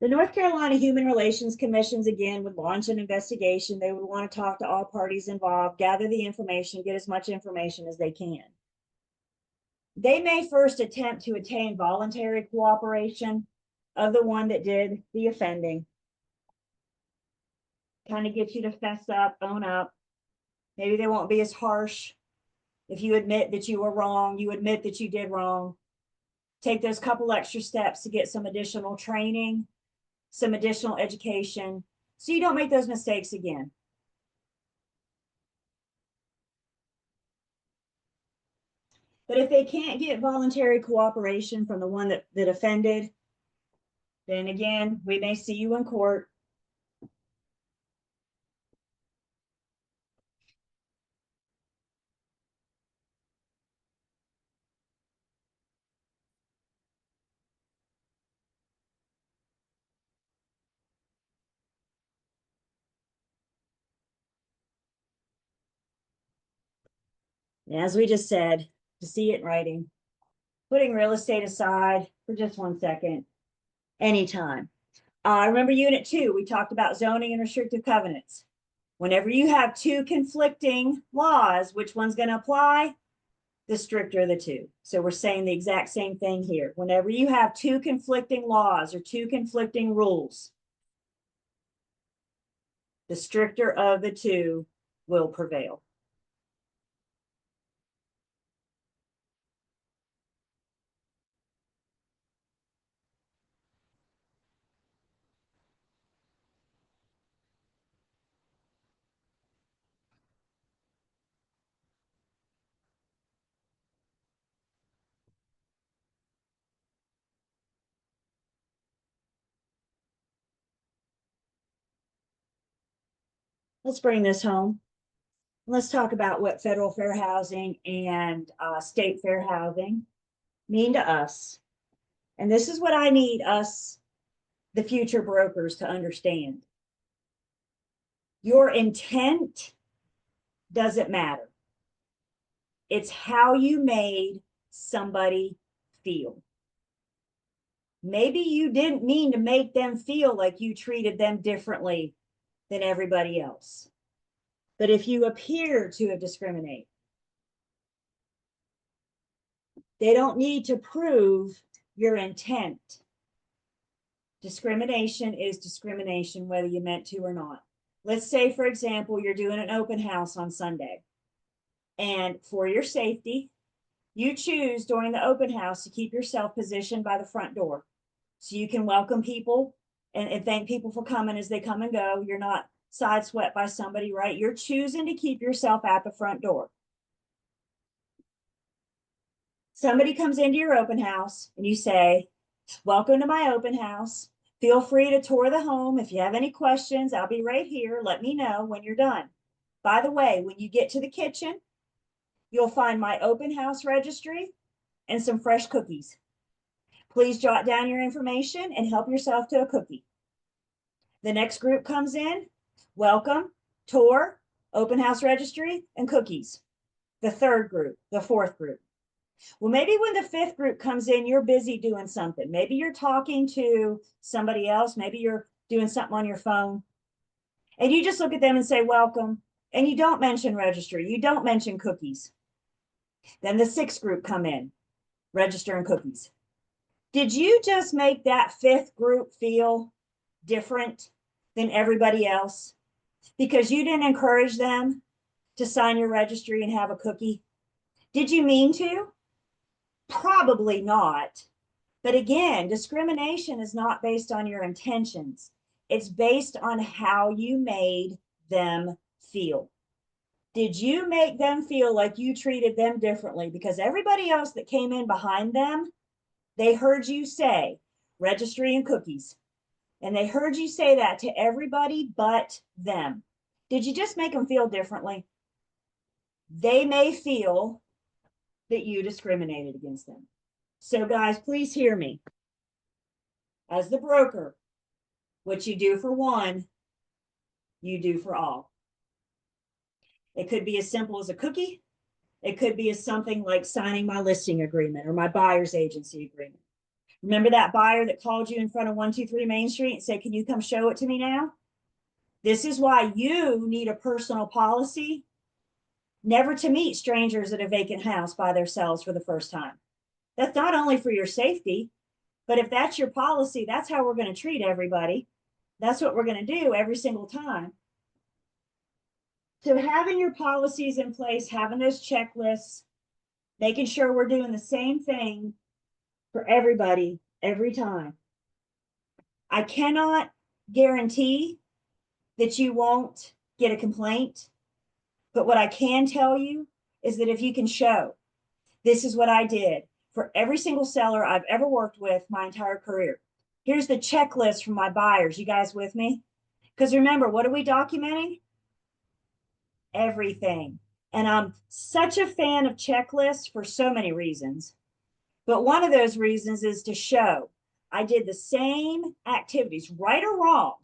Speaker 1: The North Carolina Human Relations Commissions, again, would launch an investigation. They would want to talk to all parties involved, gather the information, get as much information as they can. They may first attempt to attain voluntary cooperation of the one that did the offending. Kind of get you to fess up, own up. Maybe they won't be as harsh. If you admit that you were wrong, you admit that you did wrong. Take those couple extra steps to get some additional training, some additional education, so you don't make those mistakes again. But if they can't get voluntary cooperation from the one that offended, then again, we may see you in court. As we just said, to see it in writing, putting real estate aside for just 1 second, anytime. Remember Unit 2, we talked about zoning and restrictive covenants. Whenever you have two conflicting laws, which one's going to apply? The stricter of the two. So we're saying the exact same thing here. Whenever you have two conflicting laws or two conflicting rules, the stricter of the two will prevail. Let's bring this home. Let's talk about what federal fair housing and state fair housing mean to us. And this is what I need us, the future brokers, to understand. Your intent doesn't matter. It's how you made somebody feel. Maybe you didn't mean to make them feel like you treated them differently than everybody else. But if you appear to have discriminated, they don't need to prove your intent. Discrimination is discrimination, whether you meant to or not. Let's say, for example, you're doing an open house on Sunday, and for your safety, you choose during the open house to keep yourself positioned by the front door so you can welcome people and thank people for coming as they come and go. You're not sideswept by somebody, right? You're choosing to keep yourself at the front door. Somebody comes into your open house and you say, welcome to my open house. Feel free to tour the home. If you have any questions, I'll be right here. Let me know when you're done. By the way, when you get to the kitchen, you'll find my open house registry and some fresh cookies. Please jot down your information and help yourself to a cookie. The next group comes in, welcome, tour, open house registry, and cookies. The third group, the fourth group. Well, maybe when the fifth group comes in, you're busy doing something. Maybe you're talking to somebody else. Maybe you're doing something on your phone. And you just look at them and say, welcome. And you don't mention registry. You don't mention cookies. Then the sixth group come in, register and cookies. Did you just make that fifth group feel different than everybody else because you didn't encourage them to sign your registry and have a cookie? Did you mean to? Probably not. But again, discrimination is not based on your intentions. It's based on how you made them feel. Did you make them feel like you treated them differently? Because everybody else that came in behind them, they heard you say registry and cookies. And they heard you say that to everybody but them. Did you just make them feel differently? They may feel that you discriminated against them. So, guys, please hear me. As the broker, what you do for one, you do for all. It could be as simple as a cookie. It could be as something like signing my listing agreement or my buyer's agency agreement. Remember that buyer that called you in front of 123 Main Street and said, can you come show it to me now? This is why you need a personal policy, never to meet strangers at a vacant house by themselves for the first time. That's not only for your safety, but if that's your policy, that's how we're going to treat everybody. That's what we're going to do every single time. So having your policies in place, having those checklists, making sure we're doing the same thing for everybody every time. I cannot guarantee that you won't get a complaint, but what I can tell you is that if you can show, this is what I did for every single seller I've ever worked with my entire career. Here's the checklist from my buyers. You guys with me? Because remember, what are we documenting? Everything. And I'm such a fan of checklists for so many reasons. But one of those reasons is to show I did the same activities, right or wrong.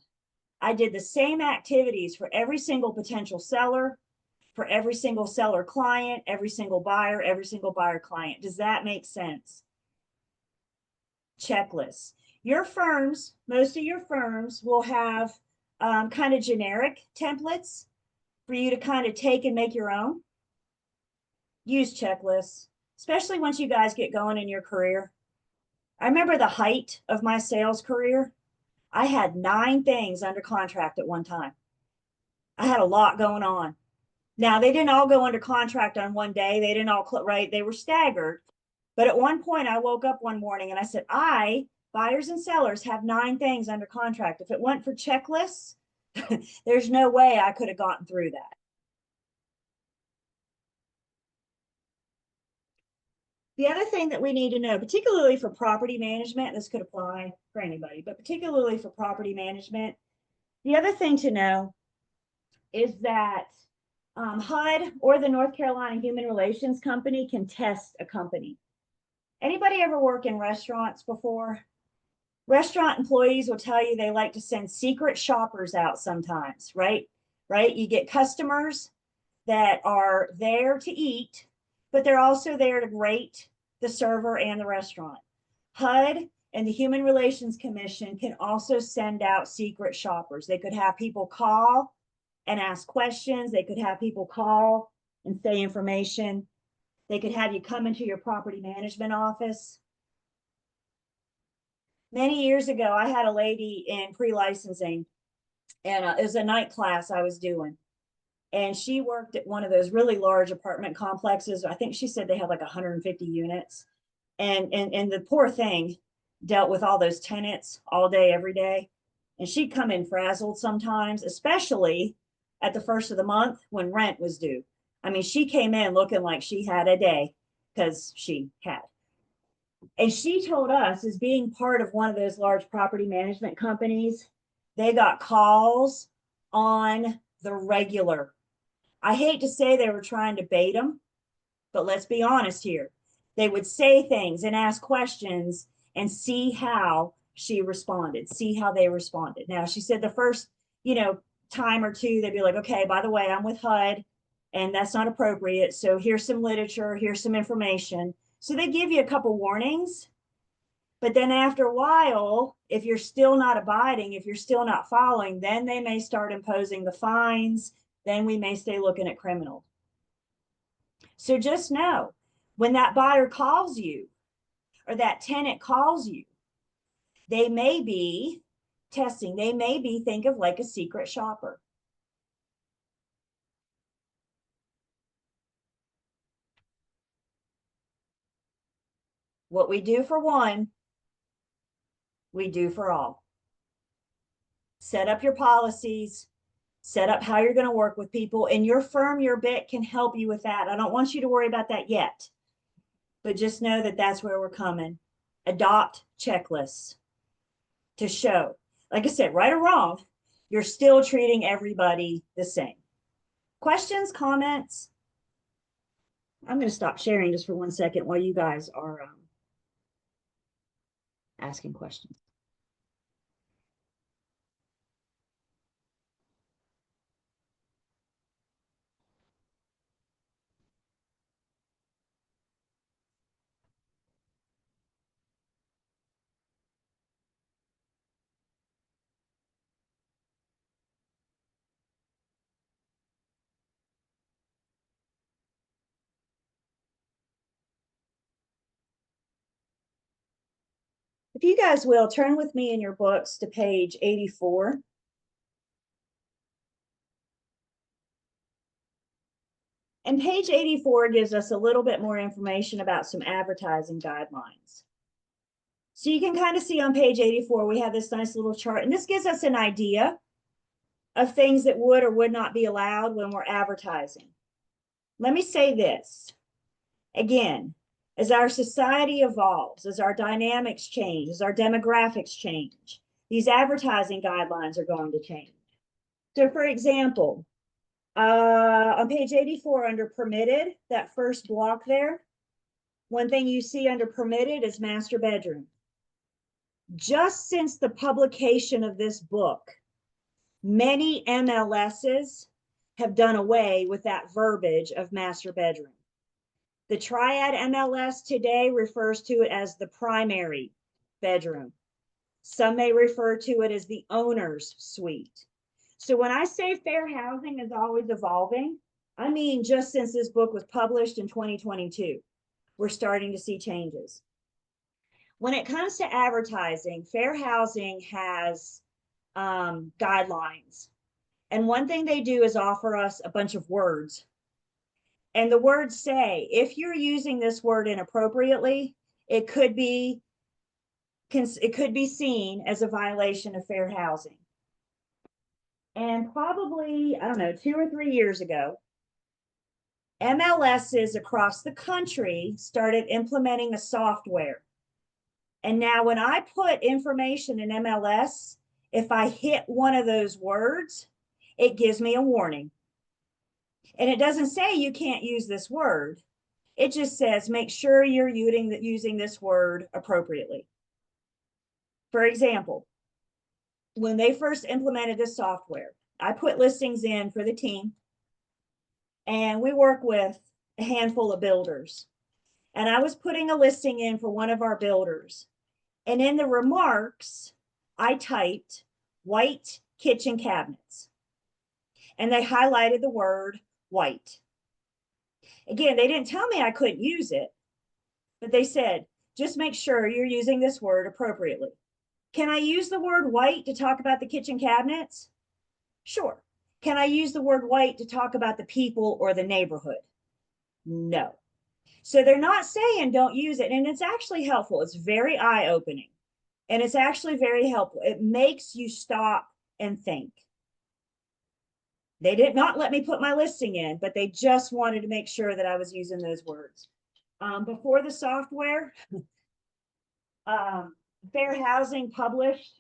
Speaker 1: I did the same activities for every single potential seller, for every single seller client, every single buyer client. Does that make sense? Checklists. Your firms, most of your firms will have kind of generic templates for you to kind of take and make your own. Use checklists, especially once you guys get going in your career. I remember the height of my sales career. I had 9 things under contract at one time. I had a lot going on. Now, they didn't all go under contract on one day. They didn't all, right? They were staggered. But at one point, I woke up one morning and I said, buyers and sellers, have 9 things under contract. If it went for checklists, there's no way I could have gotten through that. The other thing that we need to know, particularly for property management, this could apply for anybody, but particularly for property management, the other thing to know is that HUD or the North Carolina Human Relations Company can test a company. Anybody ever work in restaurants before? Restaurant employees will tell you they like to send secret shoppers out sometimes, right? Right? You get customers that are there to eat, but they're also there to rate the server and the restaurant. HUD and the Human Relations Commission can also send out secret shoppers. They could have people call and ask questions. They could have people call and say information. They could have you come into your property management office. Many years ago, I had a lady in pre-licensing, and it was a night class I was doing. And she worked at one of those really large apartment complexes. I think she said they had like 150 units. And the poor thing dealt with all those tenants all day, every day. And she'd come in frazzled sometimes, especially at the first of the month when rent was due. I mean, she came in looking like she had a day because she had. And she told us, as being part of one of those large property management companies, they got calls on the regular. I hate to say they were trying to bait them, but let's be honest here. They would say things and ask questions and see how she responded, see how they responded. Now, she said the first, time or two, they'd be like, okay, by the way, I'm with HUD and that's not appropriate. So here's some literature, here's some information. So they give you a couple warnings. But then after a while, if you're still not abiding, if you're still not following, then they may start imposing the fines. Then we may stay looking at criminal. So just know, when that buyer calls you or that tenant calls you, they may be testing. They may be, think of like a secret shopper. What we do for one, we do for all. Set up your policies, set up how you're going to work with people, and your firm, your BIC can help you with that. I don't want you to worry about that yet, but just know that that's where we're coming. Adopt checklists to show, like I said, right or wrong, you're still treating everybody the same. Questions, comments? I'm going to stop sharing just for 1 second while you guys are asking questions. If you guys will, turn with me in your books to page 84. And page 84 gives us a little bit more information about some advertising guidelines. So you can kind of see on page 84, we have this nice little chart, and this gives us an idea of things that would or would not be allowed when we're advertising. Let me say this again, as our society evolves, as our dynamics change, as our demographics change, these advertising guidelines are going to change. So for example, on page 84 under permitted, that first block there, one thing you see under permitted is master bedroom. Just since the publication of this book, many MLSs have done away with that verbiage of master bedroom. The Triad MLS today refers to it as the primary bedroom. Some may refer to it as the owner's suite. So when I say fair housing is always evolving, I mean just since this book was published in 2022, we're starting to see changes. When it comes to advertising, fair housing has guidelines. And one thing they do is offer us a bunch of words. And the words say, if you're using this word inappropriately, it could be seen as a violation of fair housing. And probably, I don't know, 2 or 3 years ago, MLSs across the country started implementing a software. And now when I put information in MLS, if I hit one of those words, it gives me a warning. And it doesn't say you can't use this word. It just says, make sure you're using this word appropriately. For example, when they first implemented this software, I put listings in for the team, and we work with a handful of builders. And I was putting a listing in for one of our builders. And in the remarks, I typed white kitchen cabinets. And they highlighted the word white. Again, they didn't tell me I couldn't use it, but they said, just make sure you're using this word appropriately. Can I use the word white to talk about the kitchen cabinets? Sure. Can I use the word white to talk about the people or the neighborhood? No. So they're not saying don't use it. And it's actually helpful. It's very eye-opening. And it's actually very helpful. It makes you stop and think. They did not let me put my listing in, but they just wanted to make sure that I was using those words. Before the software, Fair Housing published,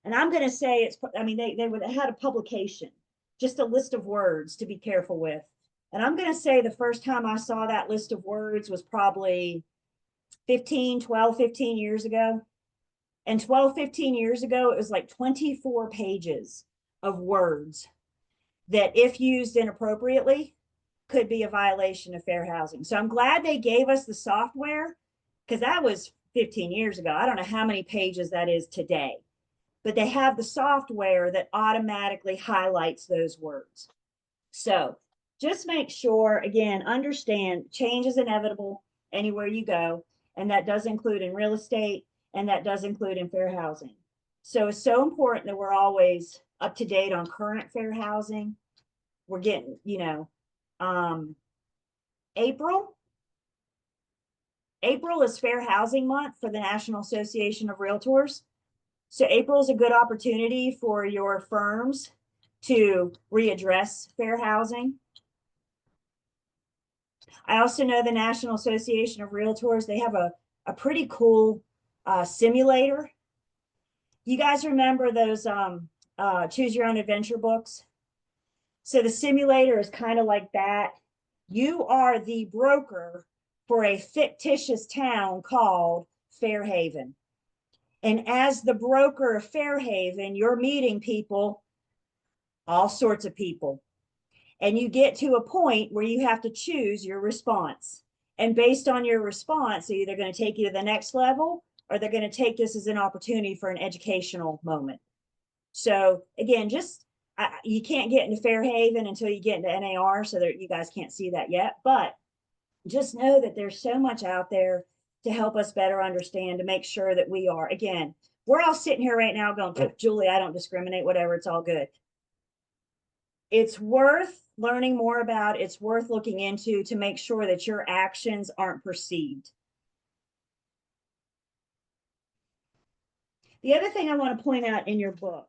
Speaker 1: and I'm going to say it's, I mean, they would have had a publication, just a list of words to be careful with. And I'm going to say the first time I saw that list of words was probably 12, 15 years ago. And 12, 15 years ago, it was like 24 pages of words that, if used inappropriately, could be a violation of fair housing. So I'm glad they gave us the software, because that was 15 years ago. I don't know how many pages that is today, but they have the software that automatically highlights those words. So just make sure, again, understand change is inevitable anywhere you go. And that does include in real estate, and that does include in fair housing. So it's so important that we're always up to date on current fair housing. We're getting, April is Fair Housing Month for the National Association of Realtors. So April is a good opportunity for your firms to readdress fair housing. I also know the National Association of Realtors, they have a pretty cool simulator. You guys remember those Choose Your Own Adventure books? So the simulator is kind of like that. You are the broker for a fictitious town called Fairhaven. And as the broker of Fairhaven, you're meeting people, all sorts of people. And you get to a point where you have to choose your response. And based on your response, they're either going to take you to the next level or they're going to take this as an opportunity for an educational moment. So again, just you can't get into Fairhaven until you get into NAR, so that you guys can't see that yet. But just know that there's so much out there to help us better understand, to make sure that we are, again, we're all sitting here right now going, Julie, I don't discriminate, whatever, it's all good. It's worth learning more about, it's worth looking into to make sure that your actions aren't perceived. The other thing I want to point out in your book,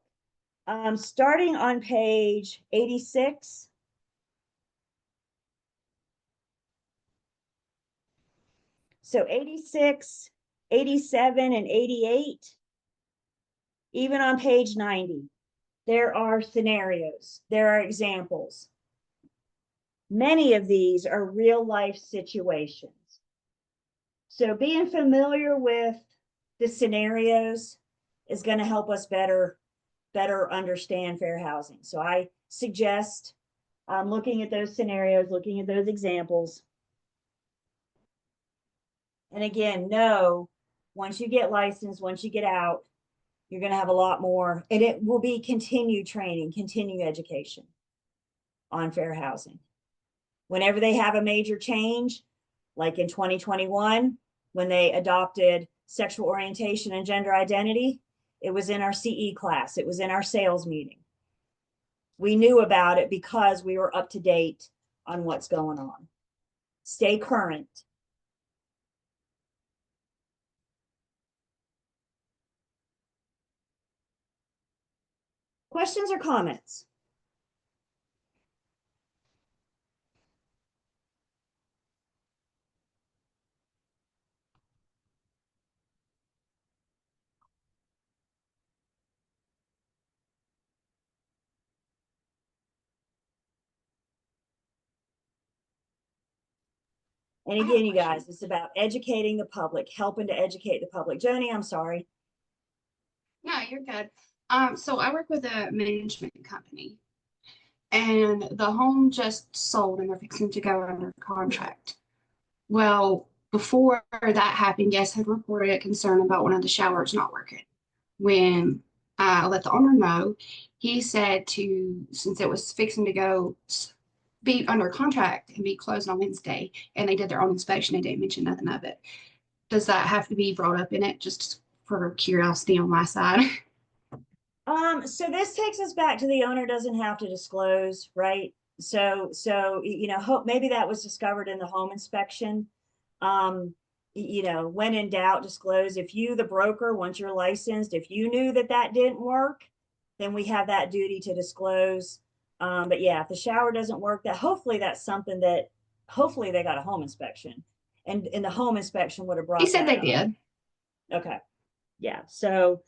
Speaker 1: starting on page 86, so 86, 87, and 88, even on page 90, there are scenarios, there are examples. Many of these are real life situations. So being familiar with the scenarios is going to help us better understand fair housing. So I suggest looking at those scenarios, looking at those examples. And again, know once you get licensed, once you get out, you're going to have a lot more, and it will be continued training, continued education on fair housing. Whenever they have a major change, like in 2021, when they adopted sexual orientation and gender identity, it was in our CE class, it was in our sales meeting. We knew about it because we were up to date on what's going on. Stay current. Questions or comments? And
Speaker 6: I have a
Speaker 1: again, you guys,
Speaker 6: question.
Speaker 1: it's about educating the public, helping to educate the public. Joni, I'm sorry.
Speaker 6: No, you're good. So I work with a management company, and the home just sold, and they're fixing to go under contract. Well, before that happened, guests had reported a concern about one of the showers not working. When I let the owner know, he said since it was fixing to be under contract and be closed on Wednesday, and they did their own inspection, they didn't mention nothing of it. Does that have to be brought up in it, just for curiosity on my side?
Speaker 1: So this takes us back to the owner doesn't have to disclose, right? So hope maybe that was discovered in the home inspection. When in doubt, disclose. If you, the broker, once you're licensed, if you knew that didn't work, then we have that duty to disclose. But yeah, if the shower doesn't work, hopefully that's something that hopefully they got a home inspection, and the home inspection would have brought.
Speaker 6: He said
Speaker 1: that
Speaker 6: they
Speaker 1: up.
Speaker 6: did.
Speaker 1: Okay. Yeah. So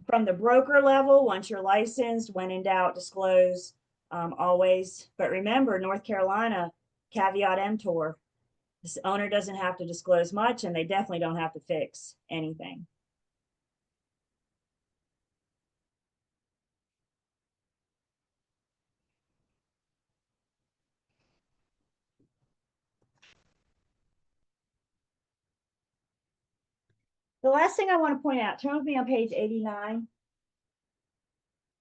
Speaker 1: from the broker level, once you're licensed, when in doubt, disclose, always. But remember, North Carolina, caveat emptor, this owner doesn't have to disclose much, and they definitely don't have to fix anything. The last thing I want to point out, turn with me on page 89.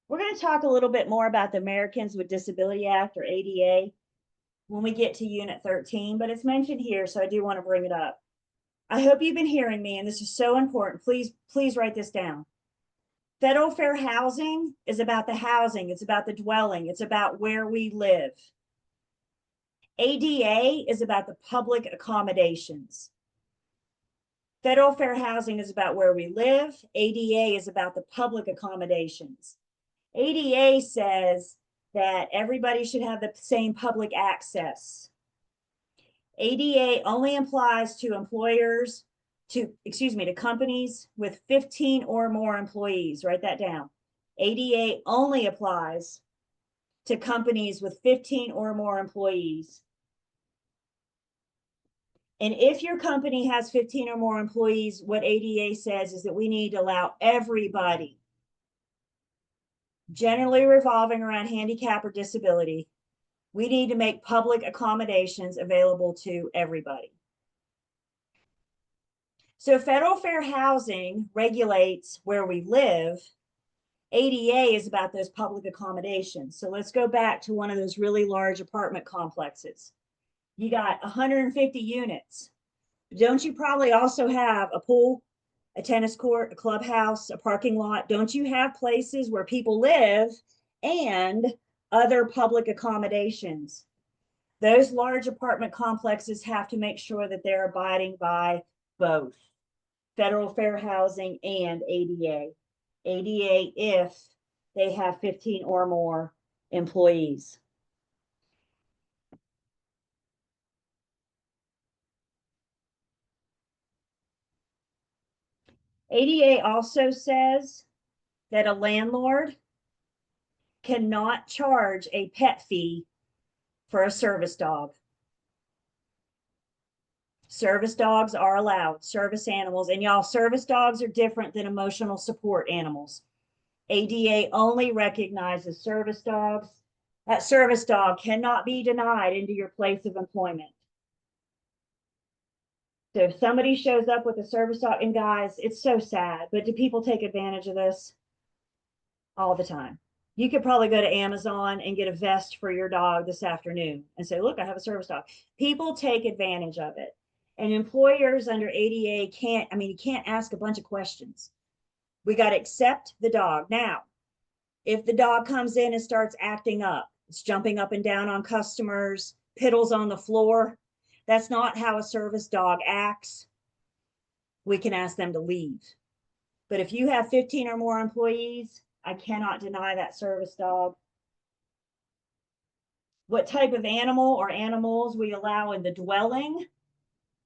Speaker 1: We're going to talk a little bit more about the Americans with Disability Act, or ADA, when we get to Unit 13, but it's mentioned here, so I do want to bring it up. I hope you've been hearing me, and this is so important. Please write this down. Federal fair housing is about the housing. It's about the dwelling. It's about where we live. ADA is about the public accommodations. Federal fair housing is about where we live. ADA is about the public accommodations. ADA says that everybody should have the same public access. ADA only applies to employers, to companies with 15 or more employees. Write that down. ADA only applies to companies with 15 or more employees. And if your company has 15 or more employees, what ADA says is that we need to allow everybody, generally revolving around handicap or disability, we need to make public accommodations available to everybody. So federal fair housing regulates where we live. ADA is about those public accommodations. So let's go back to one of those really large apartment complexes. You got 150 units. Don't you probably also have a pool, a tennis court, a clubhouse, a parking lot? Don't you have places where people live and other public accommodations? Those large apartment complexes have to make sure that they're abiding by both federal fair housing and ADA. ADA if they have 15 or more employees. ADA also says that a landlord cannot charge a pet fee for a service dog. Service dogs are allowed, service animals. And y'all, service dogs are different than emotional support animals. ADA only recognizes service dogs. That service dog cannot be denied into your place of employment. So if somebody shows up with a service dog, and guys, it's so sad, but do people take advantage of this? All the time. You could probably go to Amazon and get a vest for your dog this afternoon and say, look, I have a service dog. People take advantage of it. And employers under ADA you can't ask a bunch of questions. We got to accept the dog. Now, if the dog comes in and starts acting up, it's jumping up and down on customers, piddles on the floor, that's not how a service dog acts. We can ask them to leave. But if you have 15 or more employees, I cannot deny that service dog. What type of animal or animals we allow in the dwelling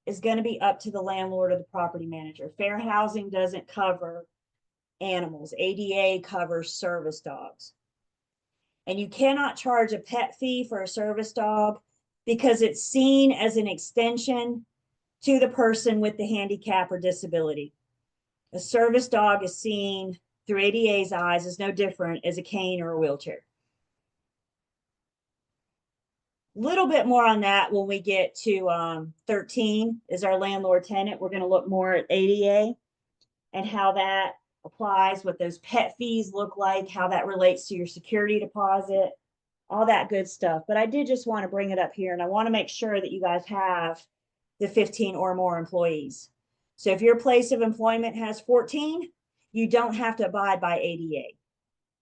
Speaker 1: is going to be up to the landlord or the property manager. Fair housing doesn't cover animals. ADA covers service dogs. And you cannot charge a pet fee for a service dog because it's seen as an extension to the person with the handicap or disability. A service dog is seen through ADA's eyes as no different as a cane or a wheelchair. Little bit more on that when we get to 13 is our landlord tenant. We're going to look more at ADA and how that applies, what those pet fees look like, how that relates to your security deposit, all that good stuff. But I did just want to bring it up here, and I want to make sure that you guys have the 15 or more employees. So if your place of employment has 14, you don't have to abide by ADA.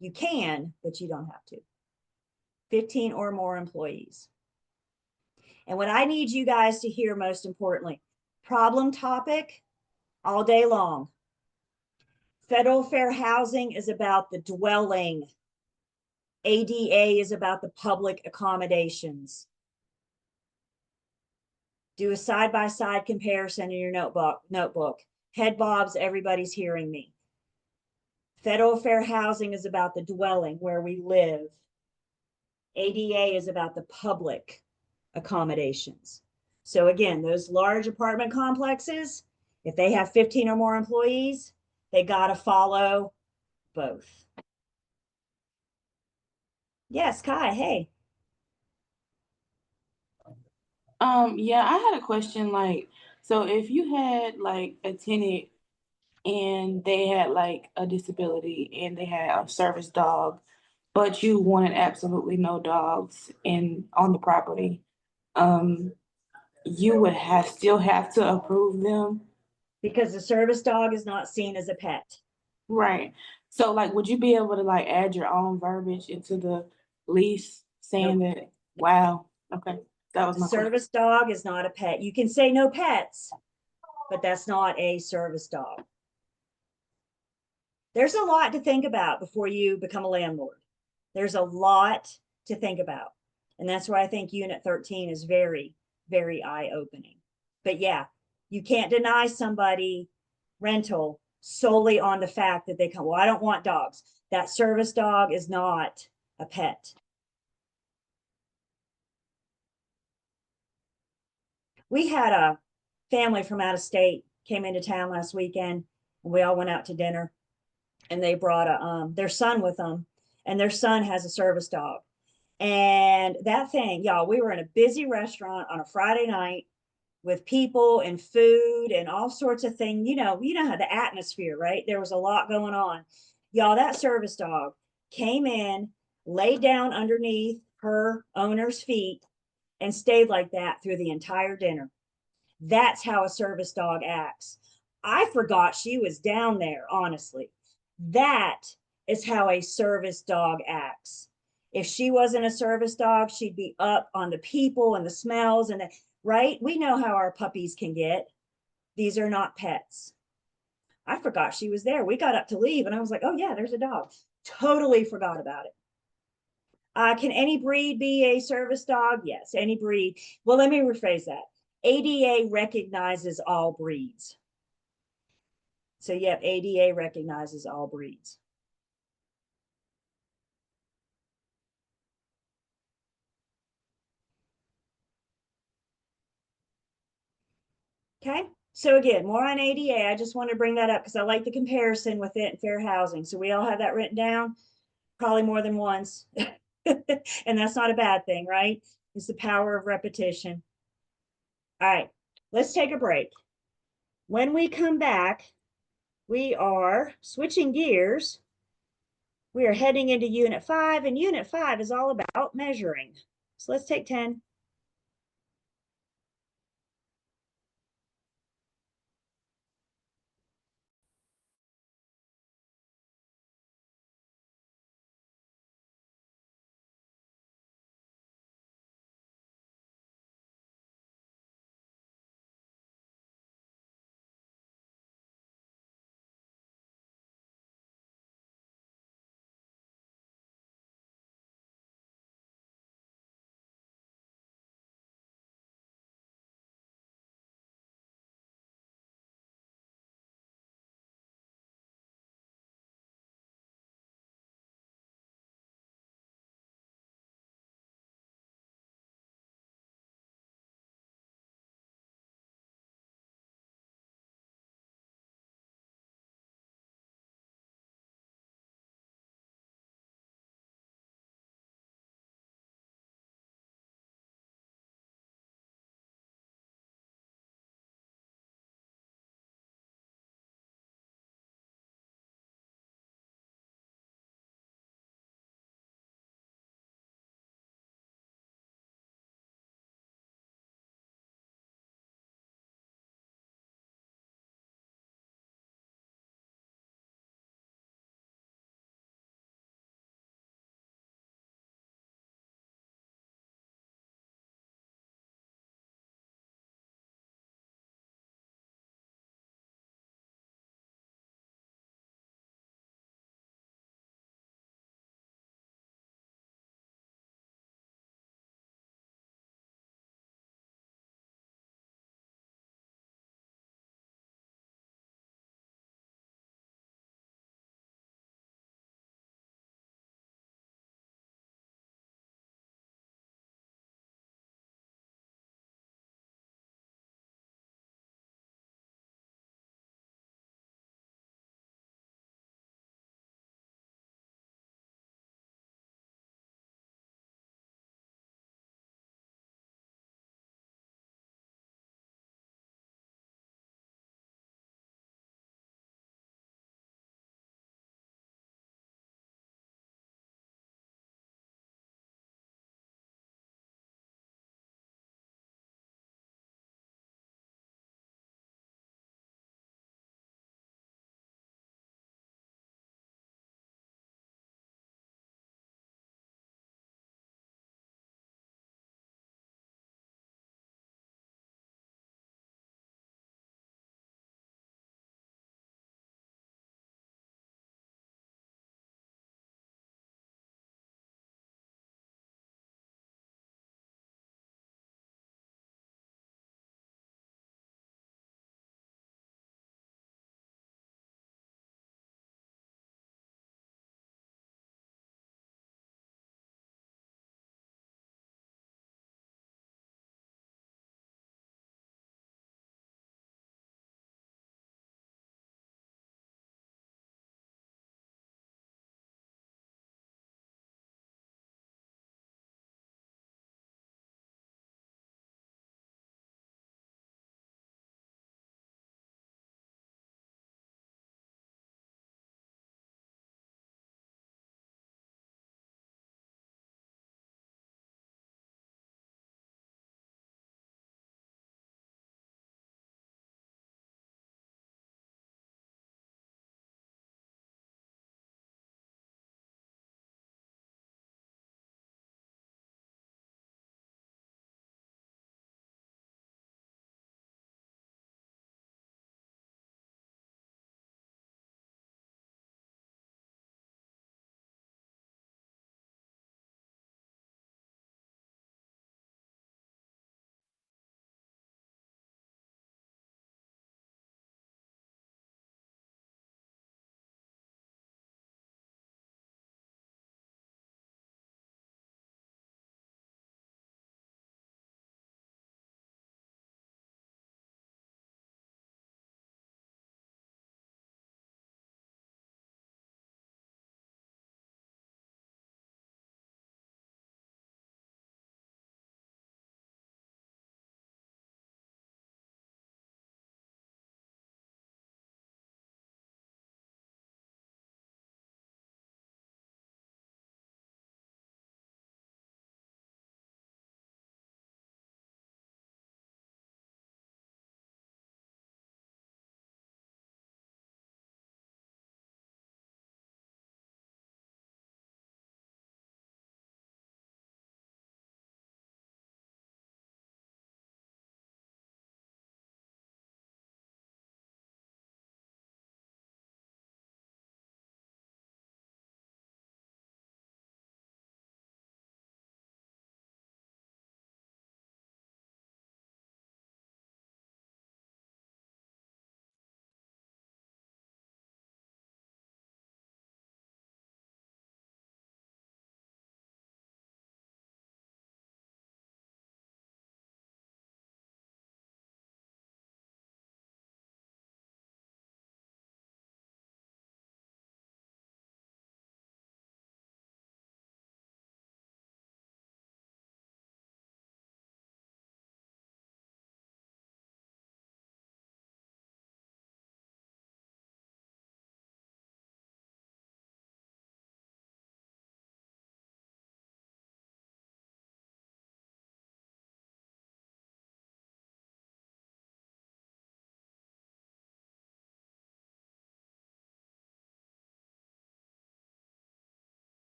Speaker 1: You can, but you don't have to. 15 or more employees. And what I need you guys to hear most importantly, problem topic all day long. Federal fair housing is about the dwelling. ADA is about the public accommodations. Do a side-by-side comparison in your notebook. Head bobs, everybody's hearing me. Federal fair housing is about the dwelling where we live. ADA is about the public accommodations. So again, those large apartment complexes, if they have 15 or more employees, they got to follow both. Yes, Kai, hey.
Speaker 7: Yeah, I had a question, like, so if you had like a tenant and they had like a disability and they had a service dog, but you wanted absolutely no dogs on the property, you would still have to approve them.
Speaker 1: Because the service dog is not seen as a pet.
Speaker 7: Right. So like, would you be able to like add your own verbiage into the lease saying that, wow, okay, that was
Speaker 1: The
Speaker 7: my question.
Speaker 1: service dog is not a pet. You can say no pets, but that's not a service dog. There's a lot to think about before you become a landlord. There's a lot to think about. And that's why I think Unit 13 is very, very eye-opening. But yeah, you can't deny somebody rental solely on the fact that they come, well, I don't want dogs. That service dog is not a pet. We had a family from out of state came into town last weekend, and we all went out to dinner, and they brought their son with them, and their son has a service dog. And that thing, y'all, we were in a busy restaurant on a Friday night with people and food and all sorts of things. You know how the atmosphere, right? There was a lot going on. Y'all, that service dog came in, laid down underneath her owner's feet, and stayed like that through the entire dinner. That's how a service dog acts. I forgot she was down there, honestly. That is how a service dog acts. If she wasn't a service dog, she'd be up on the people and the smells and the, right? We know how our puppies can get. These are not pets. I forgot she was there. We got up to leave and I was like, oh yeah, there's a dog. Totally forgot about it. Can any breed be a service dog? Yes, any breed. Well, let me rephrase that. ADA recognizes all breeds. So, yep, ADA recognizes all breeds. Okay, so again, more on ADA. I just want to bring that up because I like the comparison with it and fair housing. So we all have that written down, probably more than once. And that's not a bad thing, right? It's the power of repetition. All right, let's take a break. When we come back, we are switching gears. We are heading into Unit 5, and Unit 5 is all about measuring. So let's take 10.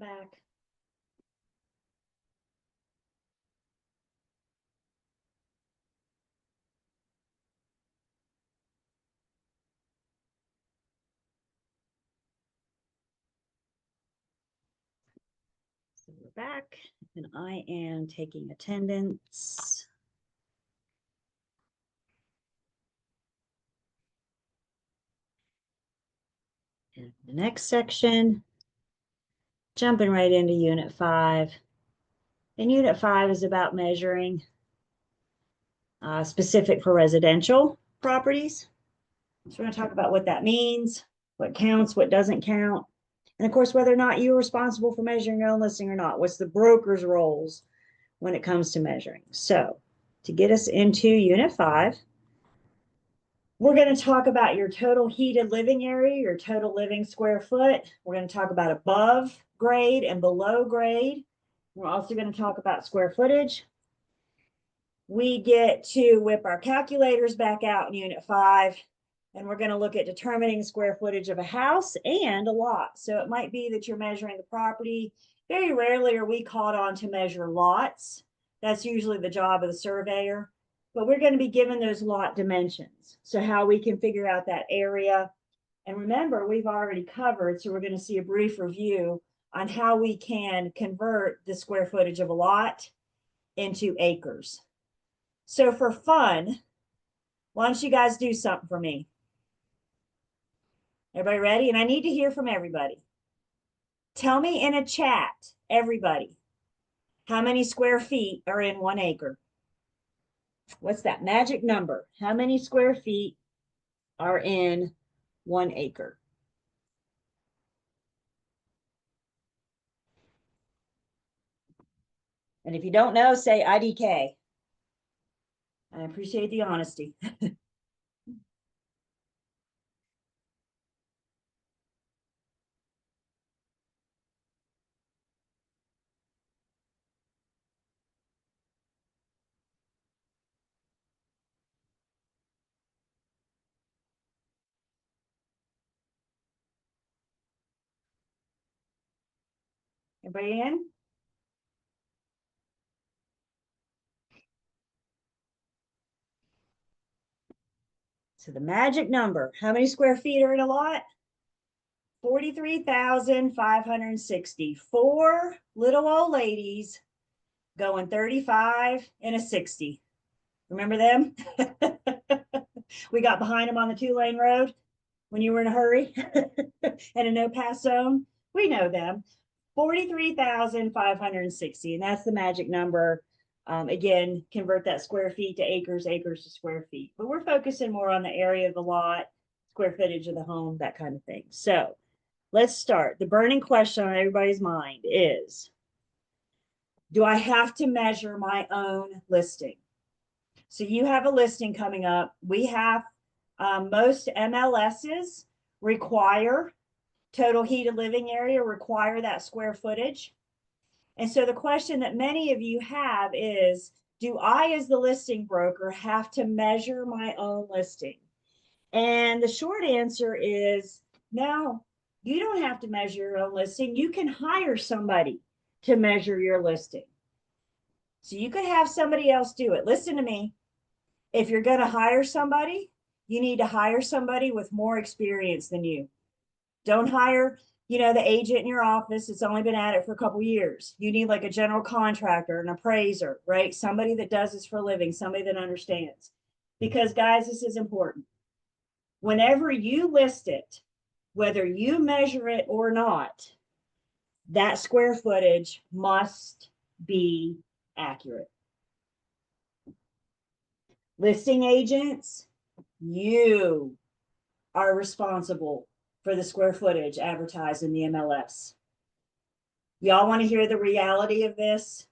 Speaker 1: back. So we're back, and I am taking attendance. And the next section, jumping right into Unit 5. And Unit 5 is about measuring specific for residential properties. So we're going to talk about what that means, what counts, what doesn't count, and of course, whether or not you're responsible for measuring your own listing or not. What's the broker's roles when it comes to measuring? So to get us into Unit 5, we're going to talk about your total heated living area, your total living square foot. We're going to talk about above grade and below grade. We're also going to talk about square footage. We get to whip our calculators back out in Unit 5, and we're going to look at determining the square footage of a house and a lot. So it might be that you're measuring the property. Very rarely are we called on to measure lots. That's usually the job of the surveyor. But we're going to be given those lot dimensions. So how we can figure out that area. And remember, we've already covered, so we're going to see a brief review on how we can convert the square footage of a lot into acres. So for fun, why don't you guys do something for me? Everybody ready? And I need to hear from everybody. Tell me in a chat, everybody, how many square feet are in 1 acre? What's that magic number? How many square feet are in 1 acre? And if you don't know, say IDK. I appreciate the honesty. Everybody in? So the magic number, how many square feet are in a lot? 43,560. 4 little old ladies going 35 and a 60. Remember them? We got behind them on the 2-lane road when you were in a hurry and a no pass zone. We know them. 43,560, and that's the magic number. Again, convert that square feet to acres, acres to square feet. But we're focusing more on the area of the lot, square footage of the home, that kind of thing. So let's start. The burning question on everybody's mind is, do I have to measure my own listing? So you have a listing coming up. We have most MLSs require total heated living area, require that square footage. And so the question that many of you have is, do I, as the listing broker, have to measure my own listing? And the short answer is no, you don't have to measure your own listing. You can hire somebody to measure your listing. So you could have somebody else do it. Listen to me. If you're going to hire somebody, you need to hire somebody with more experience than you. Don't hire, the agent in your office that's only been at it for a couple years. You need like a general contractor, an appraiser, right? Somebody that does this for a living, somebody that understands. Because guys, this is important. Whenever you list it, whether you measure it or not, that square footage must be accurate. Listing agents, you are responsible for the square footage advertised in the MLS. Y'all want to hear the reality of this?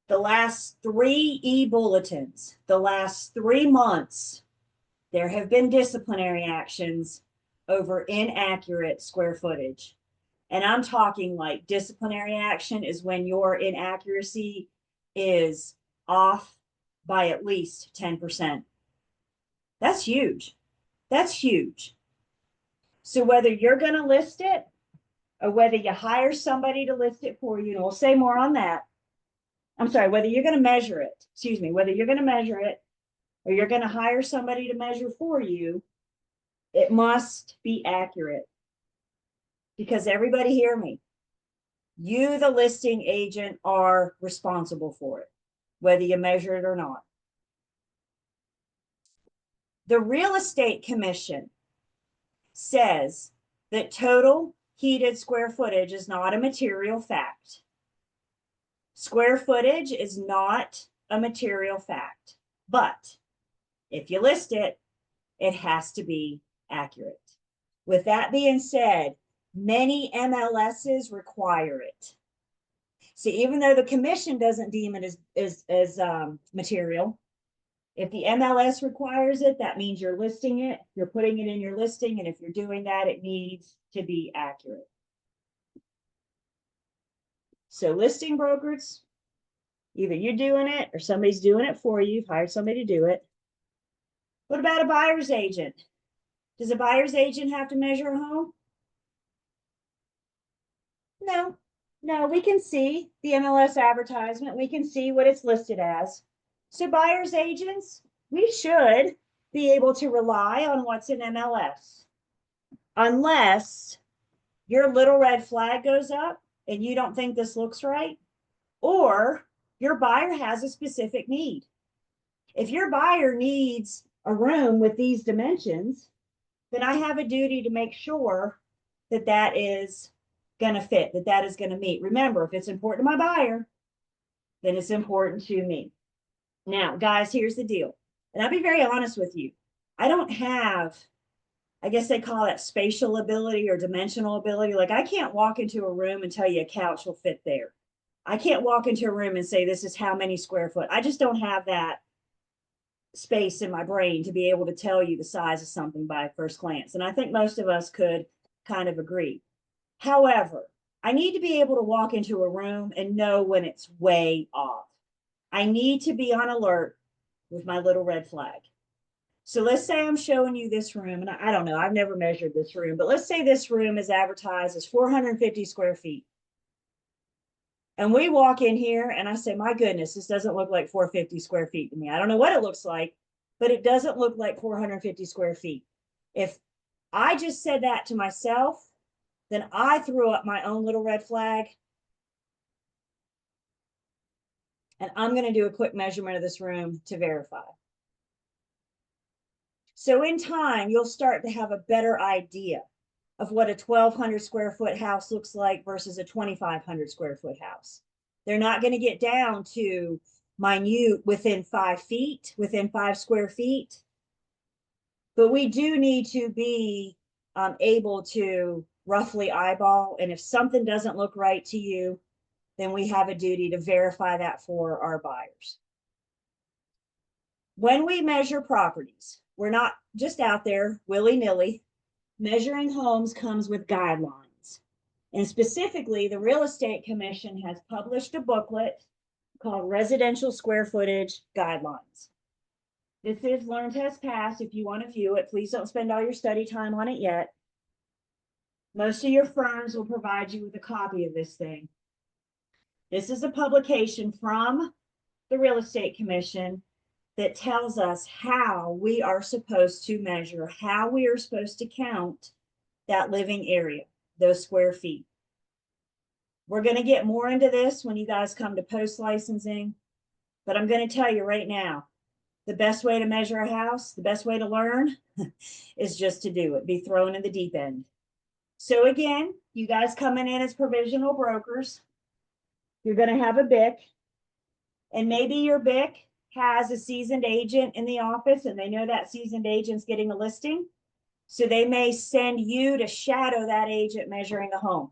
Speaker 1: The last 3 e-bulletins, the last 3 months, there have been disciplinary actions over inaccurate square footage. And I'm talking like disciplinary action is when your inaccuracy is off by at least 10%. That's huge. That's huge. So whether you're going to list it or whether you hire somebody to list it for you, and we'll say more on that. I'm sorry, whether you're going to measure it, excuse me, whether you're going to measure it or you're going to hire somebody to measure for you, it must be accurate. Because everybody hear me, you, the listing agent, are responsible for it, whether you measure it or not. The Real Estate Commission says that total heated square footage is not a material fact. Square footage is not a material fact, but if you list it, it has to be accurate. With that being said, many MLSs require it. So even though the commission doesn't deem it as material, if the MLS requires it, that means you're listing it, you're putting it in your listing, and if you're doing that, it needs to be accurate. So listing brokers, either you're doing it or somebody's doing it for you. You've hired somebody to do it. What about a buyer's agent? Does a buyer's agent have to measure a home? No, no, we can see the MLS advertisement. We can see what it's listed as. So buyer's agents, we should be able to rely on what's in MLS. Unless your little red flag goes up and you don't think this looks right, or your buyer has a specific need. If your buyer needs a room with these dimensions, then I have a duty to make sure that that is going to fit, that that is going to meet. Remember, if it's important to my buyer, then it's important to me. Now, guys, here's the deal. And I'll be very honest with you. I don't have, I guess they call that spatial ability or dimensional ability. Like I can't walk into a room and tell you a couch will fit there. I can't walk into a room and say, this is how many square foot. I just don't have that space in my brain to be able to tell you the size of something by first glance. And I think most of us could kind of agree. However, I need to be able to walk into a room and know when it's way off. I need to be on alert with my little red flag. So let's say I'm showing you this room, and I don't know, I've never measured this room, but let's say this room is advertised as 450 square feet. And we walk in here and I say, my goodness, this doesn't look like 450 square feet to me. I don't know what it looks like, but it doesn't look like 450 square feet. If I just said that to myself, then I threw up my own little red flag. And I'm going to do a quick measurement of this room to verify. So in time, you'll start to have a better idea of what a 1,200 square foot house looks like versus a 2,500 square foot house. They're not going to get down to minute within 5 feet, within 5 square feet. But we do need to be able to roughly eyeball. And if something doesn't look right to you, then we have a duty to verify that for our buyers. When we measure properties, we're not just out there willy-nilly. Measuring homes comes with guidelines. And specifically, the Real Estate Commission has published a booklet called Residential Square Footage Guidelines. This is Learn, Test, Pass. If you want to view it, please don't spend all your study time on it yet. Most of your firms will provide you with a copy of this thing. This is a publication from the Real Estate Commission that tells us how we are supposed to measure, how we are supposed to count that living area, those square feet. We're going to get more into this when you guys come to post licensing, but I'm going to tell you right now, the best way to measure a house, the best way to learn is just to do it, be thrown in the deep end. So again, you guys coming in as provisional brokers, you're going to have a BIC, and maybe your BIC has a seasoned agent in the office and they know that seasoned agent's getting a listing. So they may send you to shadow that agent measuring a home.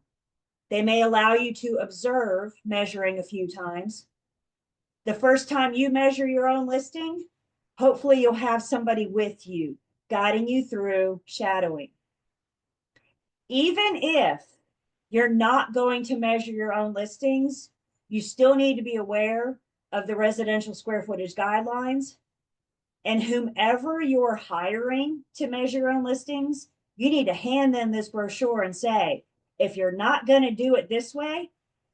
Speaker 1: They may allow you to observe measuring a few times. The first time you measure your own listing, hopefully you'll have somebody with you, guiding you through shadowing. Even if you're not going to measure your own listings, you still need to be aware of the residential square footage guidelines, and whomever you're hiring to measure your own listings, you need to hand them this brochure and say, If you're not going to do it this way,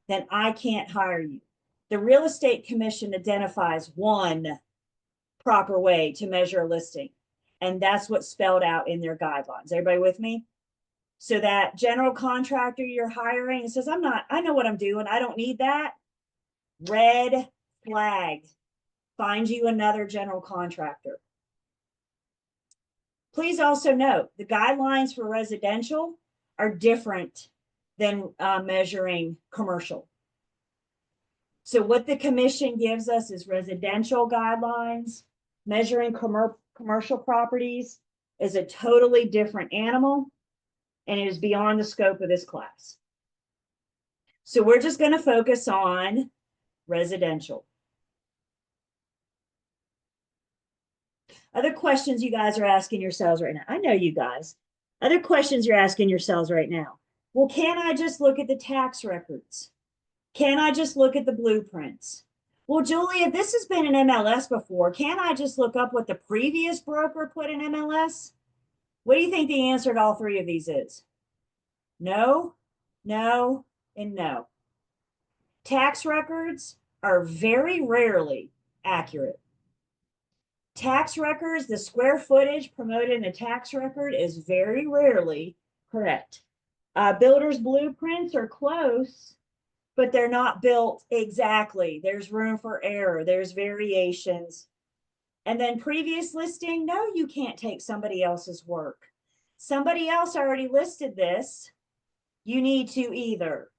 Speaker 1: then I can't hire you. The Real Estate Commission identifies one proper way to measure a listing, and that's what's spelled out in their guidelines. Everybody with me? So that general contractor you're hiring and says, I know what I'm doing. I don't need that. Red flag. Find you another general contractor. Please also note the guidelines for residential are different than measuring commercial. So what the commission gives us is residential guidelines. Measuring commercial properties is a totally different animal, and it is beyond the scope of this class. So we're just going to focus on residential. Other questions you guys are asking yourselves right now. I know you guys. Other questions you're asking yourselves right now. Well, can I just look at the tax records? Can I just look at the blueprints? Well, Julie, if this has been in MLS before, can I just look up what the previous broker put in MLS? What do you think the answer to all three of these is? No, no, and no. Tax records are very rarely accurate. Tax records, the square footage promoted in the tax record is very rarely correct. Builders' blueprints are close, but they're not built exactly. There's room for error. There's variations. And then previous listing, no, you can't take somebody else's work. Somebody else already listed this. You need to either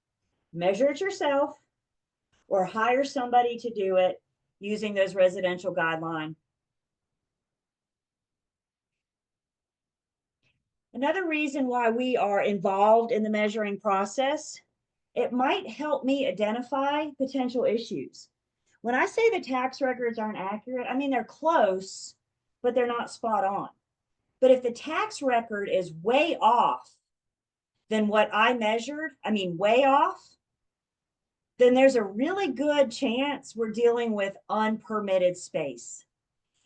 Speaker 1: measure it yourself or hire somebody to do it using those residential guidelines. Another reason why we are involved in the measuring process, it might help me identify potential issues. When I say the tax records aren't accurate, I mean, they're close, but they're not spot on. But if the tax record is way off than what I measured, I mean, way off, then there's a really good chance we're dealing with unpermitted space.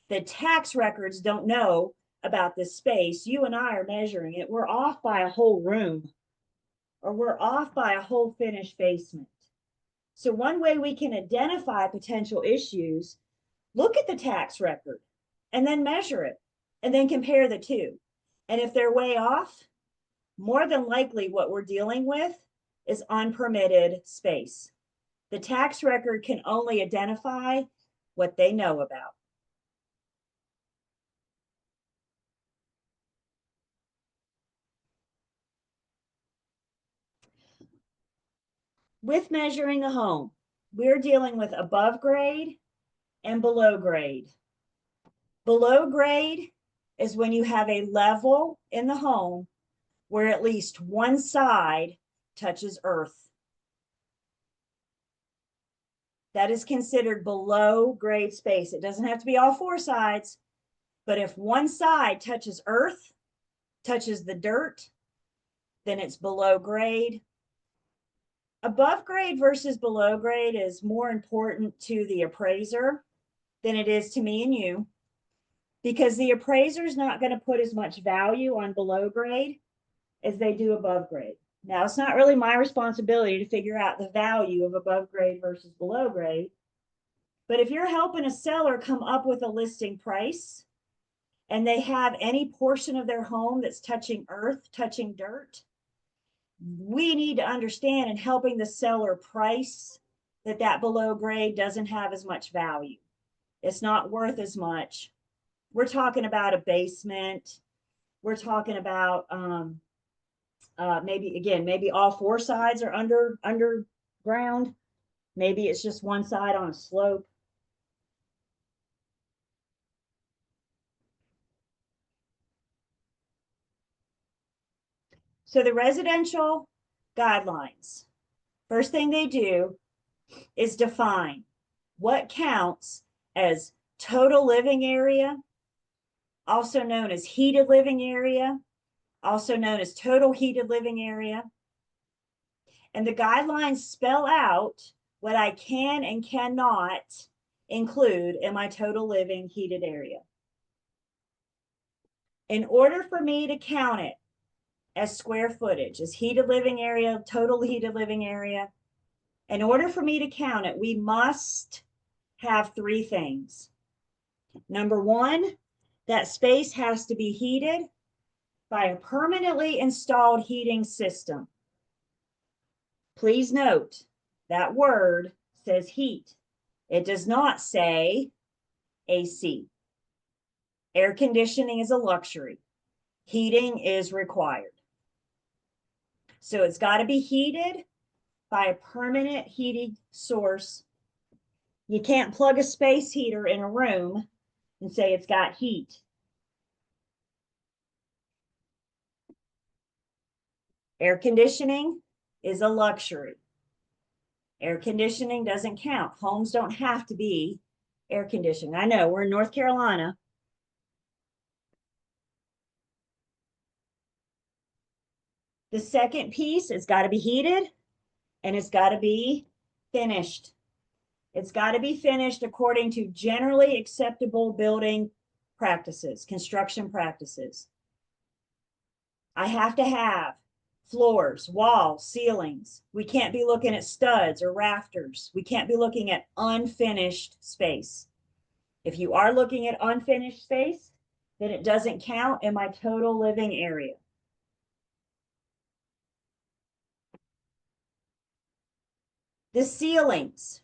Speaker 1: The tax records don't know about this space. You and I are measuring it. We're off by a whole room, or we're off by a whole finished basement. So one way we can identify potential issues, look at the tax record and then measure it and then compare the two. And if they're way off, more than likely what we're dealing with is unpermitted space. The tax record can only identify what they know about. With measuring a home, we're dealing with above grade and below grade. Below grade is when you have a level in the home where at least one side touches earth. That is considered below grade space. It doesn't have to be all four sides, but if one side touches earth, touches the dirt, then it's below grade. Above grade versus below grade is more important to the appraiser than it is to me and you, because the appraiser is not going to put as much value on below grade as they do above grade. Now, it's not really my responsibility to figure out the value of above grade versus below grade, but if you're helping a seller come up with a listing price and they have any portion of their home that's touching earth, touching dirt, we need to understand in helping the seller price that below grade doesn't have as much value. It's not worth as much. We're talking about a basement. We're talking about maybe all four sides are underground. Maybe it's just one side on a slope. So the residential guidelines, first thing they do is define what counts as total living area, also known as heated living area, also known as total heated living area. And the guidelines spell out what I can and cannot include in my total living heated area. In order for me to count it as square footage, as heated living area, total heated living area. In order for me to count it, we must have three things. Number one, that space has to be heated by a permanently installed heating system. Please note that word says heat. It does not say AC. Air conditioning is a luxury. Heating is required. So it's got to be heated by a permanent heating source. You can't plug a space heater in a room and say it's got heat. Air conditioning is a luxury. Air conditioning doesn't count. Homes don't have to be air conditioning. I know we're in North Carolina. The second piece, it's got to be heated and it's got to be finished. It's got to be finished according to generally acceptable building practices, construction practices. I have to have floors, walls, ceilings. We can't be looking at studs or rafters. We can't be looking at unfinished space. If you are looking at unfinished space, then it doesn't count in my total living area. The ceilings.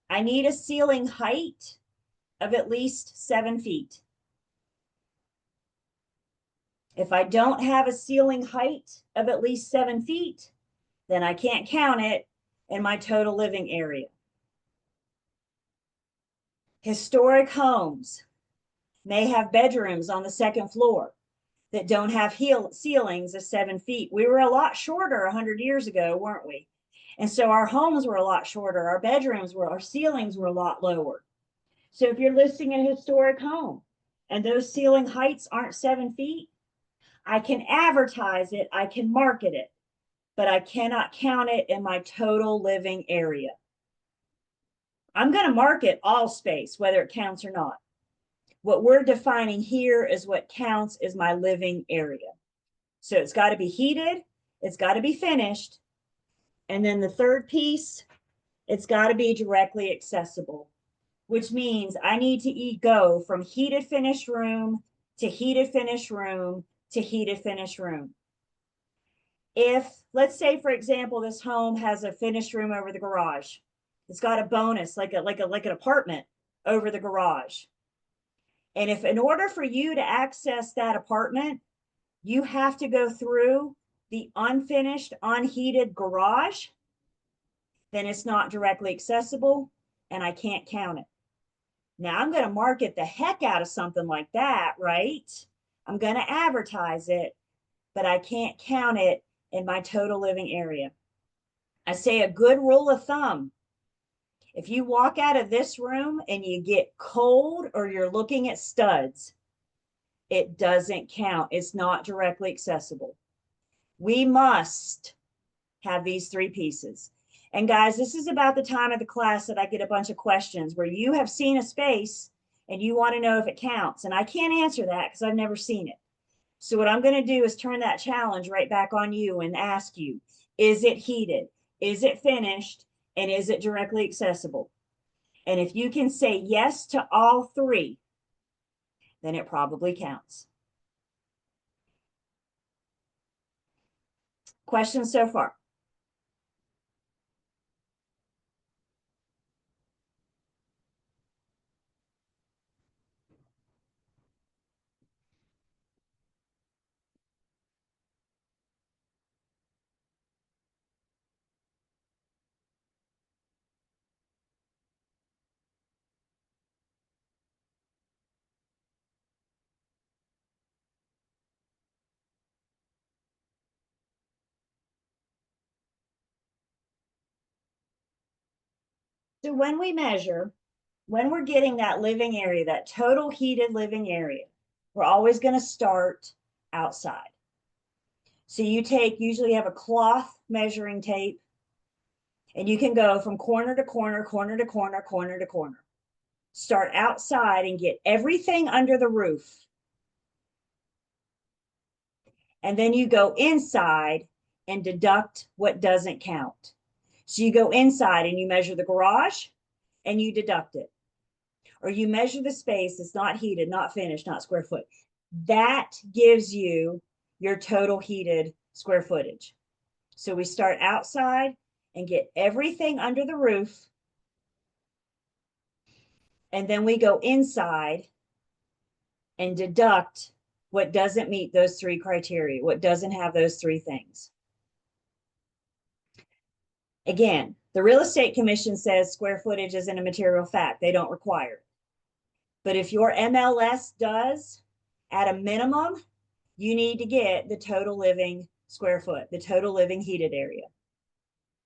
Speaker 1: I need a ceiling height of at least 7 feet. If I don't have a ceiling height of at least 7 feet, then I can't count it in my total living area. Historic homes may have bedrooms on the second floor that don't have ceilings of 7 feet. We were a lot shorter 100 years ago, weren't we? And so our homes were a lot shorter. Our bedrooms were, our ceilings were a lot lower. So if you're listing a historic home and those ceiling heights aren't 7 feet, I can advertise it, I can market it, but I cannot count it in my total living area. I'm going to market all space, whether it counts or not. What we're defining here is what counts as my living area. So it's got to be heated, it's got to be finished, and then the third piece, it's got to be directly accessible, which means I need to go from heated finished room to heated finished room to heated finished room. If, let's say, for example, this home has a finished room over the garage, it's got a bonus, like an apartment over the garage. And if in order for you to access that apartment, you have to go through the unfinished, unheated garage, then it's not directly accessible and I can't count it. Now I'm going to market the heck out of something like that, right? I'm going to advertise it, but I can't count it in my total living area. I say a good rule of thumb. If you walk out of this room and you get cold or you're looking at studs, it doesn't count. It's not directly accessible. We must have these three pieces. And guys, this is about the time of the class that I get a bunch of questions where you have seen a space and you want to know if it counts. And I can't answer that because I've never seen it. So what I'm going to do is turn that challenge right back on you and ask you, is it heated? Is it finished? And is it directly accessible? And if you can say yes to all three, then it probably counts. Questions so far? So when we measure, when we're getting that living area, that total heated living area, we're always going to start outside. So you usually have a cloth measuring tape, and you can go from corner to corner, corner to corner, corner to corner. Start outside and get everything under the roof. And then you go inside and deduct what doesn't count. So you go inside and you measure the garage and you deduct it. Or you measure the space that's not heated, not finished, not square foot. That gives you your total heated square footage. So we start outside and get everything under the roof. And then we go inside and deduct what doesn't meet those three criteria, what doesn't have those three things. Again, the Real Estate Commission says square footage isn't a material fact. They don't require it. But if your MLS does, at a minimum, you need to get the total living square foot, the total living heated area.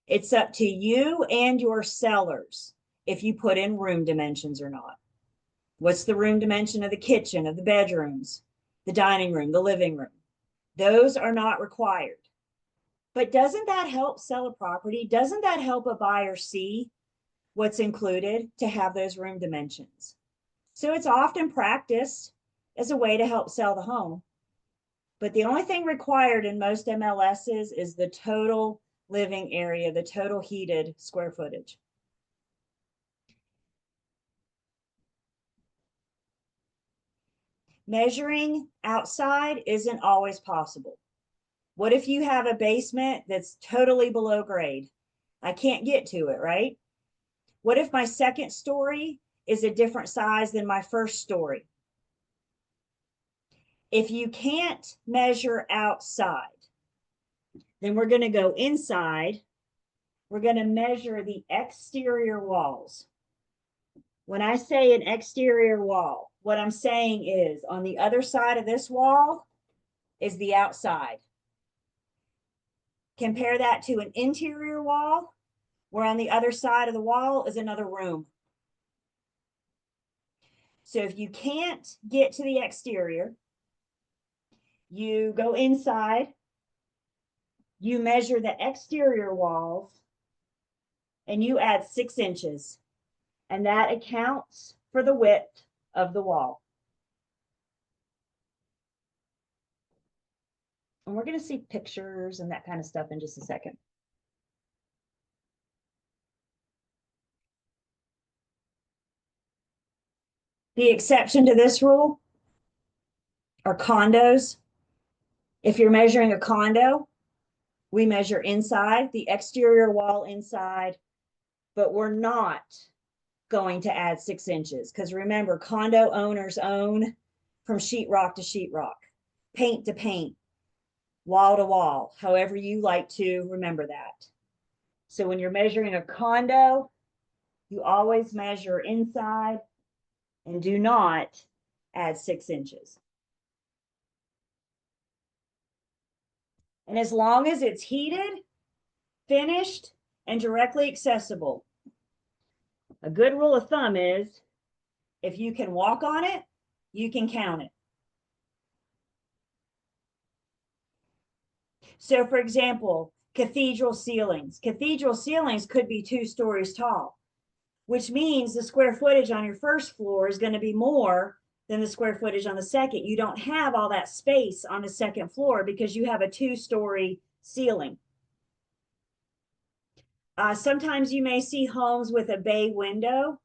Speaker 1: It's up to you and your sellers if you put in room dimensions or not. What's the room dimension of the kitchen, of the bedrooms, the dining room, the living room? Those are not required. But doesn't that help sell a property? Doesn't that help a buyer see what's included to have those room dimensions? So it's often practiced as a way to help sell the home. But the only thing required in most MLSs is the total living area, the total heated square footage. Measuring outside isn't always possible. What if you have a basement that's totally below grade? I can't get to it, right? What if my second story is a different size than my first story? If you can't measure outside, then we're going to go inside. We're going to measure the exterior walls. When I say an exterior wall, what I'm saying is on the other side of this wall is the outside. Compare that to an interior wall, where on the other side of the wall is another room. So if you can't get to the exterior, you go inside, you measure the exterior walls, and you add 6 inches. And that accounts for the width of the wall. And we're going to see pictures and that kind of stuff in just a second. The exception to this rule are condos. If you're measuring a condo, we measure inside, the exterior wall inside, but we're not going to add 6 inches. Because remember, condo owners own from sheetrock to sheetrock, paint to paint, wall to wall, however you like to remember that. So when you're measuring a condo, you always measure inside and do not add 6 inches. And as long as it's heated, finished, and directly accessible, a good rule of thumb is if you can walk on it, you can count it. So for example, cathedral ceilings. Cathedral ceilings could be 2 stories tall, which means the square footage on your first floor is going to be more than the square footage on the second. You don't have all that space on the second floor because you have a 2-story ceiling. Sometimes you may see homes with a bay window.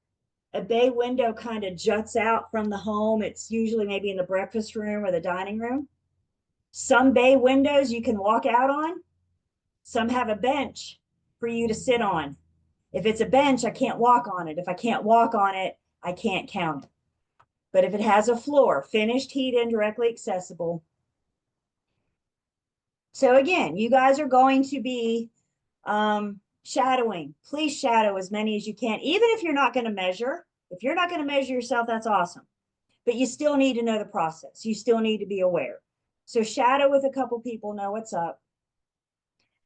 Speaker 1: A bay window kind of juts out from the home. It's usually maybe in the breakfast room or the dining room. Some bay windows you can walk out on. Some have a bench for you to sit on. If it's a bench, I can't walk on it. If I can't walk on it, I can't count it. But if it has a floor, finished, heated, directly accessible. So again, you guys are going to be shadowing. Please shadow as many as you can, even if you're not going to measure. If you're not going to measure yourself, that's awesome. But you still need to know the process. You still need to be aware. So shadow with a couple people, know what's up.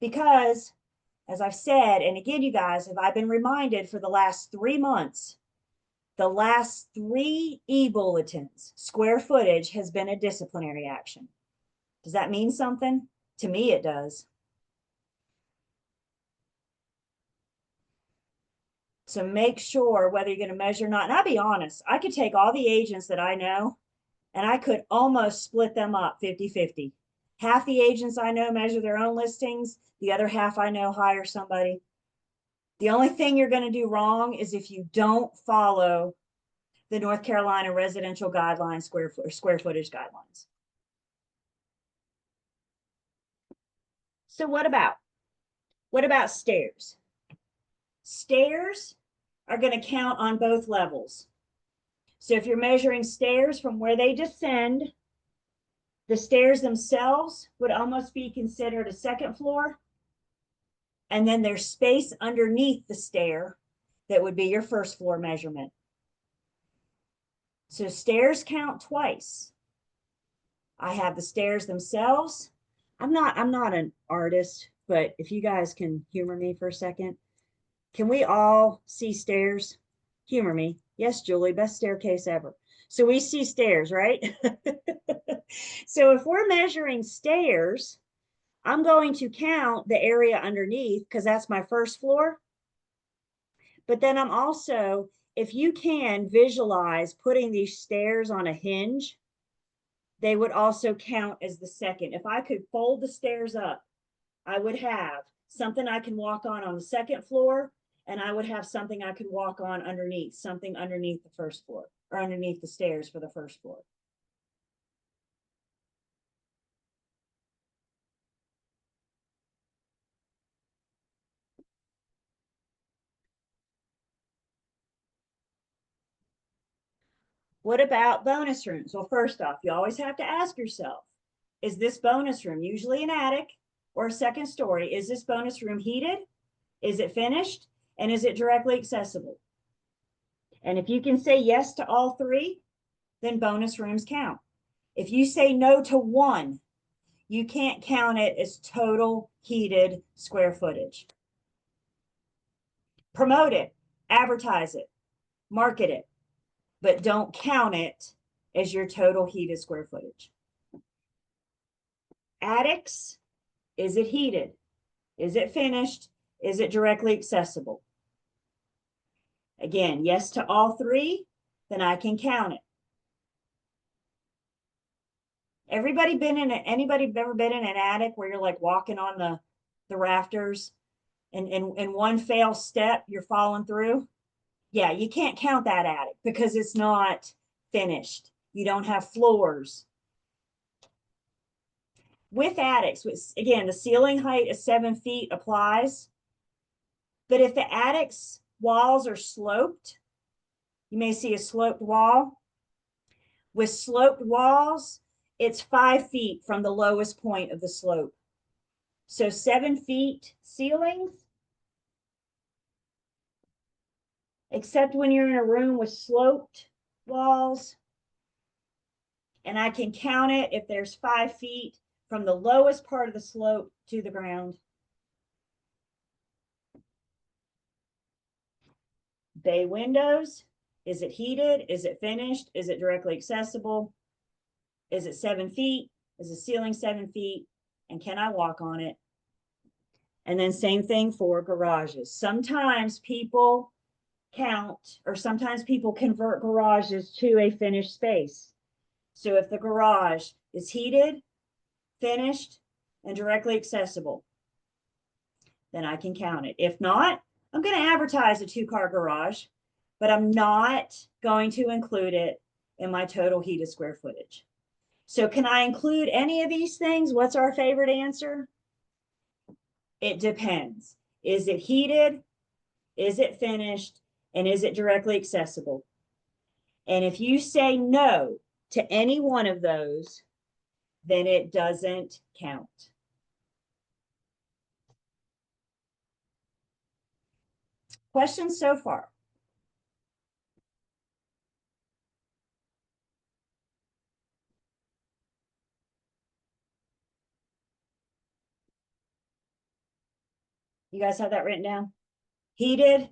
Speaker 1: Because, as I've said, and again, you guys, have I been reminded for the last 3 months, the last 3 e-bulletins, square footage has been a disciplinary action. Does that mean something? To me, it does. So make sure whether you're going to measure or not. And I'll be honest, I could take all the agents that I know and I could almost split them up 50-50. Half the agents I know measure their own listings. The other half I know hire somebody. The only thing you're going to do wrong is if you don't follow the North Carolina residential guidelines, square footage guidelines. So what about stairs? Stairs are going to count on both levels. So if you're measuring stairs from where they descend, the stairs themselves would almost be considered a second floor. And then there's space underneath the stair that would be your first floor measurement. So stairs count twice. I have the stairs themselves. I'm not an artist, but if you guys can humor me for a second, can we all see stairs? Humor me. Yes, Julie, best staircase ever. So we see stairs, right? So if we're measuring stairs, I'm going to count the area underneath because that's my first floor. But then I'm also, if you can visualize putting these stairs on a hinge, they would also count as the second. If I could fold the stairs up, I would have something I can walk on the second floor, and I would have something I could walk on underneath, something underneath the first floor or underneath the stairs for the first floor. What about bonus rooms? Well, first off, you always have to ask yourself, is this bonus room usually an attic or a second story? Is this bonus room heated? Is it finished? And is it directly accessible? And if you can say yes to all three, then bonus rooms count. If you say no to one, you can't count it as total heated square footage. Promote it, advertise it, market it, but don't count it as your total heated square footage. Attics, is it heated? Is it finished? Is it directly accessible? Again, yes to all three, then I can count it. Anybody ever been in an attic where you're like walking on the rafters and in one fail step, you're falling through? Yeah, you can't count that attic because it's not finished. You don't have floors. With attics, again, the ceiling height of 7 feet applies. But if the attic's walls are sloped, you may see a sloped wall. With sloped walls, it's 5 feet from the lowest point of the slope. So 7 feet ceilings, except when you're in a room with sloped walls. And I can count it if there's 5 feet from the lowest part of the slope to the ground. Bay windows, is it heated? Is it finished? Is it directly accessible? Is it 7 feet? Is the ceiling 7 feet? And can I walk on it? And then same thing for garages. Sometimes people count, or sometimes people convert garages to a finished space. So if the garage is heated, finished, and directly accessible, then I can count it. If not, I'm going to advertise a 2-car garage, but I'm not going to include it in my total heated square footage. So can I include any of these things? What's our favorite answer? It depends. Is it heated? Is it finished? And is it directly accessible? And if you say no to any one of those, then it doesn't count. Questions so far? You guys have that written down? Heated,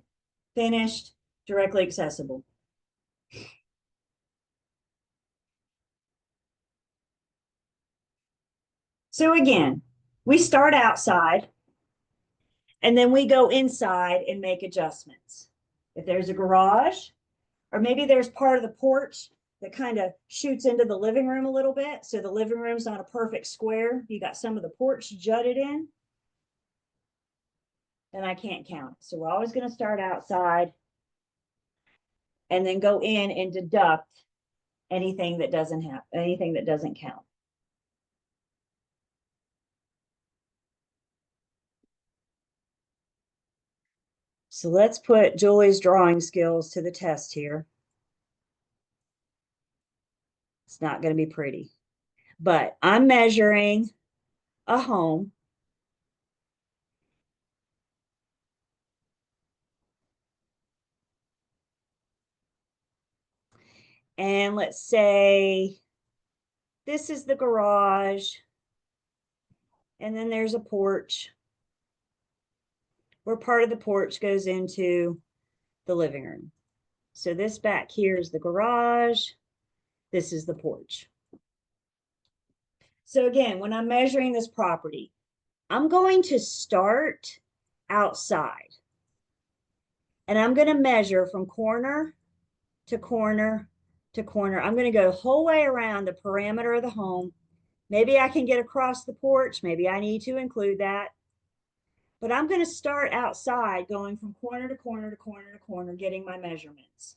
Speaker 1: finished, directly accessible. So again, we start outside and then we go inside and make adjustments. If there's a garage, or maybe there's part of the porch that kind of shoots into the living room a little bit. So the living room's not a perfect square. You got some of the porch jutted in. Then I can't count. So we're always going to start outside and then go in and deduct anything that doesn't count. So let's put Julie's drawing skills to the test here. It's not going to be pretty, but I'm measuring a home. And let's say this is the garage. And then there's a porch where part of the porch goes into the living room. So this back here is the garage. This is the porch. So again, when I'm measuring this property, I'm going to start outside. And I'm going to measure from corner to corner to corner. I'm going to go the whole way around the perimeter of the home. Maybe I can get across the porch. Maybe I need to include that. But I'm going to start outside, going from corner to corner to corner to corner, getting my measurements.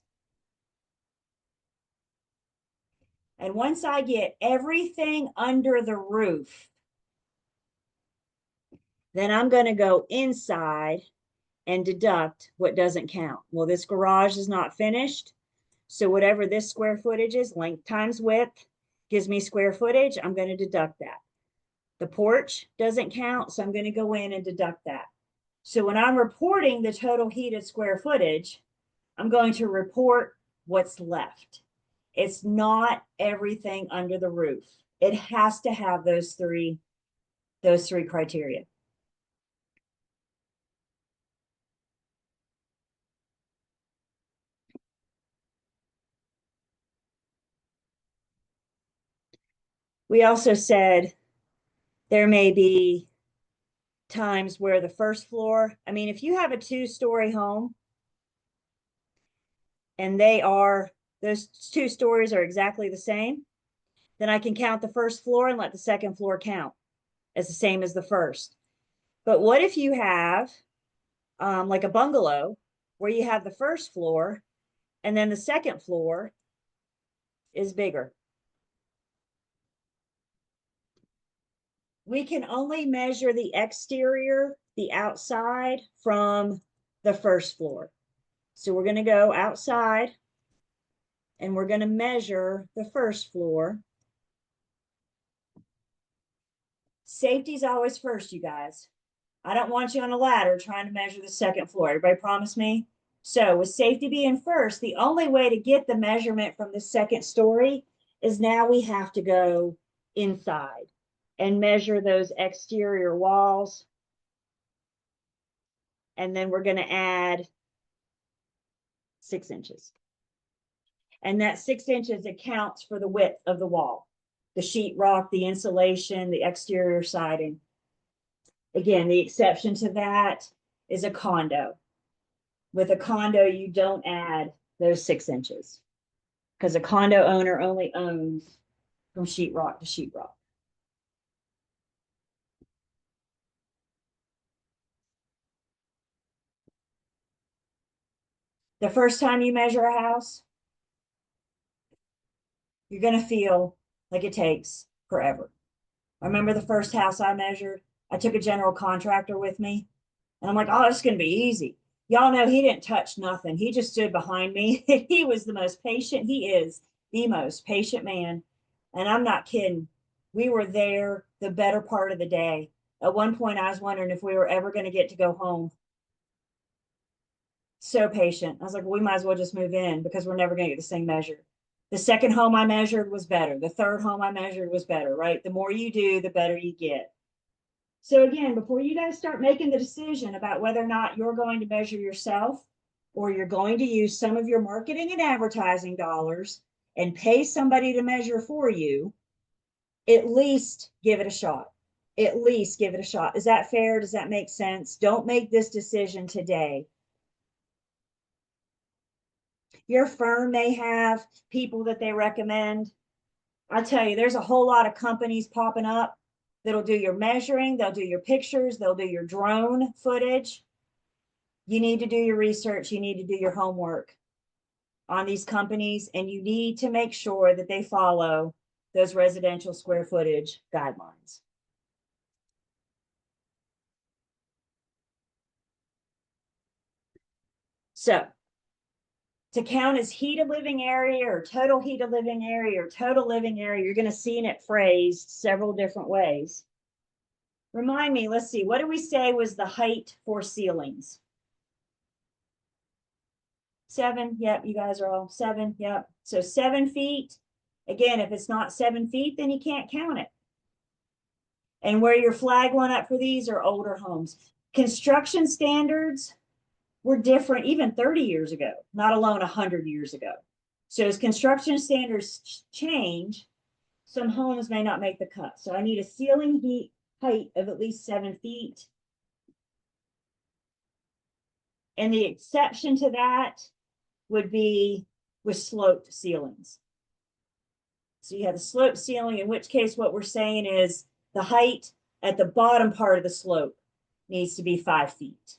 Speaker 1: And once I get everything under the roof, then I'm going to go inside and deduct what doesn't count. Well, this garage is not finished. So whatever this square footage is, length times width, gives me square footage. I'm going to deduct that. The porch doesn't count, so I'm going to go in and deduct that. So when I'm reporting the total heated square footage, I'm going to report what's left. It's not everything under the roof. It has to have those three criteria. We also said there may be times where the first floor, I mean, if you have a 2-story home and those 2 stories are exactly the same, then I can count the first floor and let the second floor count as the same as the first. But what if you have like a bungalow where you have the first floor and then the second floor is bigger? We can only measure the exterior, the outside, from the first floor. So we're going to go outside and we're going to measure the first floor. Safety's always first, you guys. I don't want you on a ladder trying to measure the second floor. Everybody promise me? So with safety being first, the only way to get the measurement from the second story is now we have to go inside and measure those exterior walls. And then we're going to add 6 inches. And that 6 inches accounts for the width of the wall, the sheetrock, the insulation, the exterior siding. Again, the exception to that is a condo. With a condo, you don't add those 6 inches because a condo owner only owns from sheetrock to sheetrock. The first time you measure a house, you're going to feel like it takes forever. I remember the first house I measured, I took a general contractor with me, and I'm like, oh, it's going to be easy. Y'all know he didn't touch nothing. He just stood behind me. He was the most patient. He is the most patient man. And I'm not kidding. We were there the better part of the day. At one point, I was wondering if we were ever going to get to go home. So patient. I was like, well, we might as well just move in because we're never going to get this thing measured. The second home I measured was better. The third home I measured was better, right? The more you do, the better you get. So again, before you guys start making the decision about whether or not you're going to measure yourself or you're going to use some of your marketing and advertising dollars and pay somebody to measure for you, at least give it a shot. At least give it a shot. Is that fair? Does that make sense? Don't make this decision today. Your firm may have people that they recommend. I tell you, there's a whole lot of companies popping up that'll do your measuring, they'll do your pictures, they'll do your drone footage. You need to do your research, you need to do your homework on these companies, and you need to make sure that they follow those residential square footage guidelines. So to count as heated living area or total heated living area or total living area, you're going to see it phrased several different ways. Remind me, let's see, what did we say was the height for ceilings? 7, yep, you guys are all 7, yep. So 7 feet. Again, if it's not 7 feet, then you can't count it. And where your flag went up for these are older homes. Construction standards were different even 30 years ago, not alone 100 years ago. So as construction standards change, some homes may not make the cut. So I need a ceiling height of at least 7 feet. And the exception to that would be with sloped ceilings. So you have a sloped ceiling, in which case what we're saying is the height at the bottom part of the slope needs to be 5 feet.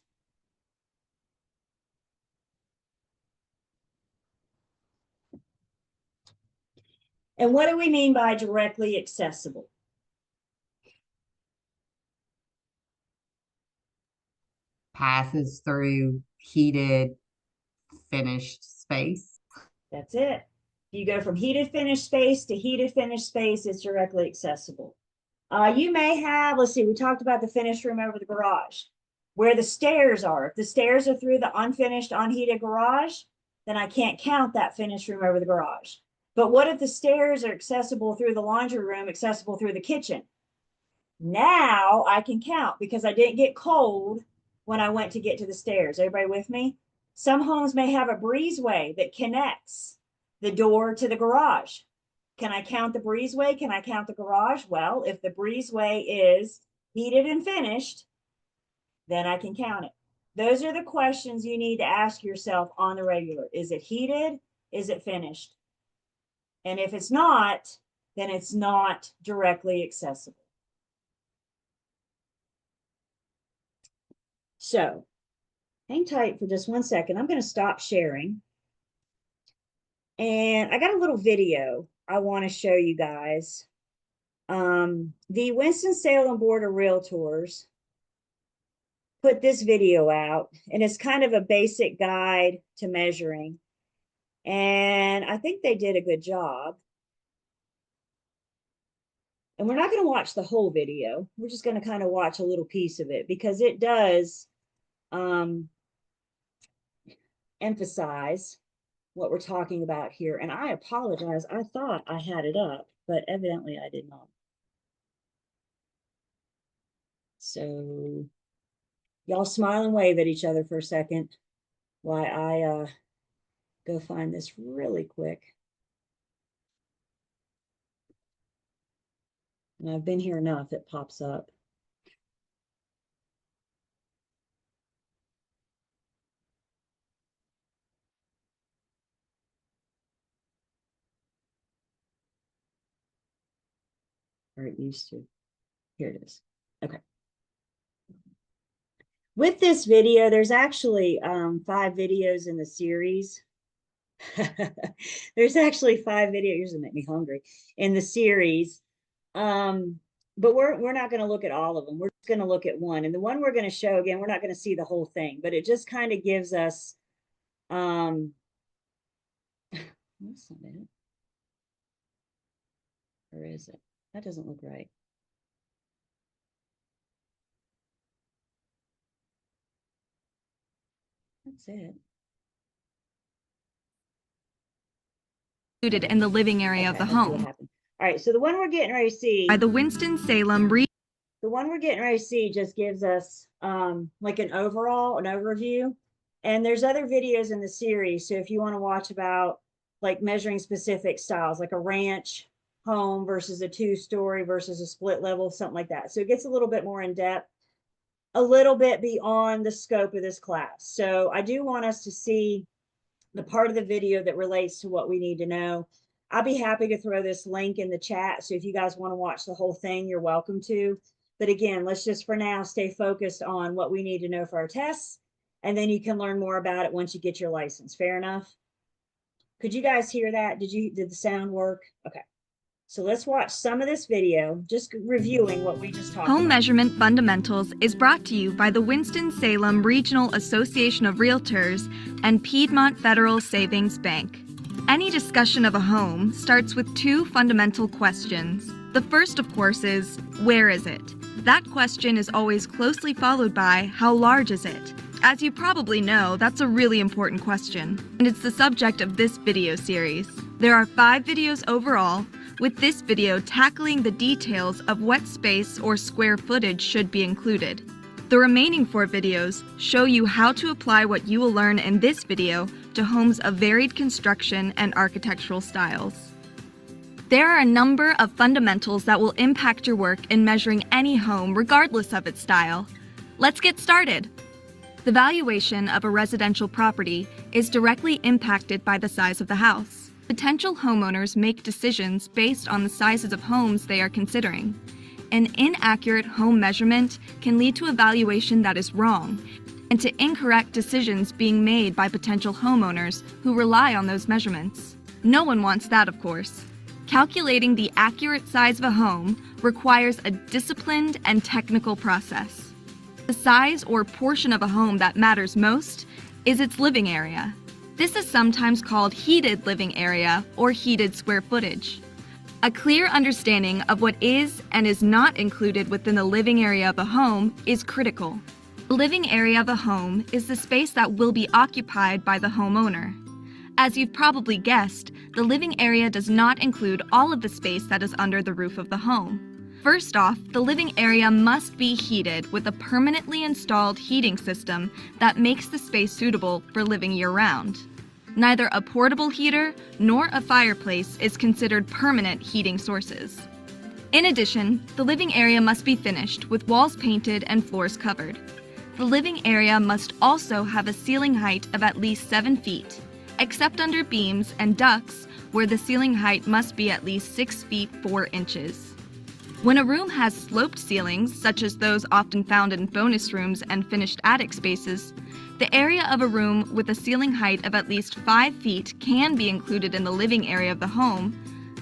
Speaker 1: And what do we mean by directly accessible?
Speaker 3: Passes through heated, finished space.
Speaker 1: That's it. You go from heated finished space to heated finished space, it's directly accessible. You may have, let's see, we talked about the finished room over the garage. Where the stairs are, if the stairs are through the unfinished, unheated garage, then I can't count that finished room over the garage. But what if the stairs are accessible through the laundry room, accessible through the kitchen? Now I can count because I didn't get cold when I went to get to the stairs. Everybody with me? Some homes may have a breezeway that connects the door to the garage. Can I count the breezeway? Can I count the garage? Well, if the breezeway is heated and finished, then I can count it. Those are the questions you need to ask yourself on the regular. Is it heated? Is it finished? And if it's not, then it's not directly accessible. So hang tight for just 1 second. I'm going to stop sharing. And I got a little video I want to show you guys. The Winston-Salem Board of Realtors put this video out, and it's kind of a basic guide to measuring. And I think they did a good job. And we're not going to watch the whole video. We're just going to kind of watch a little piece of it because it does emphasize what we're talking about here. And I apologize. I thought I had it up, but evidently I did not. So y'all smile and wave at each other for a second while I go find this really quick. And I've been here enough, it pops up. Or it used to. Here it is. Okay. With this video, there's actually 5 videos in the series. There's actually 5 videos that make me hungry in the series. But we're not going to look at all of them. We're just going to look at one. And the one we're going to show, again, we're not going to see the whole thing, but it just kind of gives us that's not it. Or is it? That doesn't look right. That's it.
Speaker 8: Included in the living area of the
Speaker 1: Okay, let's see what
Speaker 8: home.
Speaker 1: happened. All right, so the one we're getting ready to see
Speaker 8: By the Winston-Salem
Speaker 1: the one we're getting ready to see just gives us like an overview. And there's other videos in the series. So if you want to watch about like measuring specific styles, like a ranch home versus a 2-story versus a split level, something like that. So it gets a little bit more in depth, a little bit beyond the scope of this class. So I do want us to see the part of the video that relates to what we need to know. I'll be happy to throw this link in the chat. So if you guys want to watch the whole thing, you're welcome to. But again, let's just for now stay focused on what we need to know for our tests. And then you can learn more about it once you get your license. Fair enough? Could you guys hear that? Did the sound work? Okay. So let's watch some of this video, just reviewing what we just talked about.
Speaker 8: Home Measurement Fundamentals is brought to you by the Winston-Salem Regional Association of Realtors and Piedmont Federal Savings Bank. Any discussion of a home starts with two fundamental questions. The first, of course, is, where is it? That question is always closely followed by, how large is it? As you probably know, that's a really important question, and it's the subject of this video series. There are 5 videos overall, with this video tackling the details of what space or square footage should be included. The remaining 4 videos show you how to apply what you will learn in this video to homes of varied construction and architectural styles. There are a number of fundamentals that will impact your work in measuring any home regardless of its style. Let's get started. The valuation of a residential property is directly impacted by the size of the house. Potential homeowners make decisions based on the sizes of homes they are considering. An inaccurate home measurement can lead to a valuation that is wrong, and to incorrect decisions being made by potential homeowners who rely on those measurements. No one wants that, of course. Calculating the accurate size of a home requires a disciplined and technical process. The size or portion of a home that matters most is its living area. This is sometimes called heated living area or heated square footage. A clear understanding of what is and is not included within the living area of a home is critical. The living area of a home is the space that will be occupied by the homeowner. As you've probably guessed, the living area does not include all of the space that is under the roof of the home. First off, the living area must be heated with a permanently installed heating system that makes the space suitable for living year-round. Neither a portable heater nor a fireplace is considered permanent heating sources. In addition, the living area must be finished with walls painted and floors covered. The living area must also have a ceiling height of at least 7 feet, except under beams and ducts where the ceiling height must be at least 6 feet 4 inches. When a room has sloped ceilings, such as those often found in bonus rooms and finished attic spaces, the area of a room with a ceiling height of at least 5 feet can be included in the living area of the home,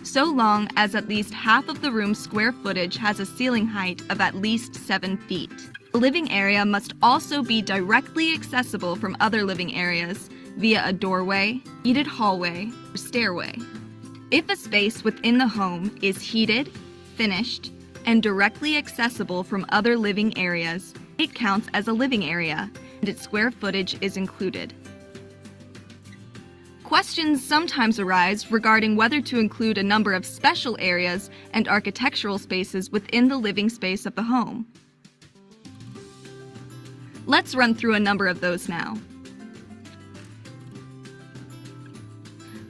Speaker 8: so long as at least half of the room's square footage has a ceiling height of at least 7 feet. The living area must also be directly accessible from other living areas via a doorway, heated hallway, or stairway. If a space within the home is heated, finished, and directly accessible from other living areas, it counts as a living area, and its square footage is included. Questions sometimes arise regarding whether to include a number of special areas and architectural spaces within the living space of the home. Let's run through a number of those now.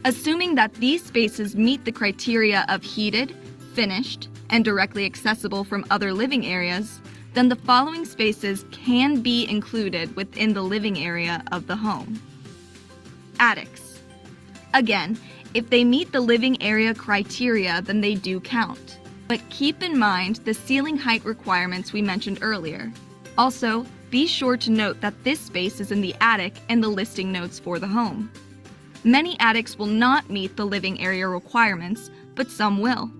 Speaker 8: Assuming that these spaces meet the criteria of heated, finished, and directly accessible from other living areas, then the following spaces can be included within the living area of the home. Attics. Again, if they meet the living area criteria, then they do count. But keep in mind the ceiling height requirements we mentioned earlier. Also, be sure to note that this space is in the attic in the listing notes for the home. Many attics will not meet the living area requirements, but some will.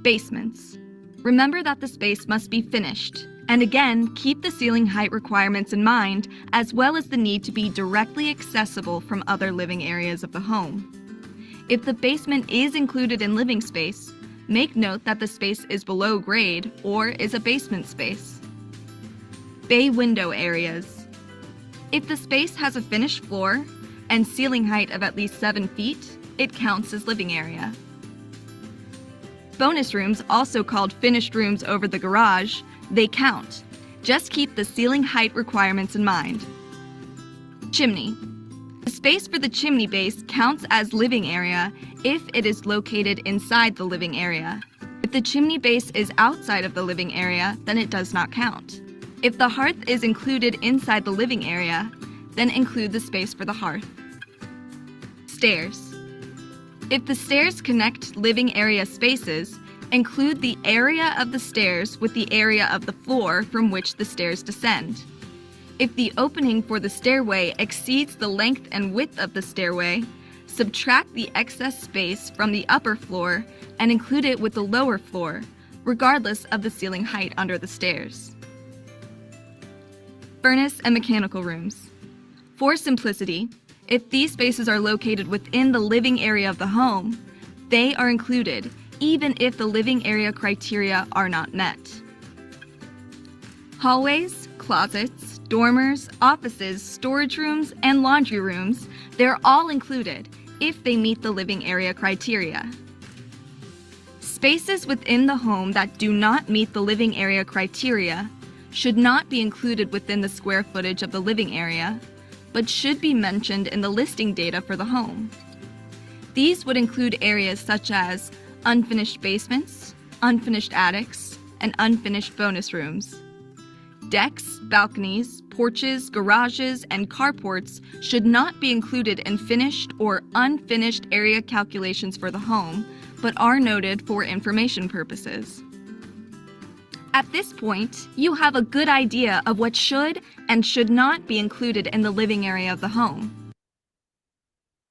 Speaker 8: Basements. Remember that the space must be finished, and again, keep the ceiling height requirements in mind, as well as the need to be directly accessible from other living areas of the home. If the basement is included in living space, make note that the space is below grade or is a basement space. Bay window areas. If the space has a finished floor and ceiling height of at least 7 feet, it counts as living area. Bonus rooms, also called finished rooms over the garage, they count. Just keep the ceiling height requirements in mind. Chimney. The space for the chimney base counts as living area if it is located inside the living area. If the chimney base is outside of the living area, then it does not count. If the hearth is included inside the living area, then include the space for the hearth. Stairs. If the stairs connect living area spaces, include the area of the stairs with the area of the floor from which the stairs descend. If the opening for the stairway exceeds the length and width of the stairway, subtract the excess space from the upper floor and include it with the lower floor, regardless of the ceiling height under the stairs. Furnace and mechanical rooms. For simplicity, if these spaces are located within the living area of the home, they are included even if the living area criteria are not met. Hallways, closets, dormers, offices, storage rooms, and laundry rooms, they're all included if they meet the living area criteria. Spaces within the home that do not meet the living area criteria should not be included within the square footage of the living area, but should be mentioned in the listing data for the home. These would include areas such as unfinished basements, unfinished attics, and unfinished bonus rooms. Decks, balconies, porches, garages, and carports should not be included in finished or unfinished area calculations for the home, but are noted for information purposes. At this point, you have a good idea of what should and should not be included in the living area of the home.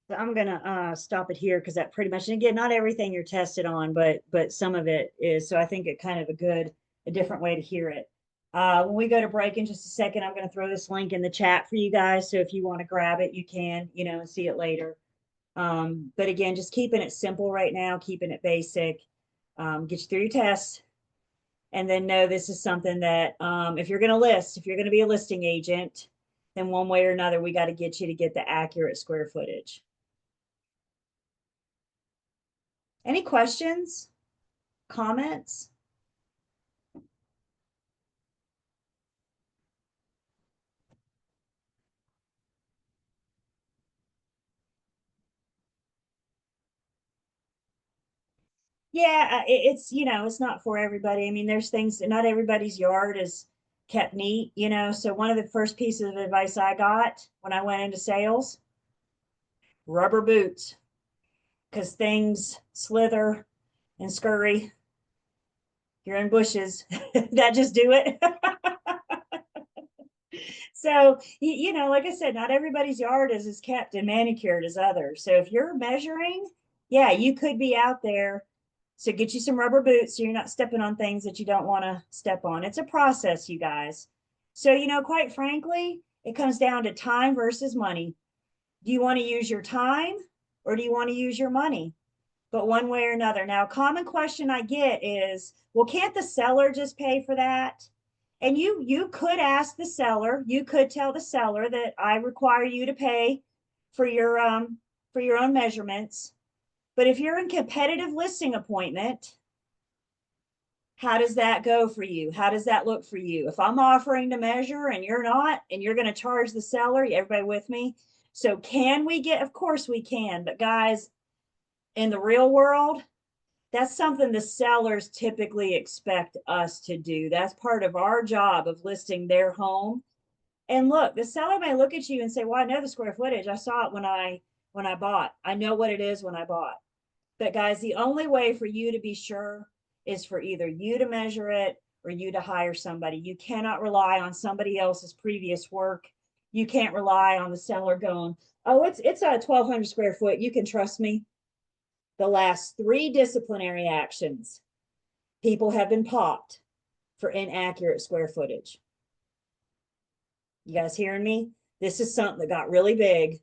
Speaker 1: So I'm gonna stop it here because that pretty much, and again, not everything you're tested on, but some of it is. So I think it kind of a different way to hear it. When we go to break in just a second, I'm gonna throw this link in the chat for you guys. So if you want to grab it, you can, and see it later. But again, just keeping it simple right now, keeping it basic, get you through your tests. And then know this is something that if you're gonna be a listing agent, then one way or another, we got to get you to get the accurate square footage. Any questions? Comments? Yeah, it's, it's not for everybody. I mean, there's things, not everybody's yard is kept neat, So one of the first pieces of advice I got when I went into sales, rubber boots, because things slither and scurry. You're in bushes, that just do it. So, like I said, not everybody's yard is as kept and manicured as others. So if you're measuring, yeah, you could be out there. So get you some rubber boots so you're not stepping on things that you don't want to step on. It's a process, you guys. So, quite frankly, it comes down to time versus money. Do you want to use your time or do you want to use your money? But one way or another. Now, a common question I get is, well, can't the seller just pay for that? And you could ask the seller, you could tell the seller that I require you to pay for your own measurements. But if you're in competitive listing appointment, how does that go for you? How does that look for you? If I'm offering to measure and you're not, and you're going to charge the seller, everybody with me? So can we get, of course we can, but guys, in the real world, that's something the sellers typically expect us to do. That's part of our job of listing their home. And look, the seller may look at you and say, well, I know the square footage. I saw it when I bought. I know what it is when I bought. But guys, the only way for you to be sure is for either you to measure it or you to hire somebody. You cannot rely on somebody else's previous work. You can't rely on the seller going, oh, it's a 1,200 square foot. You can trust me. The last 3 disciplinary actions, people have been popped for inaccurate square footage. You guys hearing me? This is something that got really big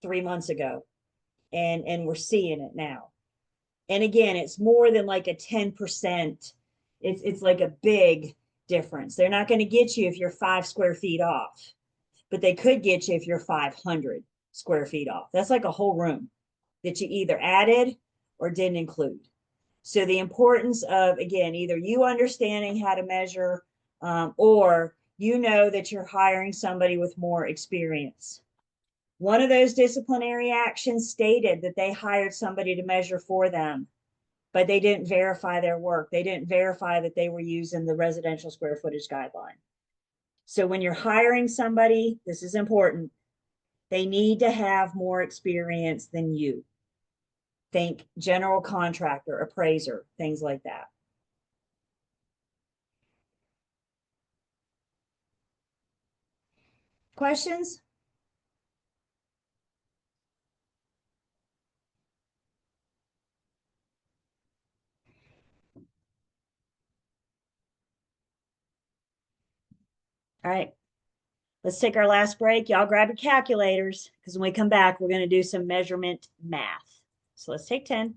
Speaker 1: 3 months ago, and we're seeing it now. And again, it's more than like a 10%. It's like a big difference. They're not going to get you if you're 5 square feet off, but they could get you if you're 500 square feet off. That's like a whole room that you either added or didn't include. So the importance of, again, either you understanding how to measure or that you're hiring somebody with more experience. One of those disciplinary actions stated that they hired somebody to measure for them, but they didn't verify their work. They didn't verify that they were using the residential square footage guideline. So when you're hiring somebody, this is important. They need to have more experience than you. Think general contractor, appraiser, things like that. Questions? All right. Let's take our last break. Y'all grab your calculators because when we come back, we're going to do some measurement math. So let's take 10.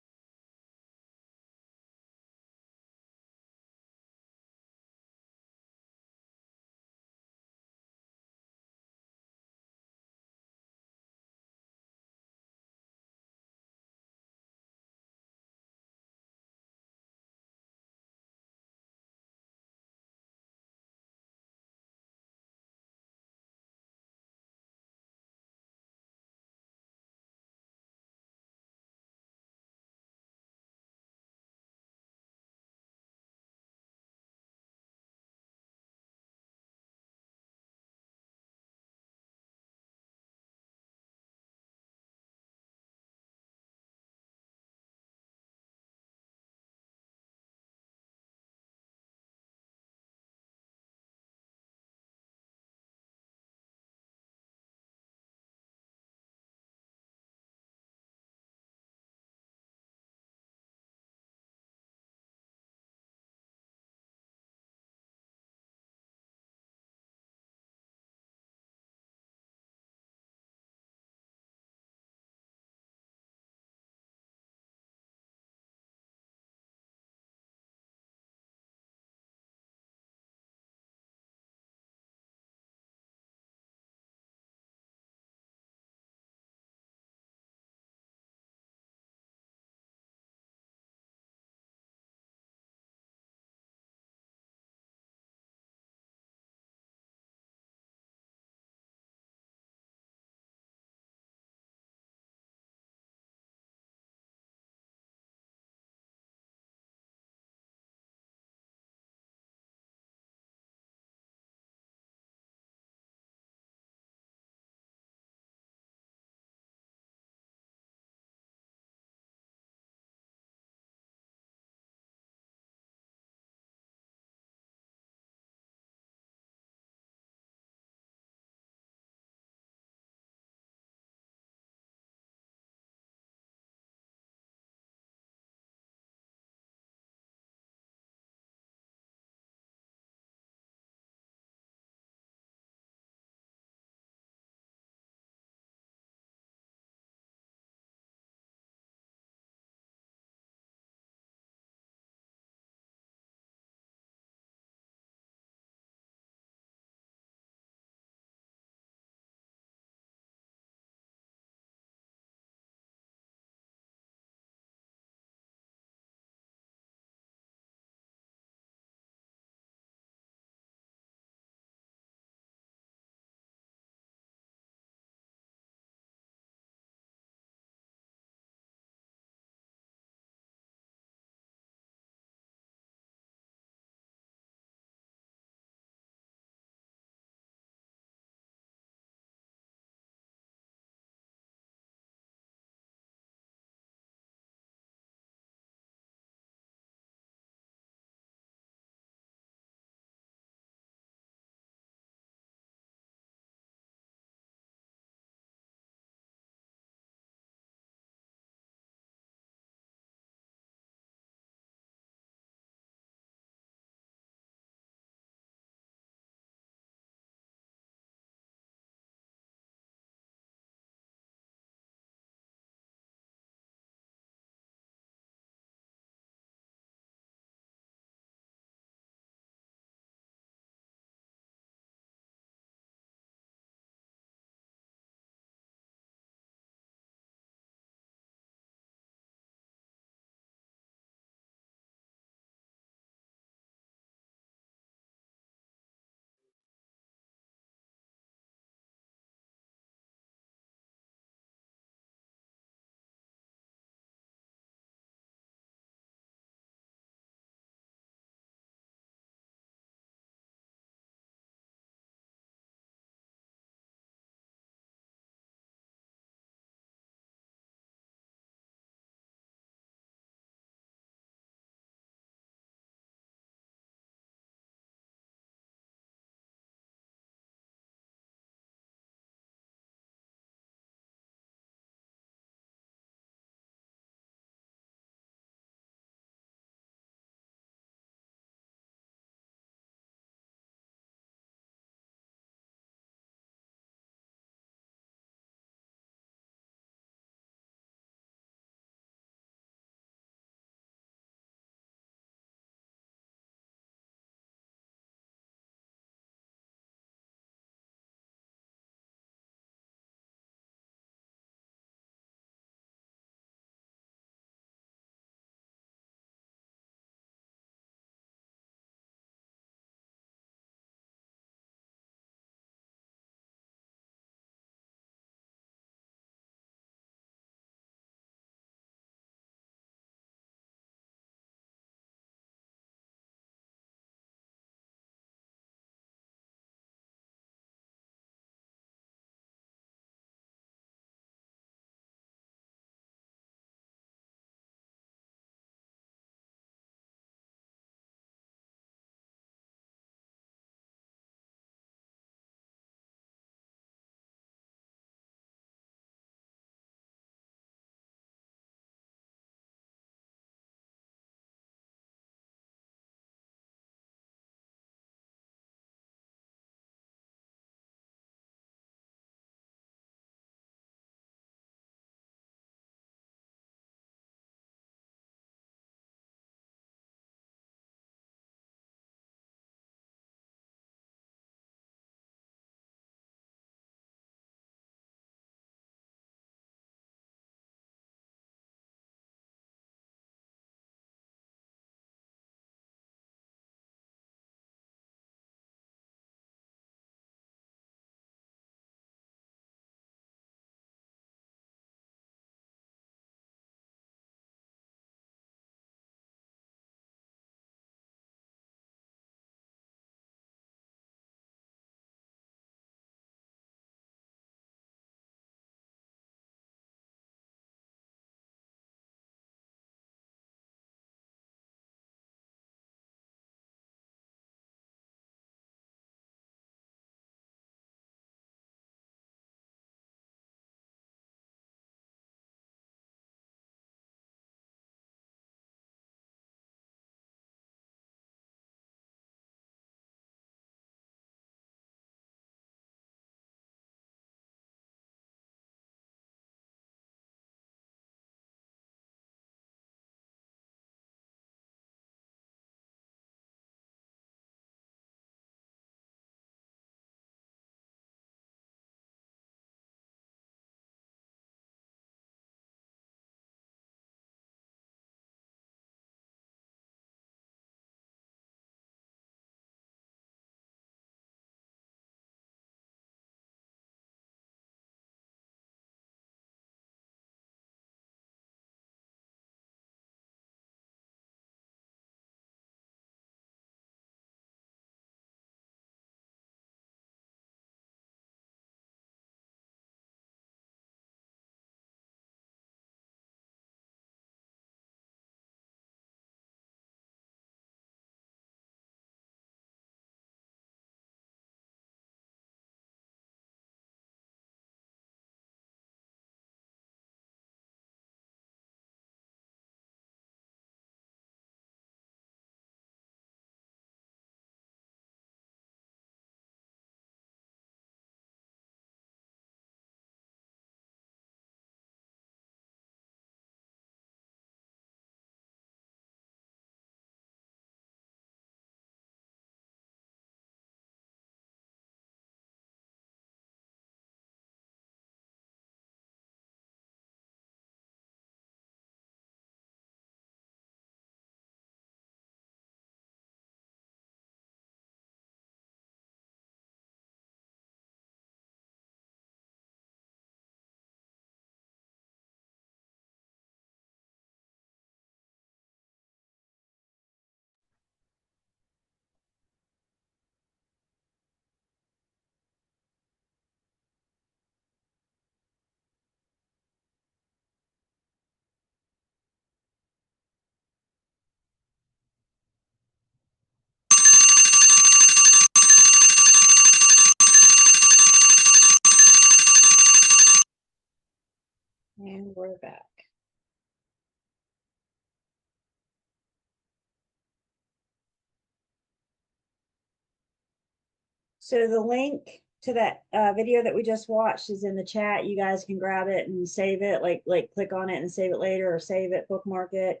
Speaker 1: So the link to that video that we just watched is in the chat. You guys can grab it and save it, like click on it and save it later, or save it, bookmark it.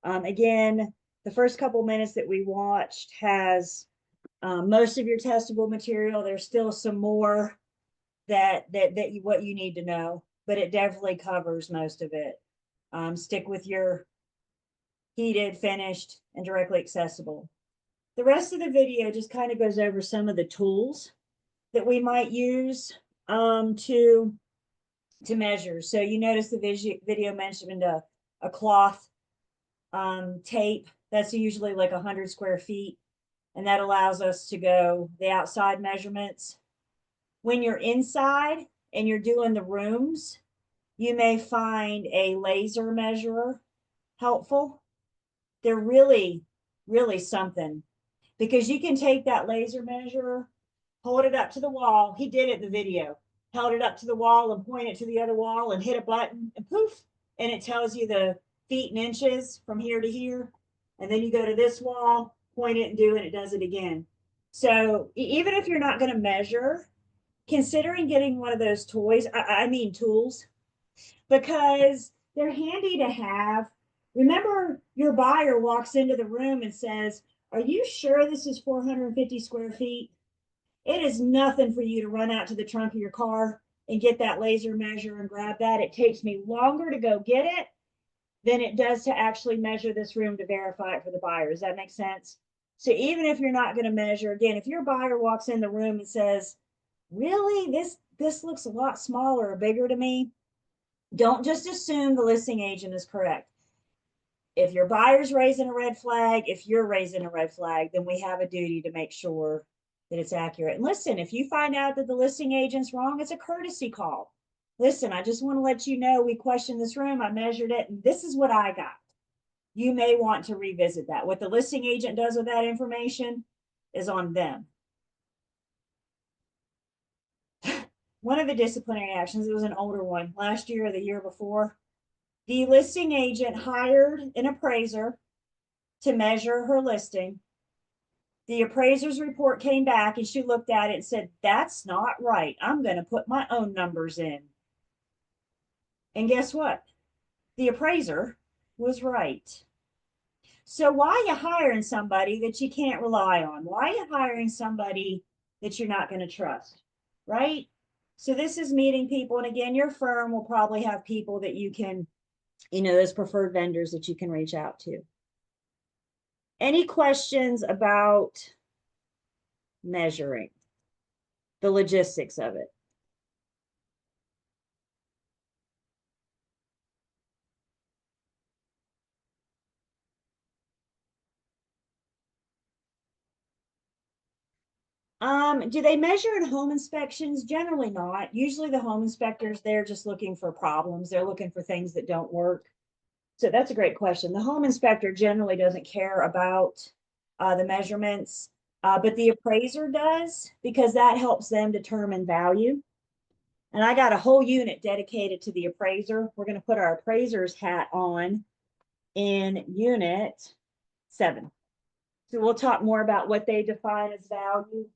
Speaker 1: Again, the first couple minutes that we watched has most of your testable material. There's still some more what you need to know, but it definitely covers most of it. Stick with your heated, finished, and directly accessible. The rest of the video just kind of goes over some of the tools that we might use to measure. So you notice the video mentioned a cloth tape. That's usually like 100 square feet. And that allows us to go the outside measurements. When you're inside and you're doing the rooms, you may find a laser measurer helpful. They're really, really something, because you can take that laser measurer, hold it up to the wall. He did it in the video, held it up to the wall and point it to the other wall and hit a button and poof, and it tells you the feet and inches from here to here. And then you go to this wall, point it and do it, it does it again. So even if you're not going to measure, considering getting one of those toys, I mean tools, because they're handy to have. Remember, your buyer walks into the room and says, "Are you sure this is 450 square feet?" It is nothing for you to run out to the trunk of your car and get that laser measure and grab that. It takes me longer to go get it than it does to actually measure this room to verify it for the buyer. Does that make sense? So even if you're not going to measure, again, if your buyer walks in the room and says, "Really, this looks a lot smaller or bigger to me," don't just assume the listing agent is correct. If your buyer's raising a red flag, if you're raising a red flag, then we have a duty to make sure that it's accurate. And listen, if you find out that the listing agent's wrong, it's a courtesy call. Listen, I just want to let you know we questioned this room, I measured it, and this is what I got. You may want to revisit that. What the listing agent does with that information is on them. One of the disciplinary actions, it was an older one, last year or the year before, the listing agent hired an appraiser to measure her listing. The appraiser's report came back and she looked at it and said, "That's not right. I'm going to put my own numbers in." And guess what? The appraiser was right. So why are you hiring somebody that you can't rely on? Why are you hiring somebody that you're not going to trust? Right? So this is meeting people. And again, your firm will probably have people that you can, those preferred vendors that you can reach out to. Any questions about measuring, the logistics of it? Do they measure in home inspections? Generally not. Usually the home inspectors, they're just looking for problems. They're looking for things that don't work. So that's a great question. The home inspector generally doesn't care about the measurements, but the appraiser does, because that helps them determine value. And I got a whole unit dedicated to the appraiser. We're going to put our appraiser's hat on in unit 7. So we'll talk more about what they define as value,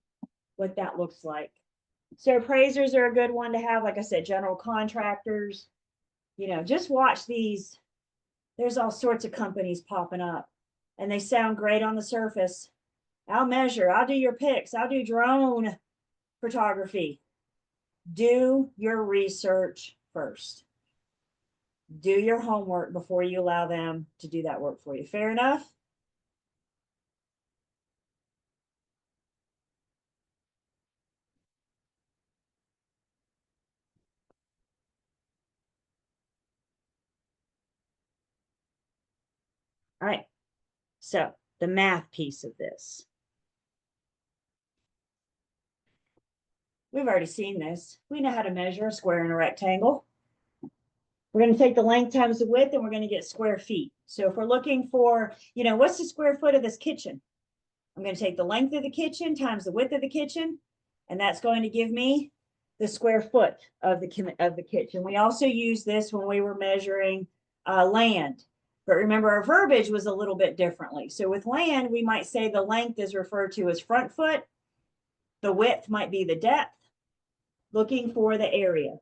Speaker 1: what that looks like. So appraisers are a good one to have. Like I said, general contractors, just watch these. There's all sorts of companies popping up and they sound great on the surface. I'll measure, I'll do your pics, I'll do drone photography. Do your research first. Do your homework before you allow them to do that work for you. Fair enough? All right, so the math piece of this. We've already seen this. We know how to measure a square and a rectangle. We're going to take the length times the width and we're going to get square feet. So if we're looking for, what's the square foot of this kitchen? I'm going to take the length of the kitchen times the width of the kitchen, and that's going to give me the square foot of the kitchen. We also use this when we were measuring land. But remember, our verbiage was a little bit differently. So with land, we might say the length is referred to as front foot The width might be the depth. Looking for the area.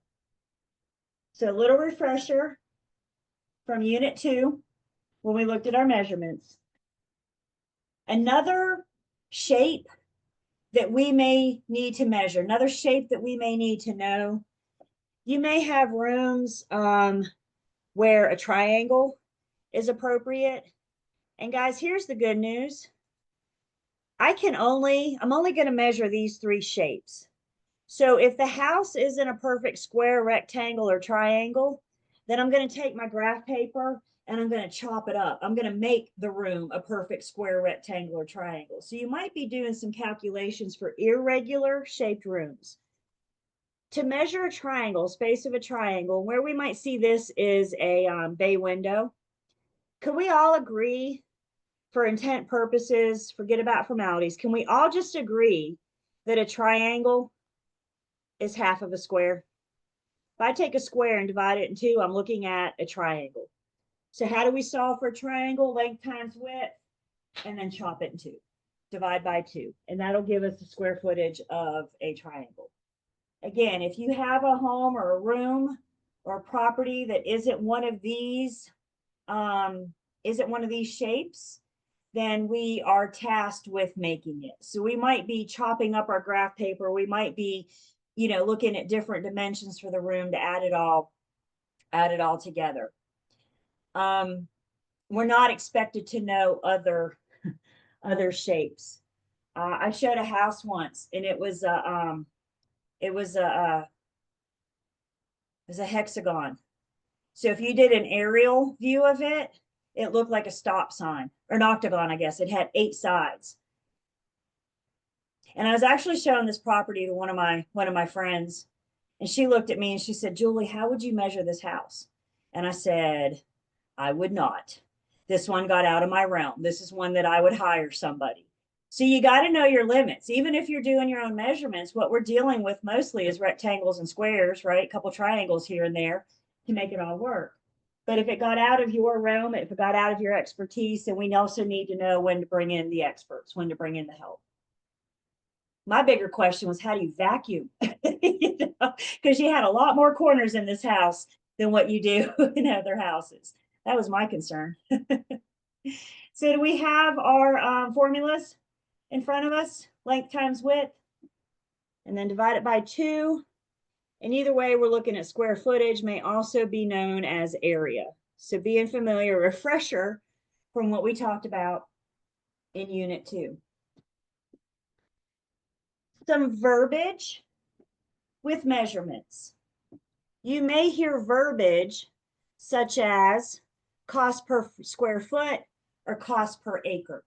Speaker 1: So a little refresher from Unit 2 when we looked at our measurements. Another shape that we may need to measure, another shape that we may need to know. You may have rooms where a triangle is appropriate. And guys, here's the good news. I'm only going to measure these 3 shapes. So if the house isn't a perfect square, rectangle, or triangle, then I'm going to take my graph paper and I'm going to chop it up. I'm going to make the room a perfect square, rectangle, or triangle. So you might be doing some calculations for irregular shaped rooms. To measure a triangle, space of a triangle, where we might see this is a bay window. Could we all agree, for intent purposes, forget about formalities, can we all just agree that a triangle is half of a square? If I take a square and divide it in 2, I'm looking at a triangle. So how do we solve for a triangle? Length times width, and then chop it in 2. Divide by 2, and that'll give us the square footage of a triangle. Again, if you have a home or a room or a property that isn't one of these shapes, then we are tasked with making it. So we might be chopping up our graph paper. We might be, looking at different dimensions for the room to add it all together. We're not expected to know other shapes. I showed a house once, and it was a hexagon. So if you did an aerial view of it, it looked like a stop sign, or an octagon, I guess. It had 8 sides. And I was actually showing this property to one of my friends, and she looked at me and she said, "Julie, how would you measure this house?" And I said, "I would not. This one got out of my realm. This is one that I would hire somebody." So you got to know your limits. Even if you're doing your own measurements, what we're dealing with mostly is rectangles and squares, right? A couple triangles here and there to make it all work. But if it got out of your realm, if it got out of your expertise, then we also need to know when to bring in the experts, when to bring in the help. My bigger question was, how do you vacuum? Because you had a lot more corners in this house than what you do in other houses. That was my concern. So do we have our formulas in front of us? Length times width, and then divide it by 2. And either way, we're looking at square footage, may also be known as area. So being familiar, refresher from what we talked about in Unit 2. Some verbiage with measurements. You may hear verbiage such as cost per square foot or cost per acre.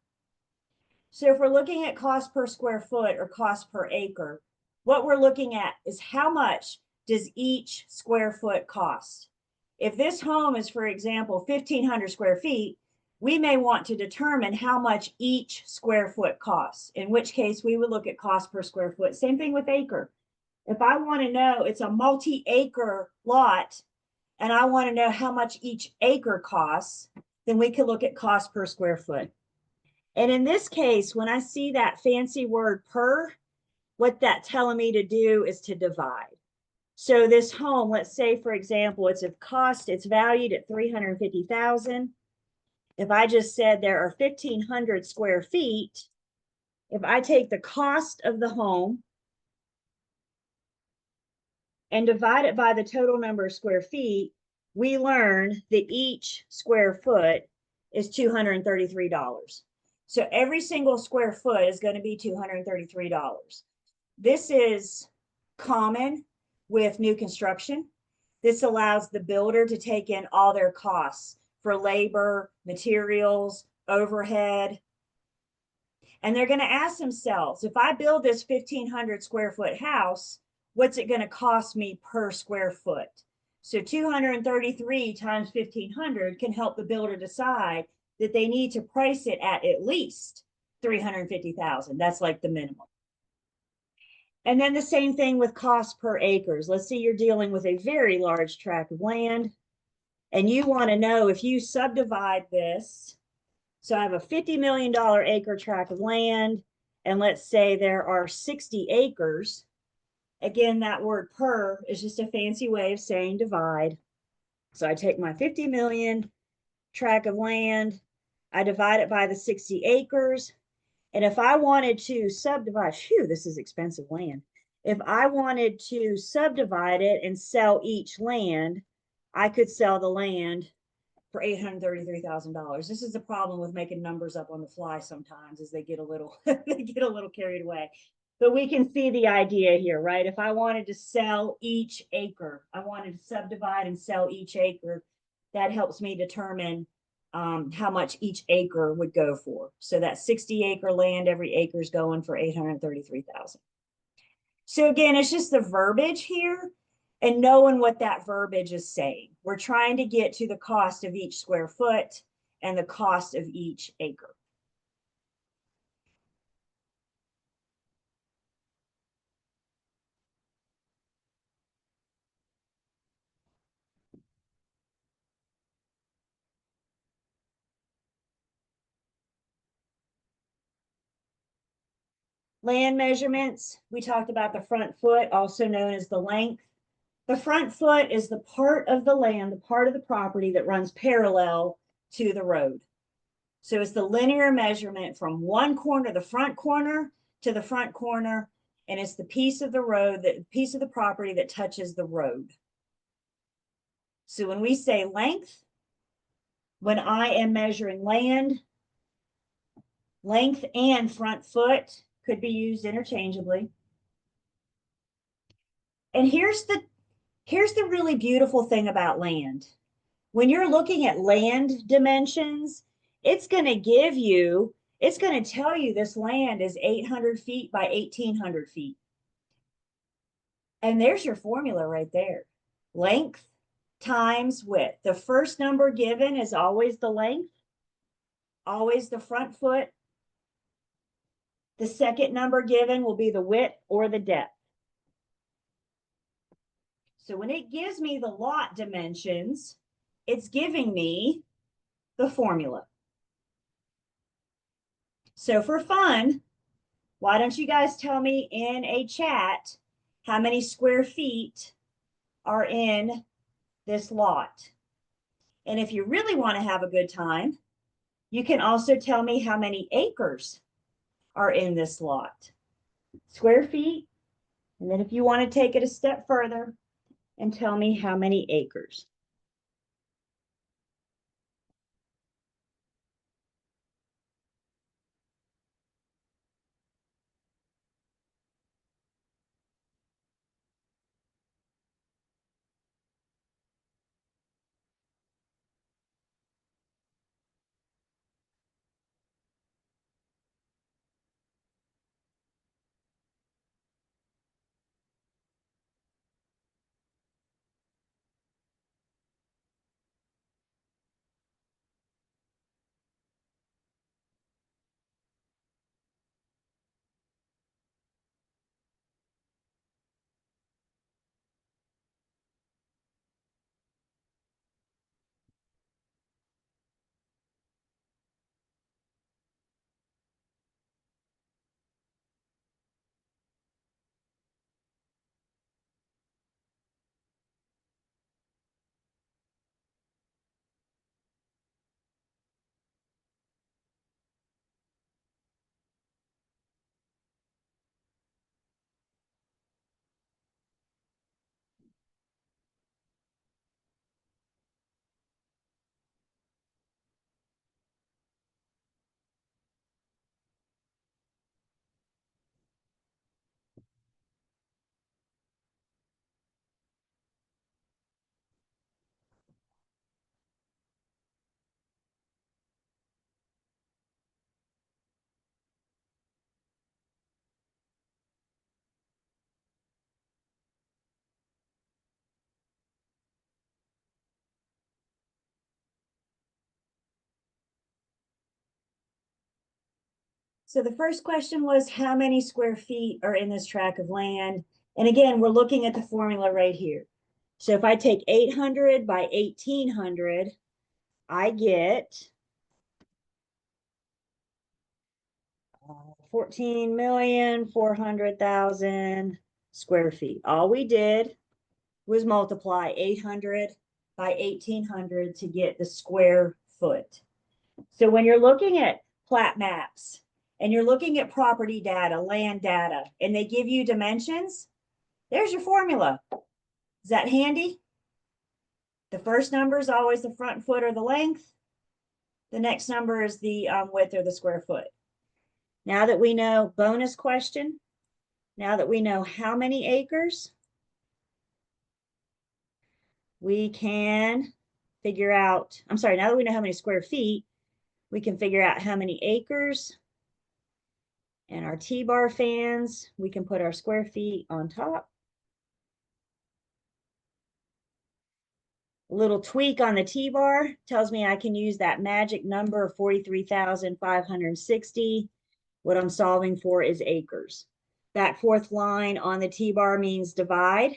Speaker 1: So if we're looking at cost per square foot or cost per acre, what we're looking at is how much does each square foot cost. If this home is, for example, 1,500 square feet, we may want to determine how much each square foot costs, in which case we would look at cost per square foot. Same thing with acre. If I want to know, it's a multi-acre lot, and I want to know how much each acre costs, then we could look at cost per square foot. And in this case, when I see that fancy word per, what that's telling me to do is to divide. So this home, let's say, for example, it's valued at $350,000. If I just said there are 1,500 square feet, if I take the cost of the home and divide it by the total number of square feet, we learn that each square foot is $233. So every single square foot is going to be $233. This is common with new construction. This allows the builder to take in all their costs for labor, materials, overhead. And they're going to ask themselves, if I build this 1,500 square foot house, what's it going to cost me per square foot? So 233 times 1,500 can help the builder decide that they need to price it at least $350,000. That's like the minimum. And then the same thing with cost per acres. Let's say you're dealing with a very large tract of land, and you want to know if you subdivide this. So I have a $50 million acre tract of land, and let's say there are 60 acres, again, that word per is just a fancy way of saying divide. So I take my 50 million tract of land, I divide it by the 60 acres. And if I wanted to subdivide, phew, this is expensive land. If I wanted to subdivide it and sell each land, I could sell the land for $833,000. This is the problem with making numbers up on the fly sometimes, is they get a little they get a little carried away. But we can see the idea here, right? If I wanted to sell each acre, I wanted to subdivide and sell each acre, that helps me determine how much each acre would go for. So that 60-acre land, every acre is going for $833,000. So again, it's just the verbiage here and knowing what that verbiage is saying. We're trying to get to the cost of each square foot and the cost of each acre. Land measurements, we talked about the front foot, also known as the length. The front foot is the part of the land, the part of the property that runs parallel to the road. So it's the linear measurement from one corner, the front corner to the front corner, and it's the piece of the road, the piece of the property that touches the road. So when we say length, when I am measuring land, length and front foot could be used interchangeably. And here's the really beautiful thing about land. When you're looking at land dimensions, it's going to give you, it's going to tell you this land is 800 feet by 1800 feet. And there's your formula right there. Length times width. The first number given is always the length, always the front foot. The second number given will be the width or the depth. So when it gives me the lot dimensions, it's giving me the formula. So for fun, why don't you guys tell me in a chat how many square feet are in this lot? And if you really want to have a good time, you can also tell me how many acres are in this lot. Square feet. And then if you want to take it a step further and tell me how many acres. So the first question was how many square feet are in this tract of land? And again, we're looking at the formula right here. So if I take 800 by 1800, I get 14,400,000 square feet. All we did was multiply 800 by 1800 to get the square foot. So when you're looking at plat maps and you're looking at property data, land data, and they give you dimensions, there's your formula. Is that handy? The first number is always the front foot or the length. The next number is the width or the square foot. Now that we know, bonus question, now that we know how many acres, we can figure out, I'm sorry, now that we know how many square feet, we can figure out how many acres. And our T-bar fans, we can put our square feet on top. A little tweak on the T-bar tells me I can use that magic number of 43,560. What I'm solving for is acres. That fourth line on the T-bar means divide.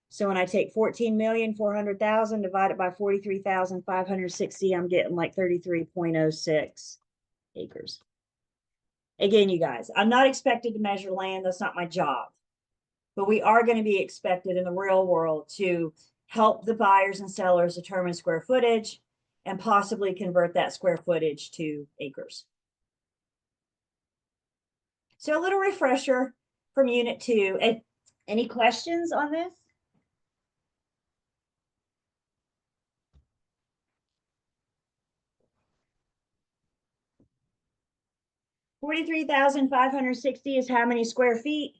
Speaker 1: So when I take 14,400,000 divided by 43,560, I'm getting like 33.06 acres. Again, you guys, I'm not expected to measure land. That's not my job. But we are going to be expected in the real world to help the buyers and sellers determine square footage and possibly convert that square footage to acres. So a little refresher from Unit 2. And any questions on this? $43,560 is how many square feet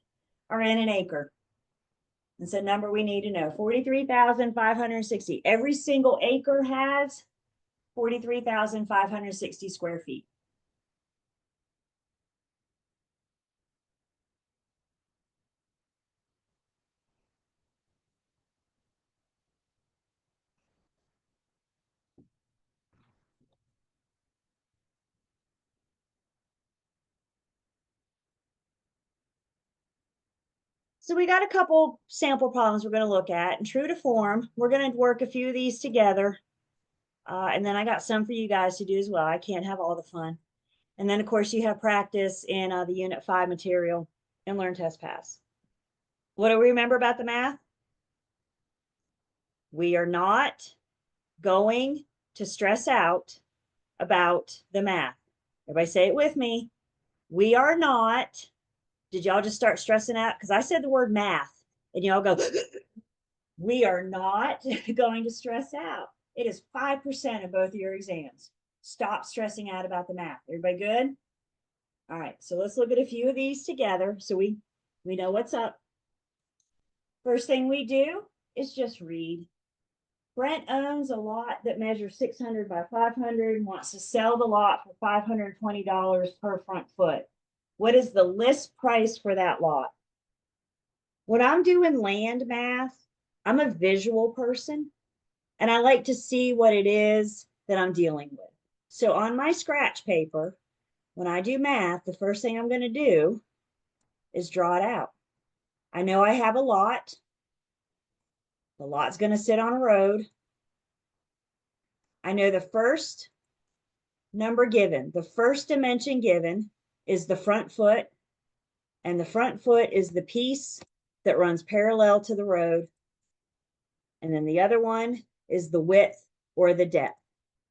Speaker 1: are in an acre. It's a number we need to know. 43,560. Every single acre has 43,560 square feet. So we got a couple sample problems we're going to look at, and true to form, we're going to work a few of these together. And then I got some for you guys to do as well. I can't have all the fun. And then of course you have practice in the Unit 5 material and Learn, Test, Pass. What do we remember about the math? We are not going to stress out about the math. Everybody say it with me. We are not. Did y'all just start stressing out? Because I said the word math and y'all go, we are not going to stress out. It is 5% of both of your exams. Stop stressing out about the math. Everybody good? All right, so let's look at a few of these together so we know what's up. First thing we do is just read. Brent owns a lot that measures 600 by 500 and wants to sell the lot for $520 per front foot. What is the list price for that lot? When I'm doing land math, I'm a visual person and I like to see what it is that I'm dealing with. So on my scratch paper, when I do math, the first thing I'm going to do is draw it out. I know I have a lot. The lot's going to sit on a road. I know the first number given, the first dimension given is the front foot, and the front foot is the piece that runs parallel to the road. And then the other one is the width or the depth.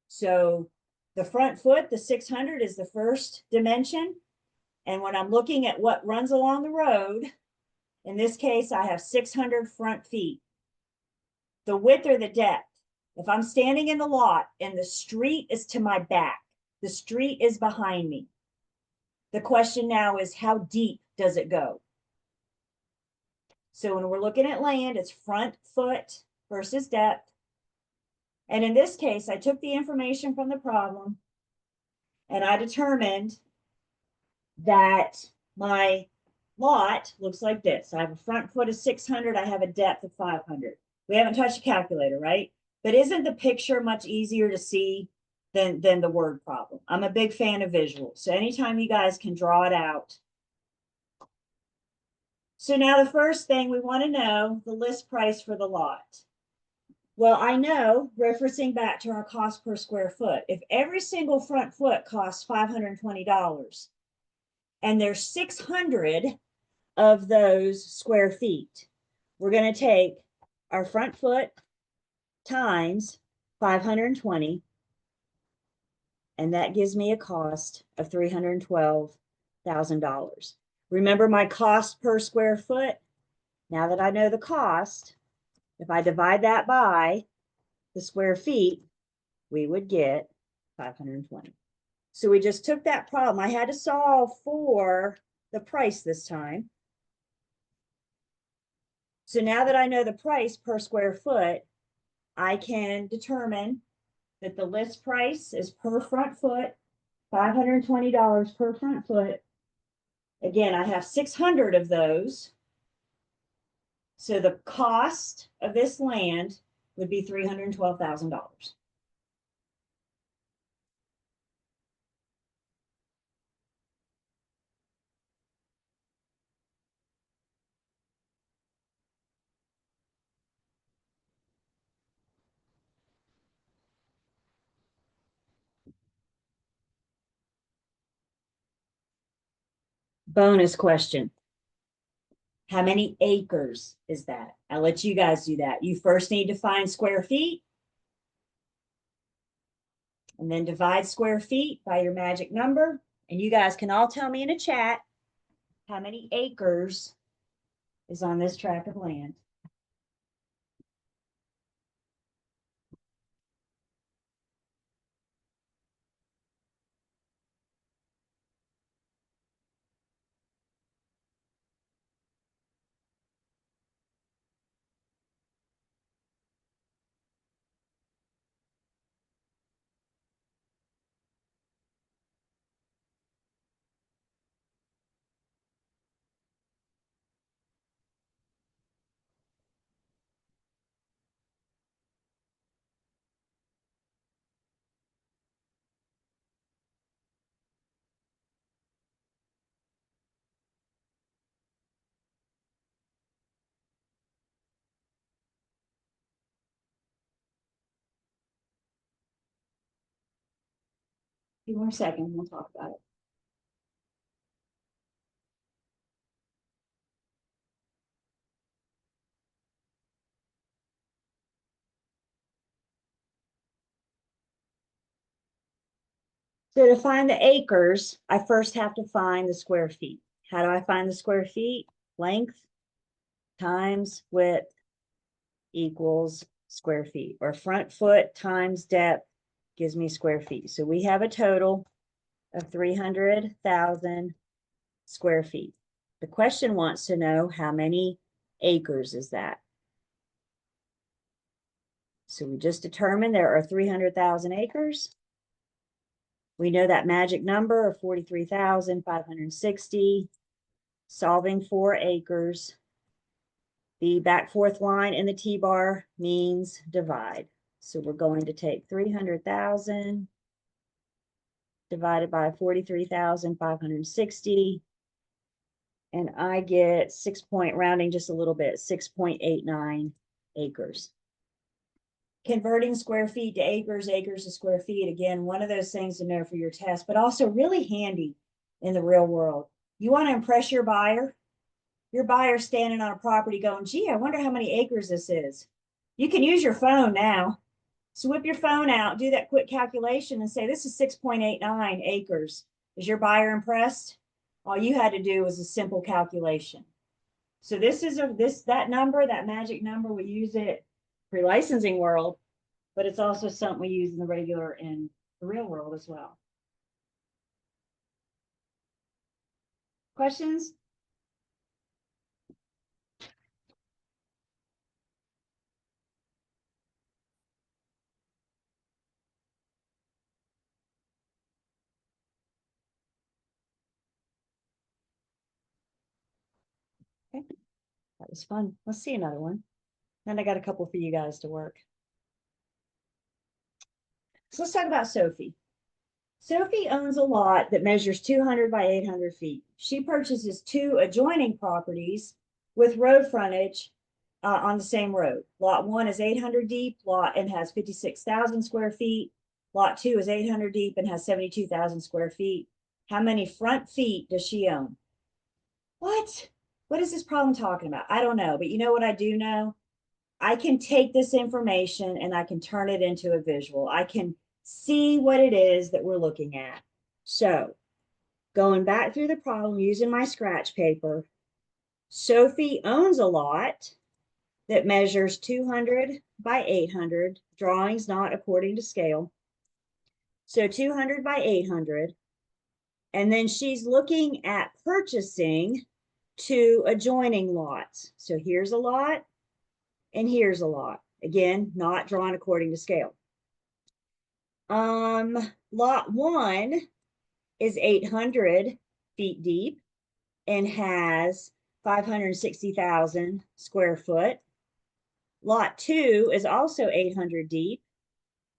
Speaker 1: So the front foot, the 600, is the first dimension. And when I'm looking at what runs along the road, in this case, I have 600 front feet. The width or the depth, if I'm standing in the lot and the street is to my back, the street is behind me. The question now is, how deep does it go? So when we're looking at land, it's front foot versus depth. And in this case, I took the information from the problem and I determined that my lot looks like this. I have a front foot of 600. I have a depth of 500. We haven't touched a calculator, right? But isn't the picture much easier to see than the word problem? I'm a big fan of visuals. So anytime you guys can draw it out. So now the first thing we want to know, the list price for the lot. Well, I know, referencing back to our cost per square foot, if every single front foot costs $520, and there's 600 of those square feet. We're going to take our front foot times 520, and that gives me a cost of $312,000. Remember my cost per square foot? Now that I know the cost, if I divide that by the square feet, we would get 520. So we just took that problem. I had to solve for the price this time. So now that I know the price per square foot, I can determine that the list price is per front foot, $520 per front foot. Again, I have 600 of those. So the cost of this land would be $312,000. Bonus question. How many acres is that? I'll let you guys do that. You first need to find square feet, and then divide square feet by your magic number. And you guys can all tell me in a chat how many acres is on this tract of land. A few more seconds, we'll talk about it. So to find the acres, I first have to find the square feet. How do I find the square feet? Length times width equals square feet, or front foot times depth gives me square feet. So we have a total of 300,000 square feet. The question wants to know how many acres is that? So we just determined there are 300,000 acres. We know that magic number of 43,560, solving for acres. The back fourth line in the T-bar means divide. So we're going to take 300,000 divided by 43,560. And I get rounding just a little bit, 6.89 acres. Converting square feet to acres, acres to square feet. Again, one of those things to know for your test, but also really handy in the real world. You want to impress your buyer? Your buyer's standing on a property going, gee, I wonder how many acres this is. You can use your phone now. So whip your phone out, do that quick calculation and say, this is 6.89 acres. Is your buyer impressed? All you had to do was a simple calculation. So this is that number, that magic number, we use it for licensing world, but it's also something we use in the real world as well. Questions? Okay, that was fun. Let's see another one. Then I got a couple for you guys to work. So let's talk about Sophie. Sophie owns a lot that measures 200 by 800 feet. She purchases 2 adjoining properties with road frontage on the same road. Lot 1 is 800 deep, and has 56,000 square feet. Lot 2 is 800 deep and has 72,000 square feet. How many front feet does she own? What? What is this problem talking about? I don't know, but you know what I do know? I can take this information and I can turn it into a visual. I can see what it is that we're looking at. So going back through the problem using my scratch paper, Sophie owns a lot that measures 200 by 800, drawings not according to scale. So 200 by 800. And then she's looking at purchasing 2 adjoining lots. So here's a lot and here's a lot. Again, not drawn according to scale. Lot 1 is 800 feet deep and has 560,000 square foot. Lot 2 is also 800 deep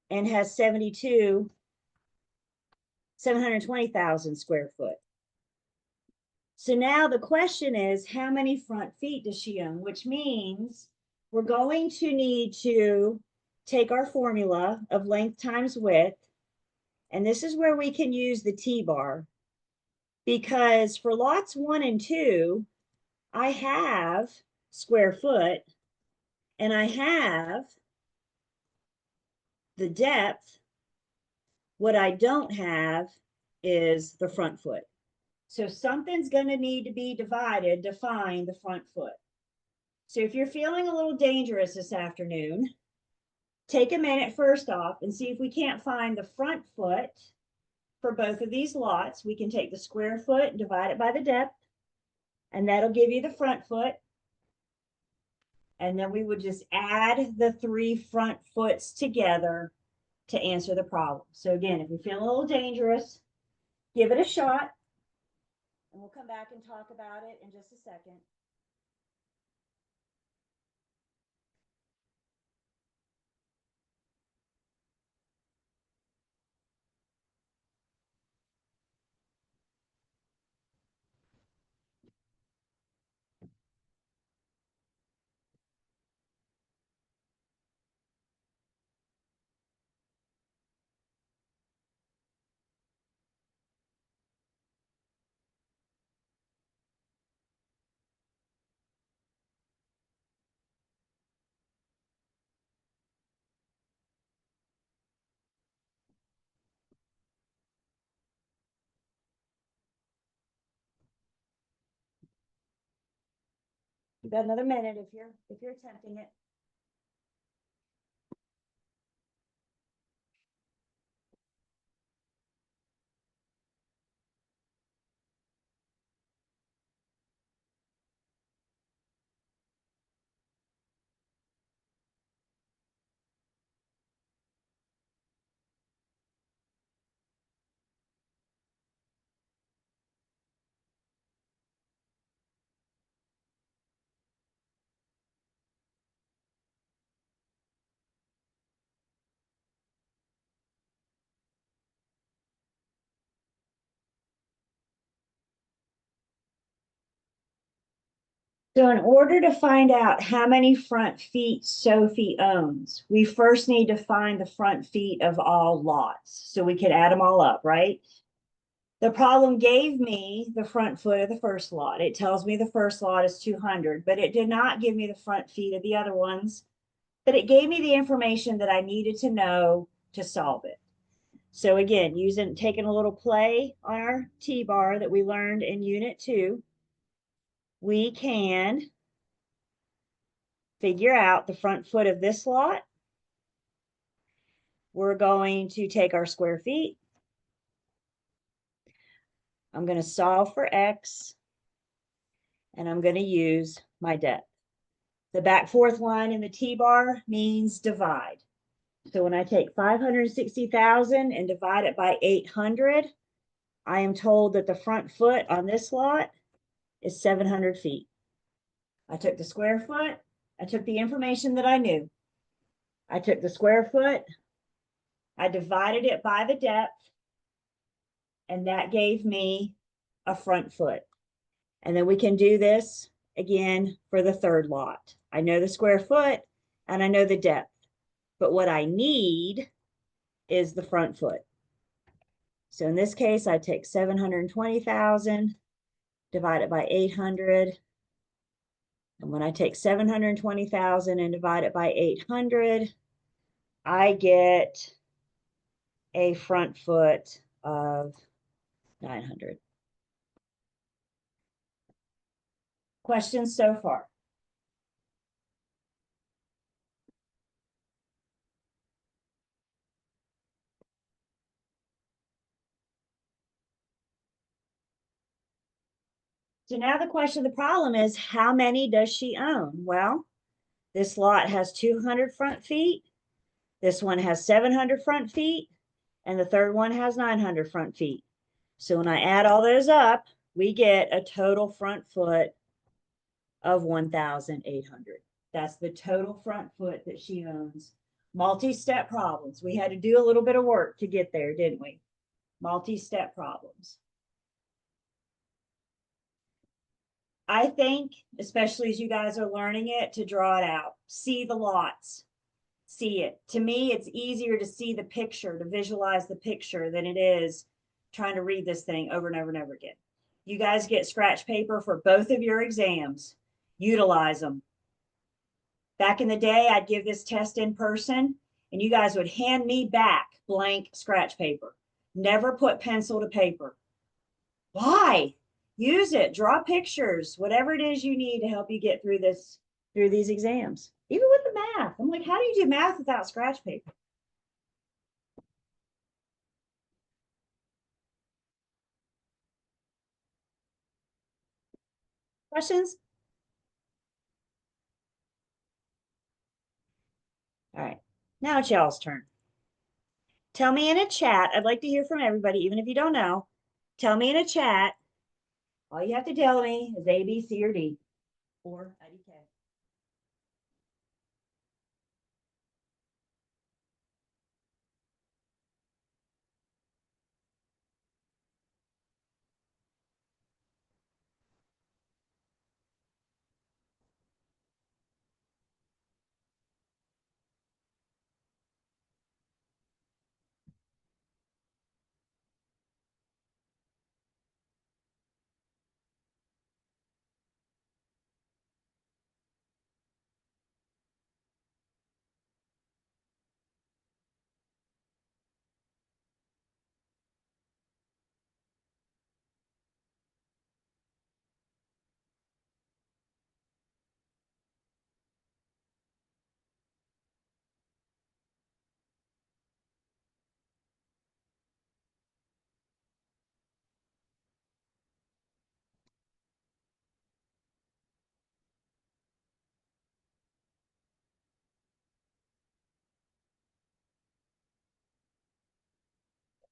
Speaker 1: and has 720,000 square foot. So now the question is, how many front feet does she own? Which means we're going to need to take our formula of length times width. And this is where we can use the T-bar, because for lots 1 and 2, I have square foot and I have the depth. What I don't have is the front foot. So something's going to need to be divided to find the front foot. So if you're feeling a little dangerous this afternoon, take a minute first off and see if we can't find the front foot for both of these lots. We can take the square foot and divide it by the depth, and that'll give you the front foot. And then we would just add the 3 front foots together to answer the problem. So again, if you feel a little dangerous, give it a shot. And we'll come back and talk about it in just a second. You got another minute if you're attempting it. So in order to find out how many front feet Sophie owns, we first need to find the front feet of all lots. So we could add them all up, right? The problem gave me the front foot of the first lot. It tells me the first lot is 200, but it did not give me the front feet of the other ones. But it gave me the information that I needed to know to solve it. So again, taking a little play on our T-bar that we learned in Unit 2, we can figure out the front foot of this lot. We're going to take our square feet. I'm going to solve for X, and I'm going to use my depth. The back fourth line in the T-bar means divide. So when I take 560,000 and divide it by 800, I am told that the front foot on this lot is 700 feet. I took the square foot. I took the information that I knew. I took the square foot. I divided it by the depth, and that gave me a front foot. And then we can do this again for the third lot. I know the square foot and I know the depth, but what I need is the front foot. So in this case, I take 720,000, divide it by 800. And when I take 720,000 and divide it by 800, I get a front foot of 900. Questions so far? So now the question, the problem is, how many does she own? Well, this lot has 200 front feet. This one has 700 front feet. And the third one has 900 front feet. So when I add all those up, we get a total front foot of 1,800. That's the total front foot that she owns. Multi-step problems. We had to do a little bit of work to get there, didn't we? Multi-step problems. I think, especially as you guys are learning it, to draw it out. See the lots. See it. To me, it's easier to see the picture, to visualize the picture than it is trying to read this thing over and over and over again. You guys get scratch paper for both of your exams. Utilize them. Back in the day, I'd give this test in person, and you guys would hand me back blank scratch paper. Never put pencil to paper. Why? Use it. Draw pictures, whatever it is you need to help you get through this, through these exams. Even with the math. I'm like, how do you do math without scratch paper? Questions? All right, now it's y'all's turn. Tell me in a chat. I'd like to hear from everybody, even if you don't know. Tell me in a chat. All you have to tell me is A, B, C, or D, or IDK.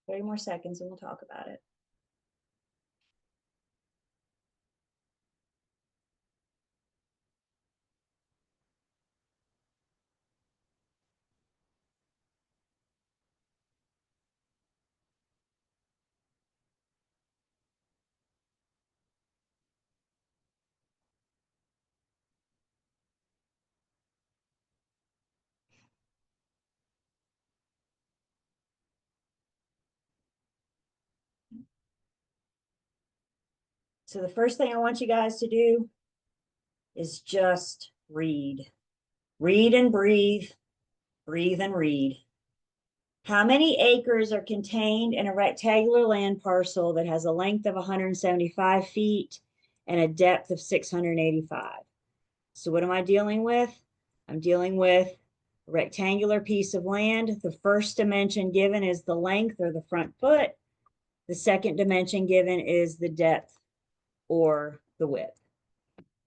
Speaker 1: Thirty more seconds and we'll talk about it. So the first thing I want you guys to do is just read. Read and breathe. Breathe and read. How many acres are contained in a rectangular land parcel that has a length of 175 feet and a depth of 685? So what am I dealing with? I'm dealing with a rectangular piece of land. The first dimension given is the length or the front foot. The second dimension given is the depth or the width.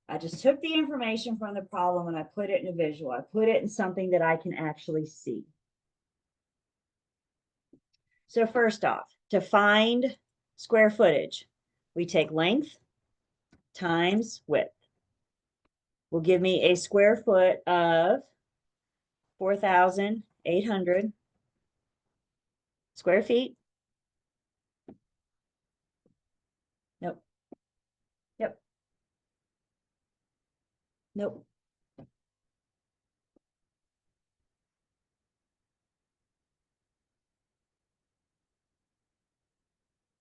Speaker 1: I just took the information from the problem and I put it in a visual. I put it in something that I can actually see. So first off, to find square footage, we take length times width. Will give me a square foot of 4,800 square feet. Nope. Yep. Nope.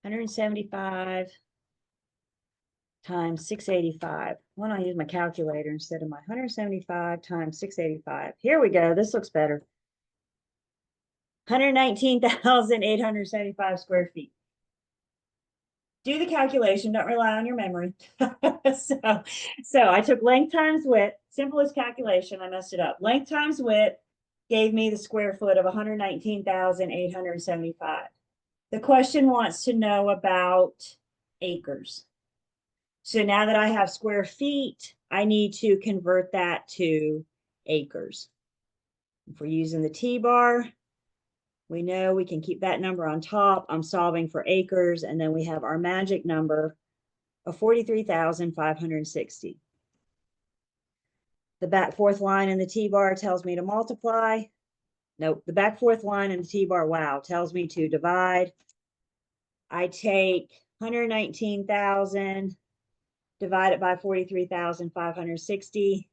Speaker 1: 175 times 685. Why don't I use my calculator instead of my 175 times 685? Here we go. This looks better. 119,875 square feet. Do the calculation. Don't rely on your memory. So I took length times width. Simplest calculation. I messed it up. Length times width gave me the square foot of 119,875. The question wants to know about acres. So now that I have square feet, I need to convert that to acres. If we're using the T-bar, we know we can keep that number on top. I'm solving for acres, and then we have our magic number of 43,560. The back fourth line in the T-bar tells me to multiply. Nope, the back fourth line in the T-bar, wow, tells me to divide. I take 119,000, divide it by 43,560.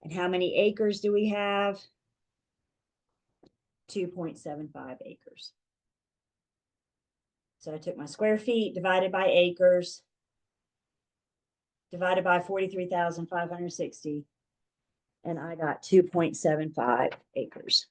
Speaker 1: And how many acres do we have? 2.75 acres. So I took my square feet divided by acres, divided by 43,560, and I got 2.75 acres.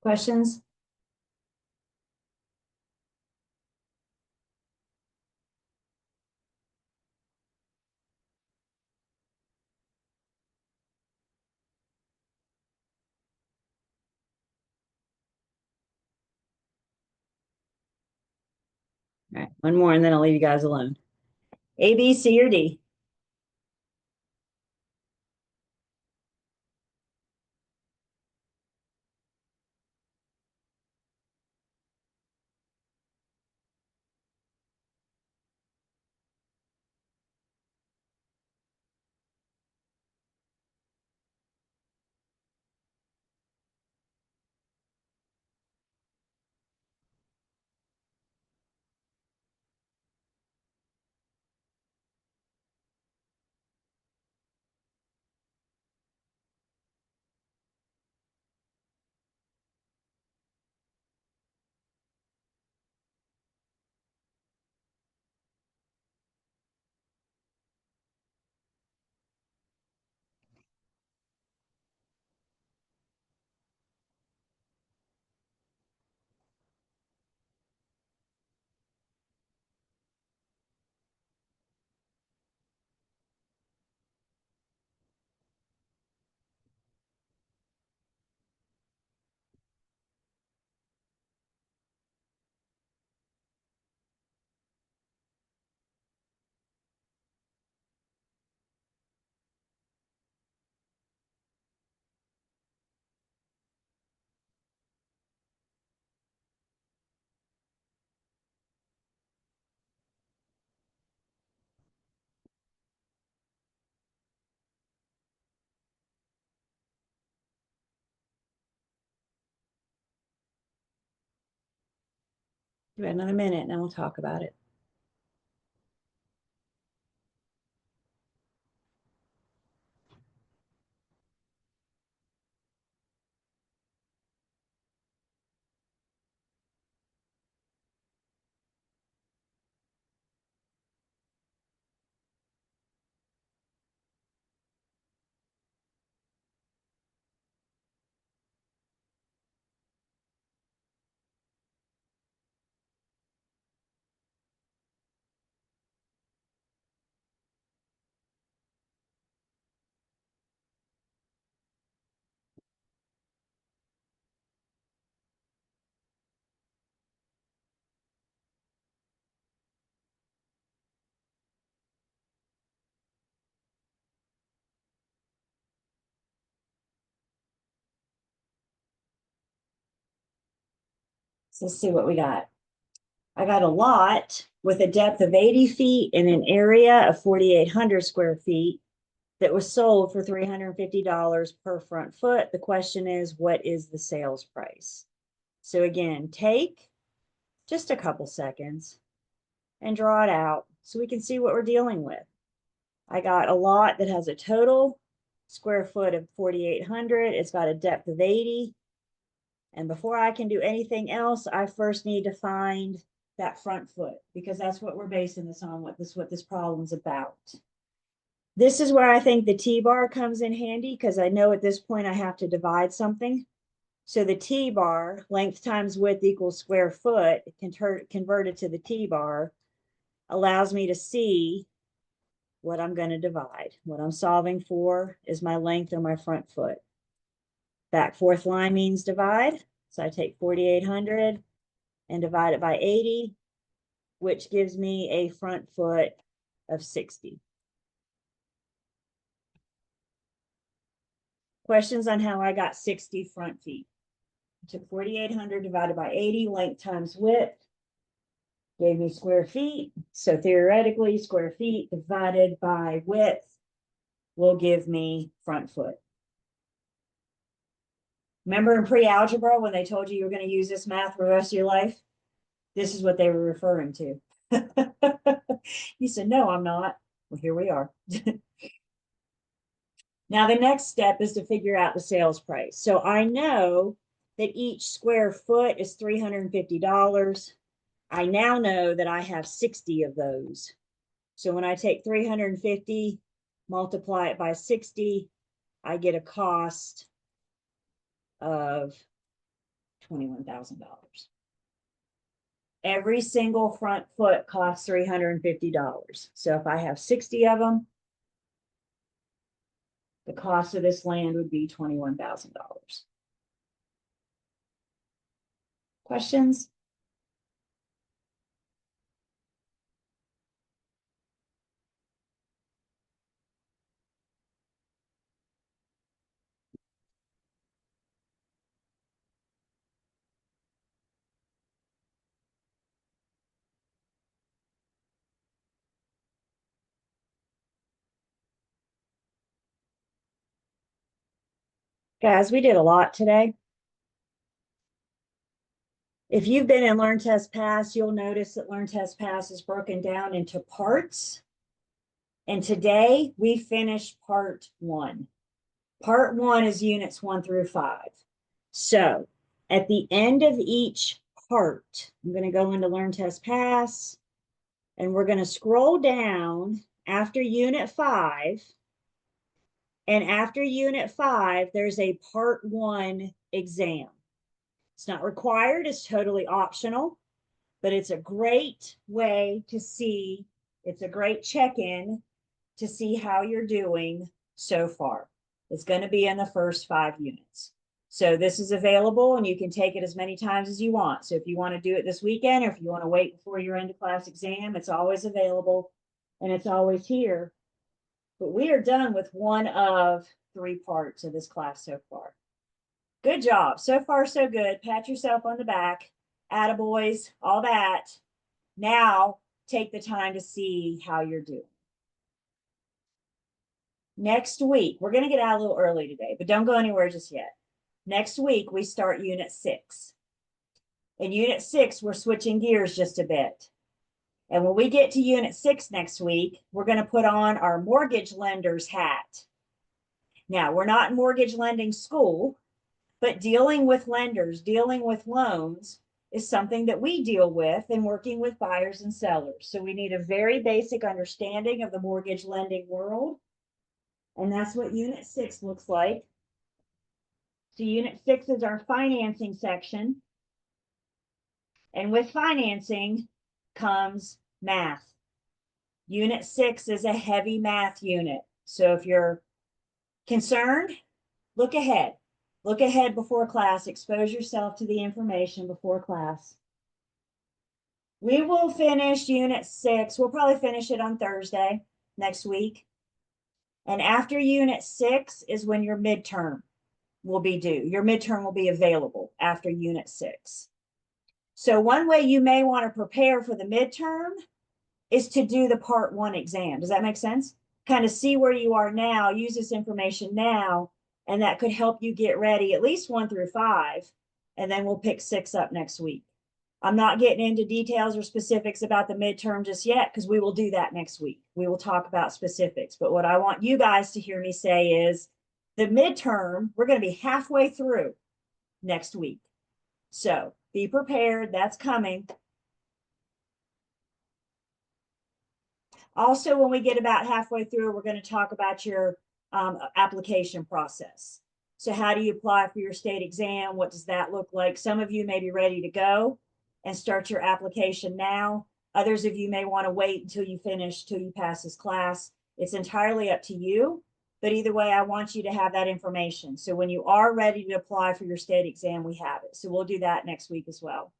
Speaker 1: Questions? All right, one more and then I'll leave you guys alone. A, B, C, or D? Give it another minute and then we'll talk about it. So let's see what we got. I got a lot with a depth of 80 feet and an area of 4,800 square feet that was sold for $350 per front foot. The question is, what is the sales price? So again, take just a couple seconds and draw it out so we can see what we're dealing with. I got a lot that has a total square foot of 4,800. It's got a depth of 80. And before I can do anything else, I first need to find that front foot, because that's what we're basing this on, what this problem's about. This is where I think the T-bar comes in handy, because I know at this point I have to divide something. So the T-bar, length times width equals square foot, converted to the T-bar, allows me to see what I'm going to divide. What I'm solving for is my length or my front foot. Back fourth line means divide. So I take 4,800 and divide it by 80, which gives me a front foot of 60. Questions on how I got 60 front feet? I took 4,800 divided by 80, length times width, gave me square feet. So theoretically, square feet divided by width will give me front foot. Remember in pre-algebra when they told you you were going to use this math for the rest of your life? This is what they were referring to. You said, no, I'm not. Well, here we are. Now, the next step is to figure out the sales price. So I know that each square foot is $350. I now know that I have 60 of those. So when I take 350, multiply it by 60, I get a cost of $21,000. Every single front foot costs $350. So if I have 60 of them, the cost of this land would be $21,000. Questions? Guys, we did a lot today. If you've been in Learn Test Pass, you'll notice that Learn Test Pass is broken down into parts. And today we finished part 1. Part 1 is units 1 through 5. So at the end of each part, I'm going to go into Learn Test Pass, and we're going to scroll down after unit 5. And after unit 5, there's a part 1 exam. It's not required, it's totally optional, but it's a great way to see, it's a great check-in to see how you're doing so far. It's going to be in the first 5 units. So this is available and you can take it as many times as you want. So if you want to do it this weekend, or if you want to wait before your end of class exam, it's always available and it's always here. But we are done with 1 of 3 parts of this class so far. Good job. So far, so good. Pat yourself on the back. Attaboys, all that. Now, take the time to see how you're doing. Next week, we're going to get out a little early today, but don't go anywhere just yet. Next week, we start Unit 6. In Unit 6, we're switching gears just a bit. And when we get to Unit 6 next week, we're going to put on our mortgage lender's hat. Now, we're not in mortgage lending school, but dealing with lenders, dealing with loans is something that we deal with in working with buyers and sellers. So we need a very basic understanding of the mortgage lending world. And that's what Unit 6 looks like. So Unit 6 is our financing section. And with financing comes math. Unit 6 is a heavy math unit. So if you're concerned, look ahead. Look ahead before class. Expose yourself to the information before class. We will finish Unit 6. We'll probably finish it on Thursday next week. And after Unit 6 is when your midterm will be due. Your midterm will be available after Unit 6. So one way you may want to prepare for the midterm is to do the Part 1 exam. Does that make sense? Kind of see where you are now, use this information now, and that could help you get ready at least 1 through 5, and then we'll pick 6 up next week. I'm not getting into details or specifics about the midterm just yet, because we will do that next week. We will talk about specifics. But what I want you guys to hear me say is the midterm, we're going to be halfway through next week. So be prepared. That's coming. Also, when we get about halfway through, we're going to talk about your application process. So how do you apply for your state exam? What does that look like? Some of you may be ready to go and start your application now. Others of you may want to wait until you finish, till you pass this class. It's entirely up to you. But either way, I want you to have that information. So when you are ready to apply for your state exam, we have it. So we'll do that next week as well.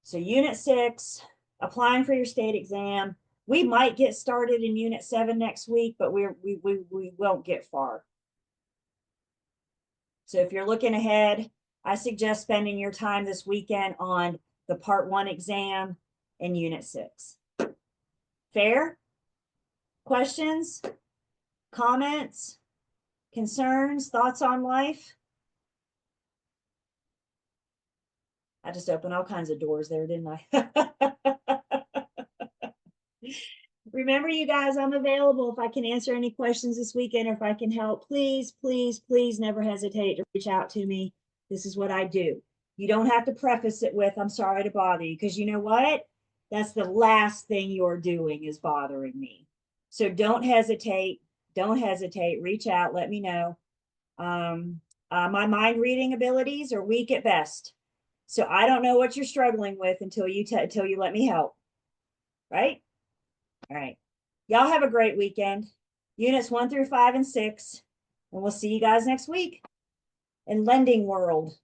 Speaker 1: So Unit 6, applying for your state exam. We might get started in Unit 7 next week, but we won't get far. So if you're looking ahead, I suggest spending your time this weekend on the Part 1 exam and Unit 6. Fair? Questions? Comments? Concerns? Thoughts on life? I just opened all kinds of doors there, didn't I? Remember, you guys, I'm available if I can answer any questions this weekend or if I can help. Please, please, please never hesitate to reach out to me. This is what I do. You don't have to preface it with, I'm sorry to bother you, because you know what? That's the last thing you're doing is bothering me. So don't hesitate. Don't hesitate. Reach out. Let me know. My mind reading abilities are weak at best. So I don't know what you're struggling with until you let me help. Right? All right. Y'all have a great weekend. Units 1 through 5 and 6. And we'll see you guys next week in Lending World.